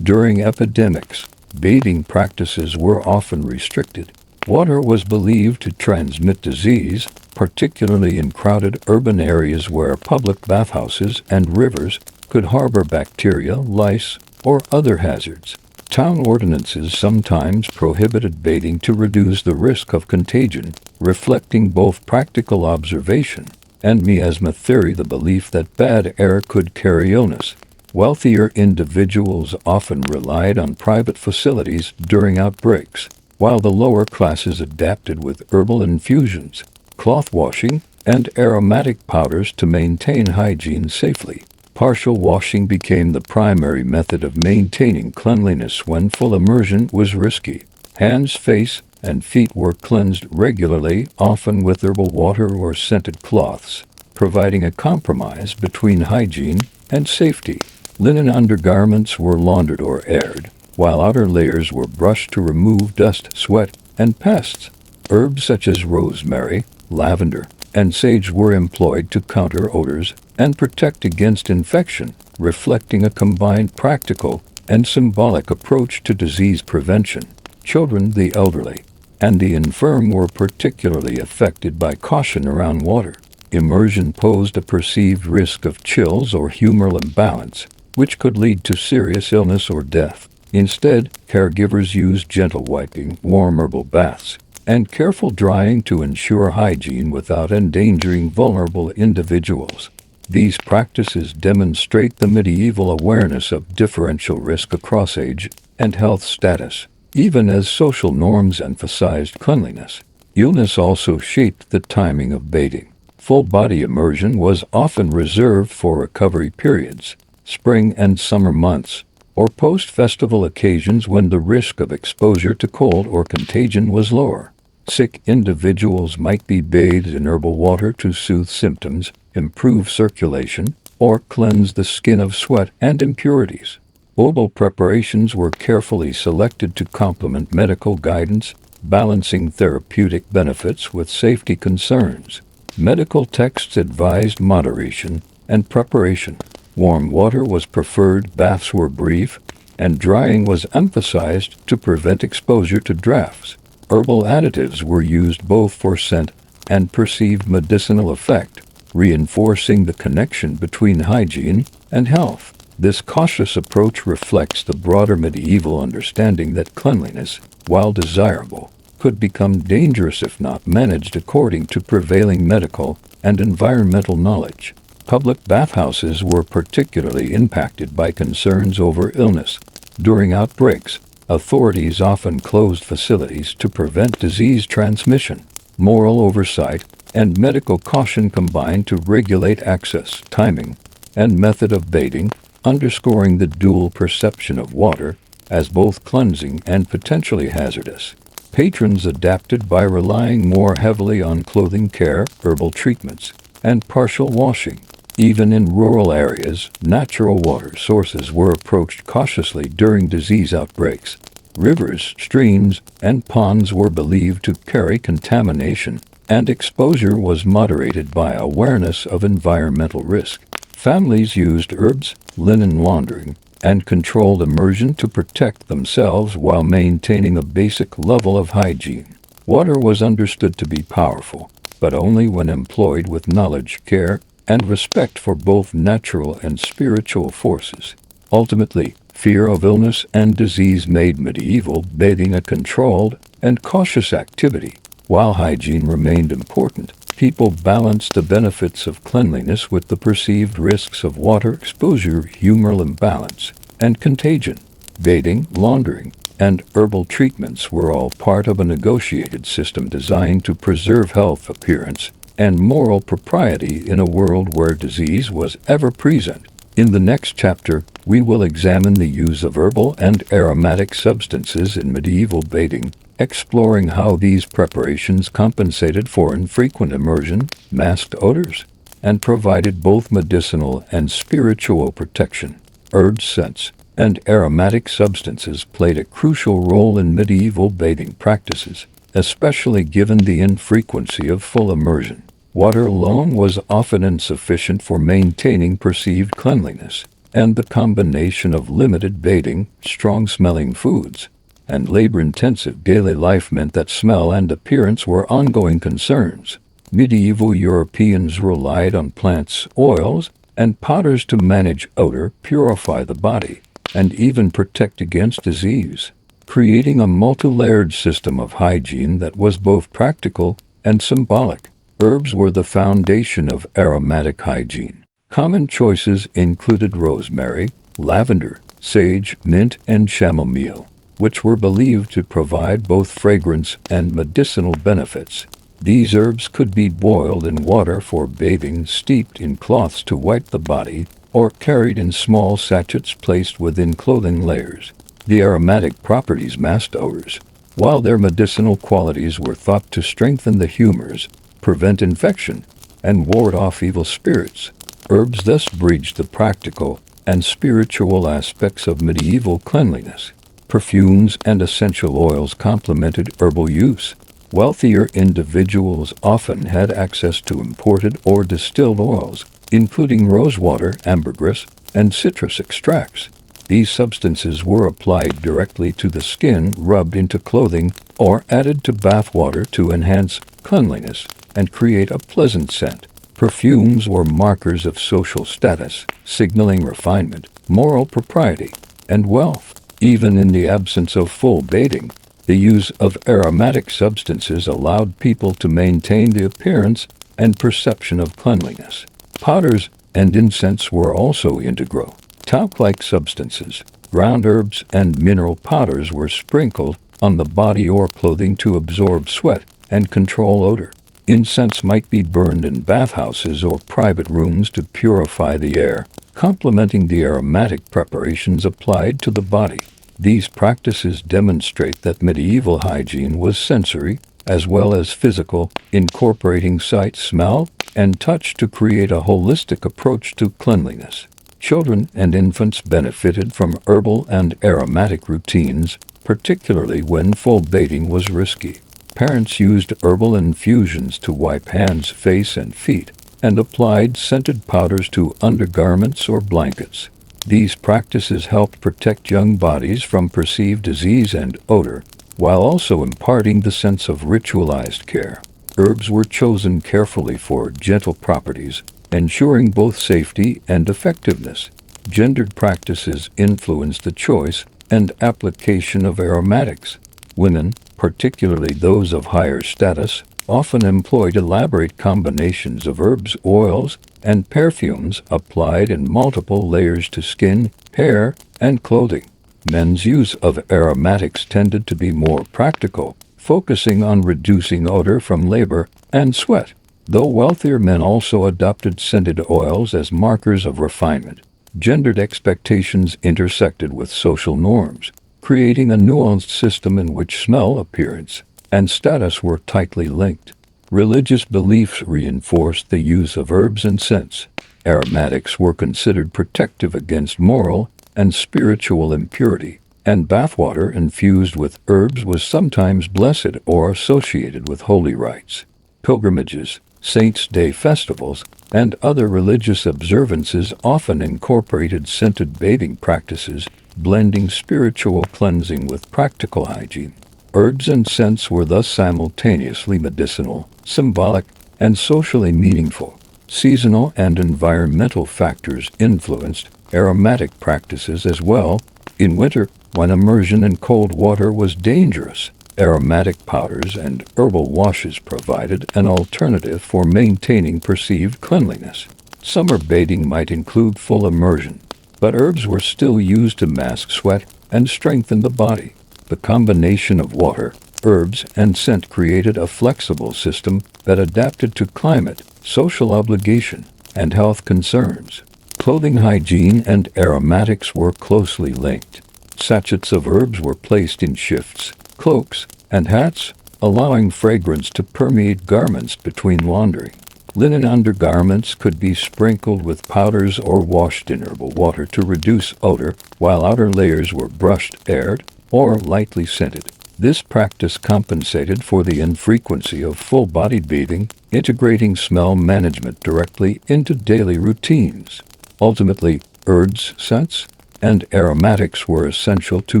Speaker 1: During epidemics, bathing practices were often restricted. Water was believed to transmit disease, particularly in crowded urban areas where public bathhouses and rivers could harbor bacteria, lice, or other hazards. Town ordinances sometimes prohibited bathing to reduce the risk of contagion, reflecting both practical observation and miasma theory, the belief that bad air could carry illness. Wealthier individuals often relied on private facilities during outbreaks, while the lower classes adapted with herbal infusions, cloth washing, and aromatic powders to maintain hygiene safely. Partial washing became the primary method of maintaining cleanliness when full immersion was risky. Hands, face, and feet were cleansed regularly, often with herbal water or scented cloths, providing a compromise between hygiene and safety. Linen undergarments were laundered or aired, while outer layers were brushed to remove dust, sweat, and pests. Herbs such as rosemary, lavender, and sage were employed to counter odors and protect against infection, reflecting a combined practical and symbolic approach to disease prevention. Children, the elderly, and the infirm were particularly affected by caution around water. Immersion posed a perceived risk of chills or humoral imbalance, which could lead to serious illness or death. Instead, caregivers used gentle wiping, warm herbal baths, and careful drying to ensure hygiene without endangering vulnerable individuals. These practices demonstrate the medieval awareness of differential risk across age and health status. Even as social norms emphasized cleanliness, illness also shaped the timing of bathing. Full-body immersion was often reserved for recovery periods, spring and summer months, or post-festival occasions when the risk of exposure to cold or contagion was lower. Sick individuals might be bathed in herbal water to soothe symptoms, improve circulation, or cleanse the skin of sweat and impurities. Herbal preparations were carefully selected to complement medical guidance, balancing therapeutic benefits with safety concerns. Medical texts advised moderation and preparation. Warm water was preferred, baths were brief, and drying was emphasized to prevent exposure to drafts. Herbal additives were used both for scent and perceived medicinal effect, reinforcing the connection between hygiene and health. This cautious approach reflects the broader medieval understanding that cleanliness, while desirable, could become dangerous if not managed according to prevailing medical and environmental knowledge. Public bathhouses were particularly impacted by concerns over illness. During outbreaks, authorities often closed facilities to prevent disease transmission. Moral oversight and medical caution combined to regulate access, timing, and method of bathing, underscoring the dual perception of water as both cleansing and potentially hazardous. Patrons adapted by relying more heavily on clothing care, herbal treatments, and partial washing. Even in rural areas, natural water sources were approached cautiously during disease outbreaks. Rivers, streams, and ponds were believed to carry contamination, and exposure was moderated by awareness of environmental risk. Families used herbs, linen laundering, and controlled immersion to protect themselves while maintaining a basic level of hygiene. Water was understood to be powerful, but only when employed with knowledge, care, and respect for both natural and spiritual forces. Ultimately, fear of illness and disease made medieval bathing a controlled and cautious activity. While hygiene remained important, people balanced the benefits of cleanliness with the perceived risks of water exposure, humoral imbalance, and contagion. Bathing, laundering, and herbal treatments were all part of a negotiated system designed to preserve health, appearance, and moral propriety in a world where disease was ever present. In the next chapter, we will examine the use of herbal and aromatic substances in medieval bathing, exploring how these preparations compensated for infrequent immersion, masked odors, and provided both medicinal and spiritual protection. Herbs, scents, and aromatic substances played a crucial role in medieval bathing practices, especially given the infrequency of full immersion. Water alone was often insufficient for maintaining perceived cleanliness, and the combination of limited bathing, strong-smelling foods, and labor-intensive daily life meant that smell and appearance were ongoing concerns. Medieval Europeans relied on plants, oils, and powders to manage odor, purify the body, and even protect against disease, creating a multi-layered system of hygiene that was both practical and symbolic. Herbs were the foundation of aromatic hygiene. Common choices included rosemary, lavender, sage, mint, and chamomile, which were believed to provide both fragrance and medicinal benefits. These herbs could be boiled in water for bathing, steeped in cloths to wipe the body, or carried in small sachets placed within clothing layers. The aromatic properties masked odors, while their medicinal qualities were thought to strengthen the humors, prevent infection, and ward off evil spirits. Herbs thus bridged the practical and spiritual aspects of medieval cleanliness. Perfumes and essential oils complemented herbal use. Wealthier individuals often had access to imported or distilled oils, including rosewater, ambergris, and citrus extracts. These substances were applied directly to the skin, rubbed into clothing, or added to bath water to enhance cleanliness and create a pleasant scent. Perfumes were markers of social status, signaling refinement, moral propriety, and wealth. Even in the absence of full bathing, the use of aromatic substances allowed people to maintain the appearance and perception of cleanliness. Powders and incense were also integral. Talc-like substances, ground herbs, and mineral powders were sprinkled on the body or clothing to absorb sweat and control odor. Incense might be burned in bathhouses or private rooms to purify the air, complementing the aromatic preparations applied to the body. These practices demonstrate that medieval hygiene was sensory as well as physical, incorporating sight, smell, and touch to create a holistic approach to cleanliness. Children and infants benefited from herbal and aromatic routines, particularly when full bathing was risky. Parents used herbal infusions to wipe hands, face, and feet, and applied scented powders to undergarments or blankets. These practices helped protect young bodies from perceived disease and odor, while also imparting the sense of ritualized care. Herbs were chosen carefully for gentle properties, ensuring both safety and effectiveness. Gendered practices influenced the choice and application of aromatics. Women, particularly those of higher status, often employed elaborate combinations of herbs, oils, and perfumes applied in multiple layers to skin, hair, and clothing. Men's use of aromatics tended to be more practical, focusing on reducing odor from labor and sweat, though wealthier men also adopted scented oils as markers of refinement. Gendered expectations intersected with social norms, creating a nuanced system in which smell, appearance, and status were tightly linked. Religious beliefs reinforced the use of herbs and scents. Aromatics were considered protective against moral and spiritual impurity, and bathwater infused with herbs was sometimes blessed or associated with holy rites. Pilgrimages, saints' day festivals, and other religious observances often incorporated scented bathing practices, blending spiritual cleansing with practical hygiene. Herbs and scents were thus simultaneously medicinal, symbolic, and socially meaningful. Seasonal and environmental factors influenced aromatic practices as well. In winter, when immersion in cold water was dangerous, aromatic powders and herbal washes provided an alternative for maintaining perceived cleanliness. Summer bathing might include full immersion, but herbs were still used to mask sweat and strengthen the body. The combination of water, herbs, and scent created a flexible system that adapted to climate, social obligation, and health concerns. Clothing hygiene and aromatics were closely linked. Sachets of herbs were placed in shifts, cloaks, and hats, allowing fragrance to permeate garments between laundering. Linen undergarments could be sprinkled with powders or washed in herbal water to reduce odor, while outer layers were brushed, aired, or lightly scented. This practice compensated for the infrequency of full-bodied bathing, integrating smell management directly into daily routines. Ultimately, herbs, scents, and aromatics were essential to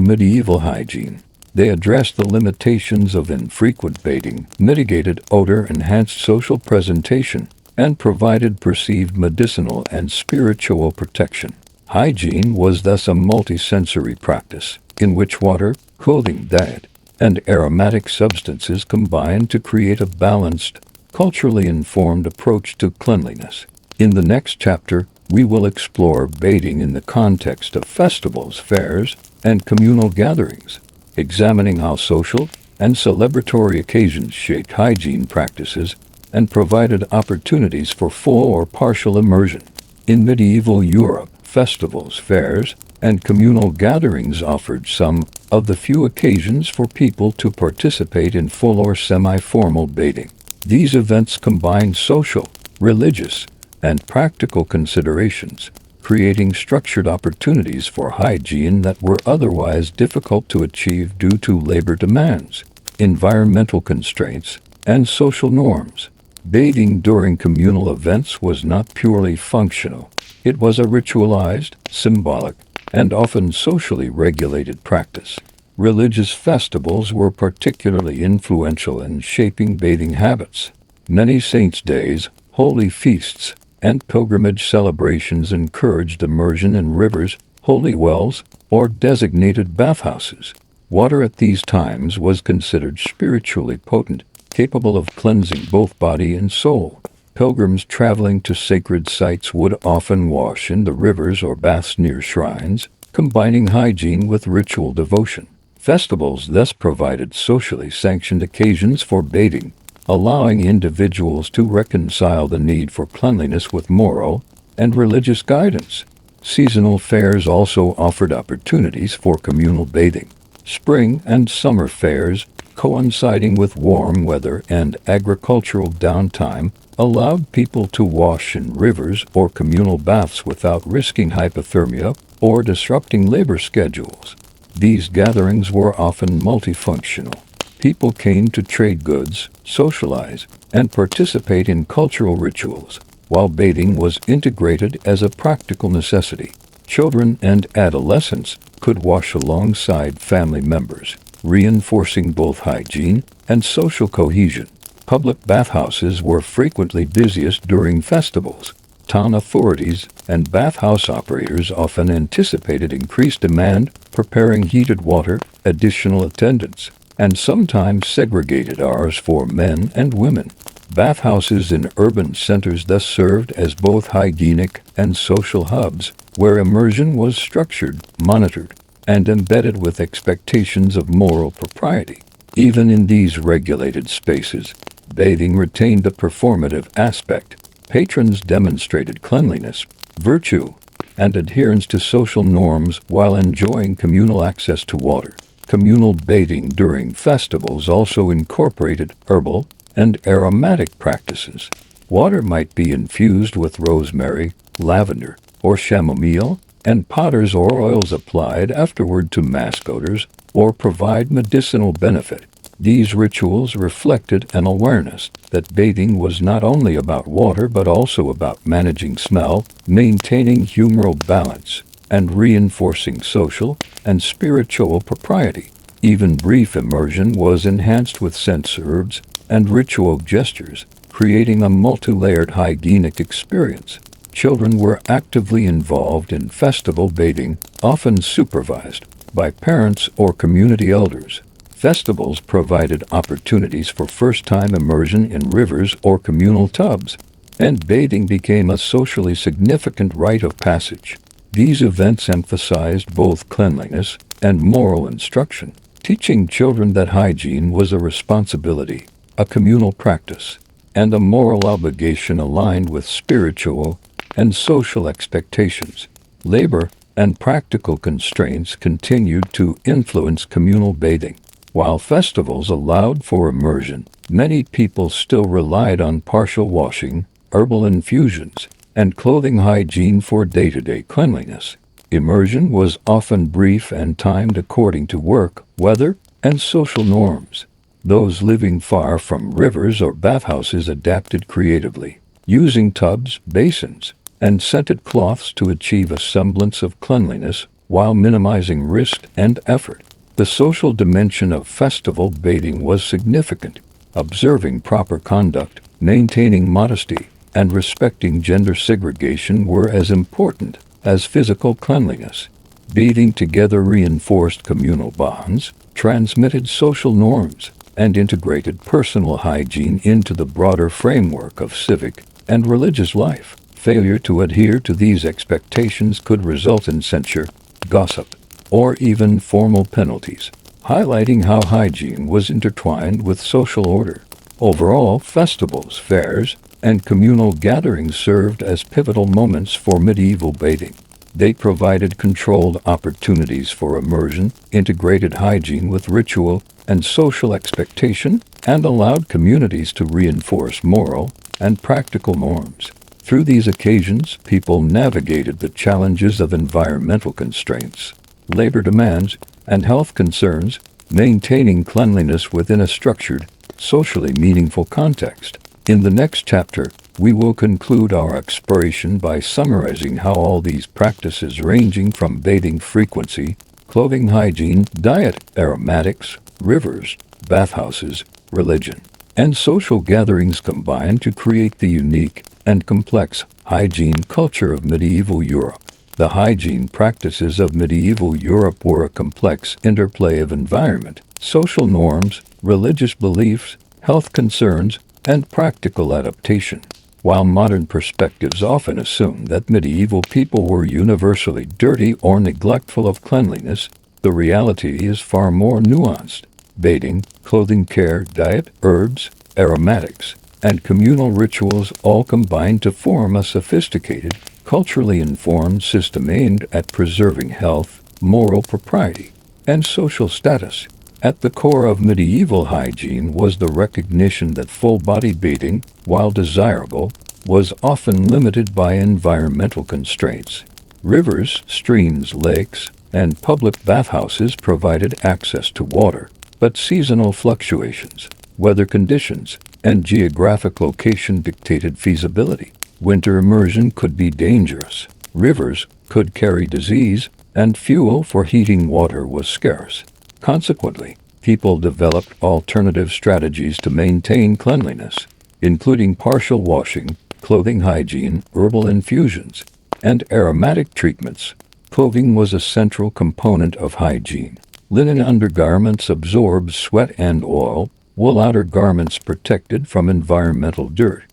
Speaker 1: medieval hygiene. They addressed the limitations of infrequent bathing, mitigated odor, enhanced social presentation, and provided perceived medicinal and spiritual protection. Hygiene was thus a multisensory practice, in which water, clothing, diet, and aromatic substances combined to create a balanced, culturally informed approach to cleanliness. In the next chapter, we will explore bathing in the context of festivals, fairs, and communal gatherings, examining how social and celebratory occasions shaped hygiene practices and provided opportunities for full or partial immersion. In medieval Europe, festivals, fairs, and communal gatherings offered some of the few occasions for people to participate in full or semi-formal bathing. These events combined social, religious, and practical considerations, creating structured opportunities for hygiene that were otherwise difficult to achieve due to labor demands, environmental constraints, and social norms. Bathing during communal events was not purely functional. It was a ritualized, symbolic, and often socially regulated practice. Religious festivals were particularly influential in shaping bathing habits. Many saints' days, holy feasts, and pilgrimage celebrations encouraged immersion in rivers, holy wells, or designated bathhouses. Water at these times was considered spiritually potent, capable of cleansing both body and soul. Pilgrims traveling to sacred sites would often wash in the rivers or baths near shrines, combining hygiene with ritual devotion. Festivals thus provided socially sanctioned occasions for bathing, allowing individuals to reconcile the need for cleanliness with moral and religious guidance. Seasonal fairs also offered opportunities for communal bathing. Spring and summer fairs, coinciding with warm weather and agricultural downtime, allowed people to wash in rivers or communal baths without risking hypothermia or disrupting labor schedules. These gatherings were often multifunctional. People came to trade goods, socialize, and participate in cultural rituals, while bathing was integrated as a practical necessity. Children and adolescents could wash alongside family members, reinforcing both hygiene and social cohesion. Public bathhouses were frequently busiest during festivals. Town authorities and bathhouse operators often anticipated increased demand, preparing heated water, additional attendants, and sometimes segregated hours for men and women. Bathhouses in urban centers thus served as both hygienic and social hubs, where immersion was structured, monitored, and embedded with expectations of moral propriety. Even in these regulated spaces, bathing retained a performative aspect. Patrons demonstrated cleanliness, virtue, and adherence to social norms while enjoying communal access to water. Communal bathing during festivals also incorporated herbal and aromatic practices. Water might be infused with rosemary, lavender, or chamomile, and potters or oils applied afterward to mask odors or provide medicinal benefit. These rituals reflected an awareness that bathing was not only about water but also about managing smell, maintaining humoral balance, and reinforcing social and spiritual propriety. Even brief immersion was enhanced with scents, herbs, and ritual gestures, creating a multi-layered hygienic experience. Children were actively involved in festival bathing, often supervised by parents or community elders. Festivals provided opportunities for first-time immersion in rivers or communal tubs, and bathing became a socially significant rite of passage. These events emphasized both cleanliness and moral instruction, teaching children that hygiene was a responsibility, a communal practice, and a moral obligation aligned with spiritual and social expectations. Labor and practical constraints continued to influence communal bathing. While festivals allowed for immersion, many people still relied on partial washing, herbal infusions, and clothing hygiene for day-to-day cleanliness. Immersion was often brief and timed according to work, weather, and social norms. Those living far from rivers or bathhouses adapted creatively, using tubs, basins, and scented cloths to achieve a semblance of cleanliness while minimizing risk and effort. The social dimension of festival bathing was significant. Observing proper conduct, maintaining modesty, and respecting gender segregation were as important as physical cleanliness. Bathing together reinforced communal bonds, transmitted social norms, and integrated personal hygiene into the broader framework of civic and religious life. Failure to adhere to these expectations could result in censure, gossip, or even formal penalties, highlighting how hygiene was intertwined with social order. Overall, festivals, fairs, and communal gatherings served as pivotal moments for medieval bathing. They provided controlled opportunities for immersion, integrated hygiene with ritual and social expectation, and allowed communities to reinforce moral and practical norms. Through these occasions, people navigated the challenges of environmental constraints, labor demands, and health concerns, maintaining cleanliness within a structured, socially meaningful context. In the next chapter, we will conclude our exploration by summarizing how all these practices ranging from bathing frequency, clothing hygiene, diet, aromatics, rivers, bathhouses, religion, and social gatherings combine to create the unique and complex hygiene culture of medieval Europe. The hygiene practices of medieval Europe were a complex interplay of environment, social norms, religious beliefs, health concerns, and practical adaptation. While modern perspectives often assume that medieval people were universally dirty or neglectful of cleanliness, the reality is far more nuanced. Bathing, clothing care, diet, herbs, aromatics, and communal rituals all combine to form a sophisticated, culturally informed system aimed at preserving health, moral propriety, and social status. At the core of medieval hygiene was the recognition that full-body bathing, while desirable, was often limited by environmental constraints. Rivers, streams, lakes, and public bathhouses provided access to water, but seasonal fluctuations, weather conditions, and geographic location dictated feasibility. Winter immersion could be dangerous. Rivers could carry disease, and fuel for heating water was scarce. Consequently, people developed alternative strategies to maintain cleanliness, including partial washing, clothing hygiene, herbal infusions, and aromatic treatments. Clothing was a central component of hygiene. Linen undergarments absorbed sweat and oil, wool outer garments protected from environmental dirt,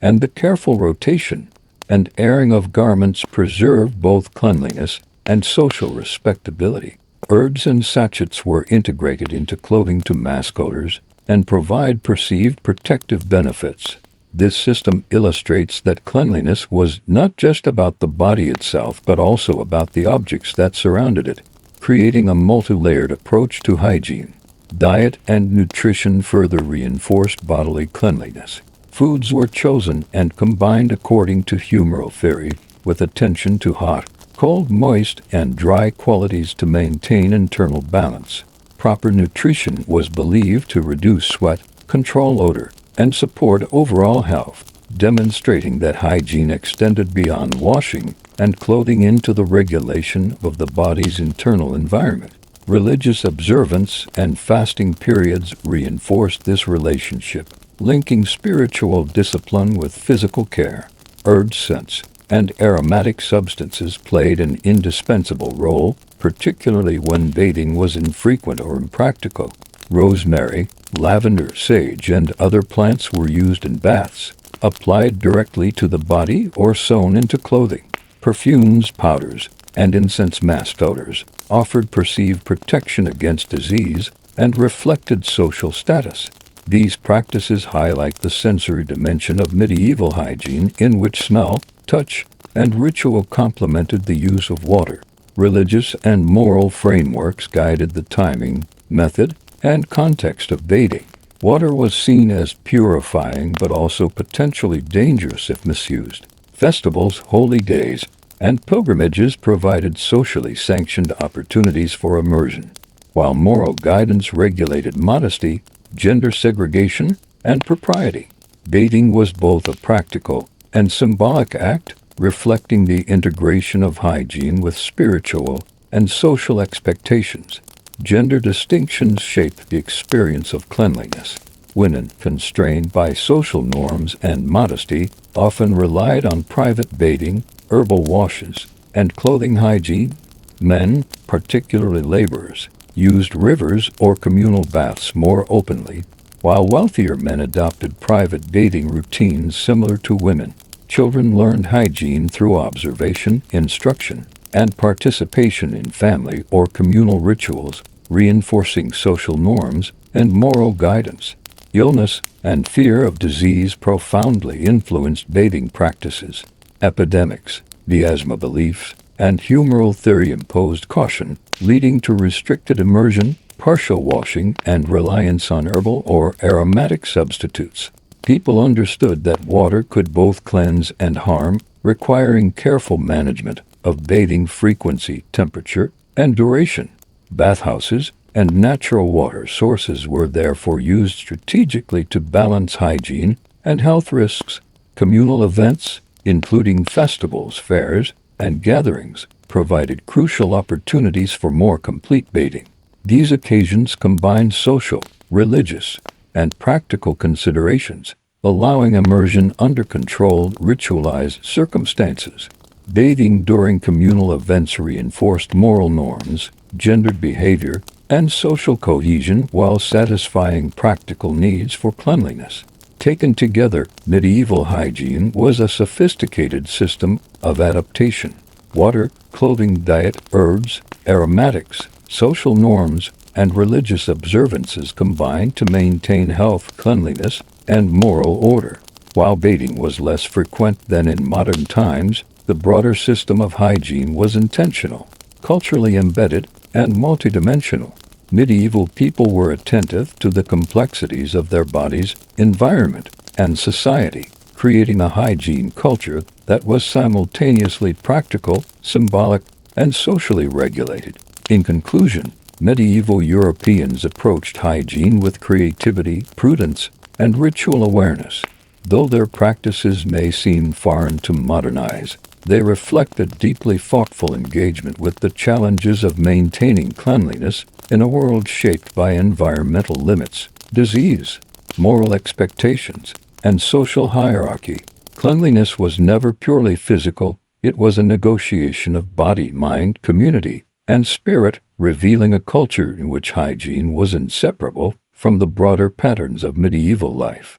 Speaker 1: and the careful rotation and airing of garments preserved both cleanliness and social respectability. Herbs and sachets were integrated into clothing to mask odors and provide perceived protective benefits. This system illustrates that cleanliness was not just about the body itself but also about the objects that surrounded it, creating a multi-layered approach to hygiene. Diet and nutrition further reinforced bodily cleanliness. Foods were chosen and combined according to humoral theory, with attention to hot, cold, moist, and dry qualities to maintain internal balance. Proper nutrition was believed to reduce sweat, control odor, and support overall health, demonstrating that hygiene extended beyond washing and clothing into the regulation of the body's internal environment. Religious observance and fasting periods reinforced this relationship, linking spiritual discipline with physical care. Herbs, scents, and aromatic substances played an indispensable role, particularly when bathing was infrequent or impractical. Rosemary, lavender, sage, and other plants were used in baths, applied directly to the body or sewn into clothing. Perfumes, powders, and incense masked odors offered perceived protection against disease and reflected social status. These practices highlight the sensory dimension of medieval hygiene, in which smell, touch, and ritual complemented the use of water. Religious and moral frameworks guided the timing, method, and context of bathing. Water was seen as purifying but also potentially dangerous if misused. Festivals, holy days, and pilgrimages provided socially sanctioned opportunities for immersion, while moral guidance regulated modesty, gender segregation, and propriety. Bathing was both a practical and symbolic act, reflecting the integration of hygiene with spiritual and social expectations. Gender distinctions shaped the experience of cleanliness. Women, constrained by social norms and modesty, often relied on private bathing, herbal washes, and clothing hygiene. Men, particularly laborers, used rivers or communal baths more openly, while wealthier men adopted private bathing routines similar to women. Children learned hygiene through observation, instruction, and participation in family or communal rituals, reinforcing social norms and moral guidance. Illness and fear of disease profoundly influenced bathing practices. Epidemics, miasma beliefs, and humoral theory imposed caution, leading to restricted immersion, partial washing, and reliance on herbal or aromatic substitutes. People understood that water could both cleanse and harm, requiring careful management of bathing frequency, temperature, and duration. Bathhouses and natural water sources were therefore used strategically to balance hygiene and health risks. Communal events, including festivals, fairs, and gatherings, provided crucial opportunities for more complete bathing. These occasions combined social, religious, and practical considerations, allowing immersion under controlled, ritualized circumstances. Bathing during communal events reinforced moral norms, gendered behavior, and social cohesion while satisfying practical needs for cleanliness. Taken together, medieval hygiene was a sophisticated system of adaptation. Water, clothing, diet, herbs, aromatics, social norms, and religious observances combined to maintain health, cleanliness, and moral order. While bathing was less frequent than in modern times, the broader system of hygiene was intentional, culturally embedded, and multidimensional. Medieval people were attentive to the complexities of their bodies, environment, and society, creating a hygiene culture that was simultaneously practical, symbolic, and socially regulated. In conclusion, medieval Europeans approached hygiene with creativity, prudence, and ritual awareness. Though their practices may seem foreign to modern eyes, they reflect a deeply thoughtful engagement with the challenges of maintaining cleanliness in a world shaped by environmental limits, disease, moral expectations, and social hierarchy. Cleanliness was never purely physical, it was a negotiation of body, mind, community, and spirit, revealing a culture in which hygiene was inseparable from the broader patterns of medieval life.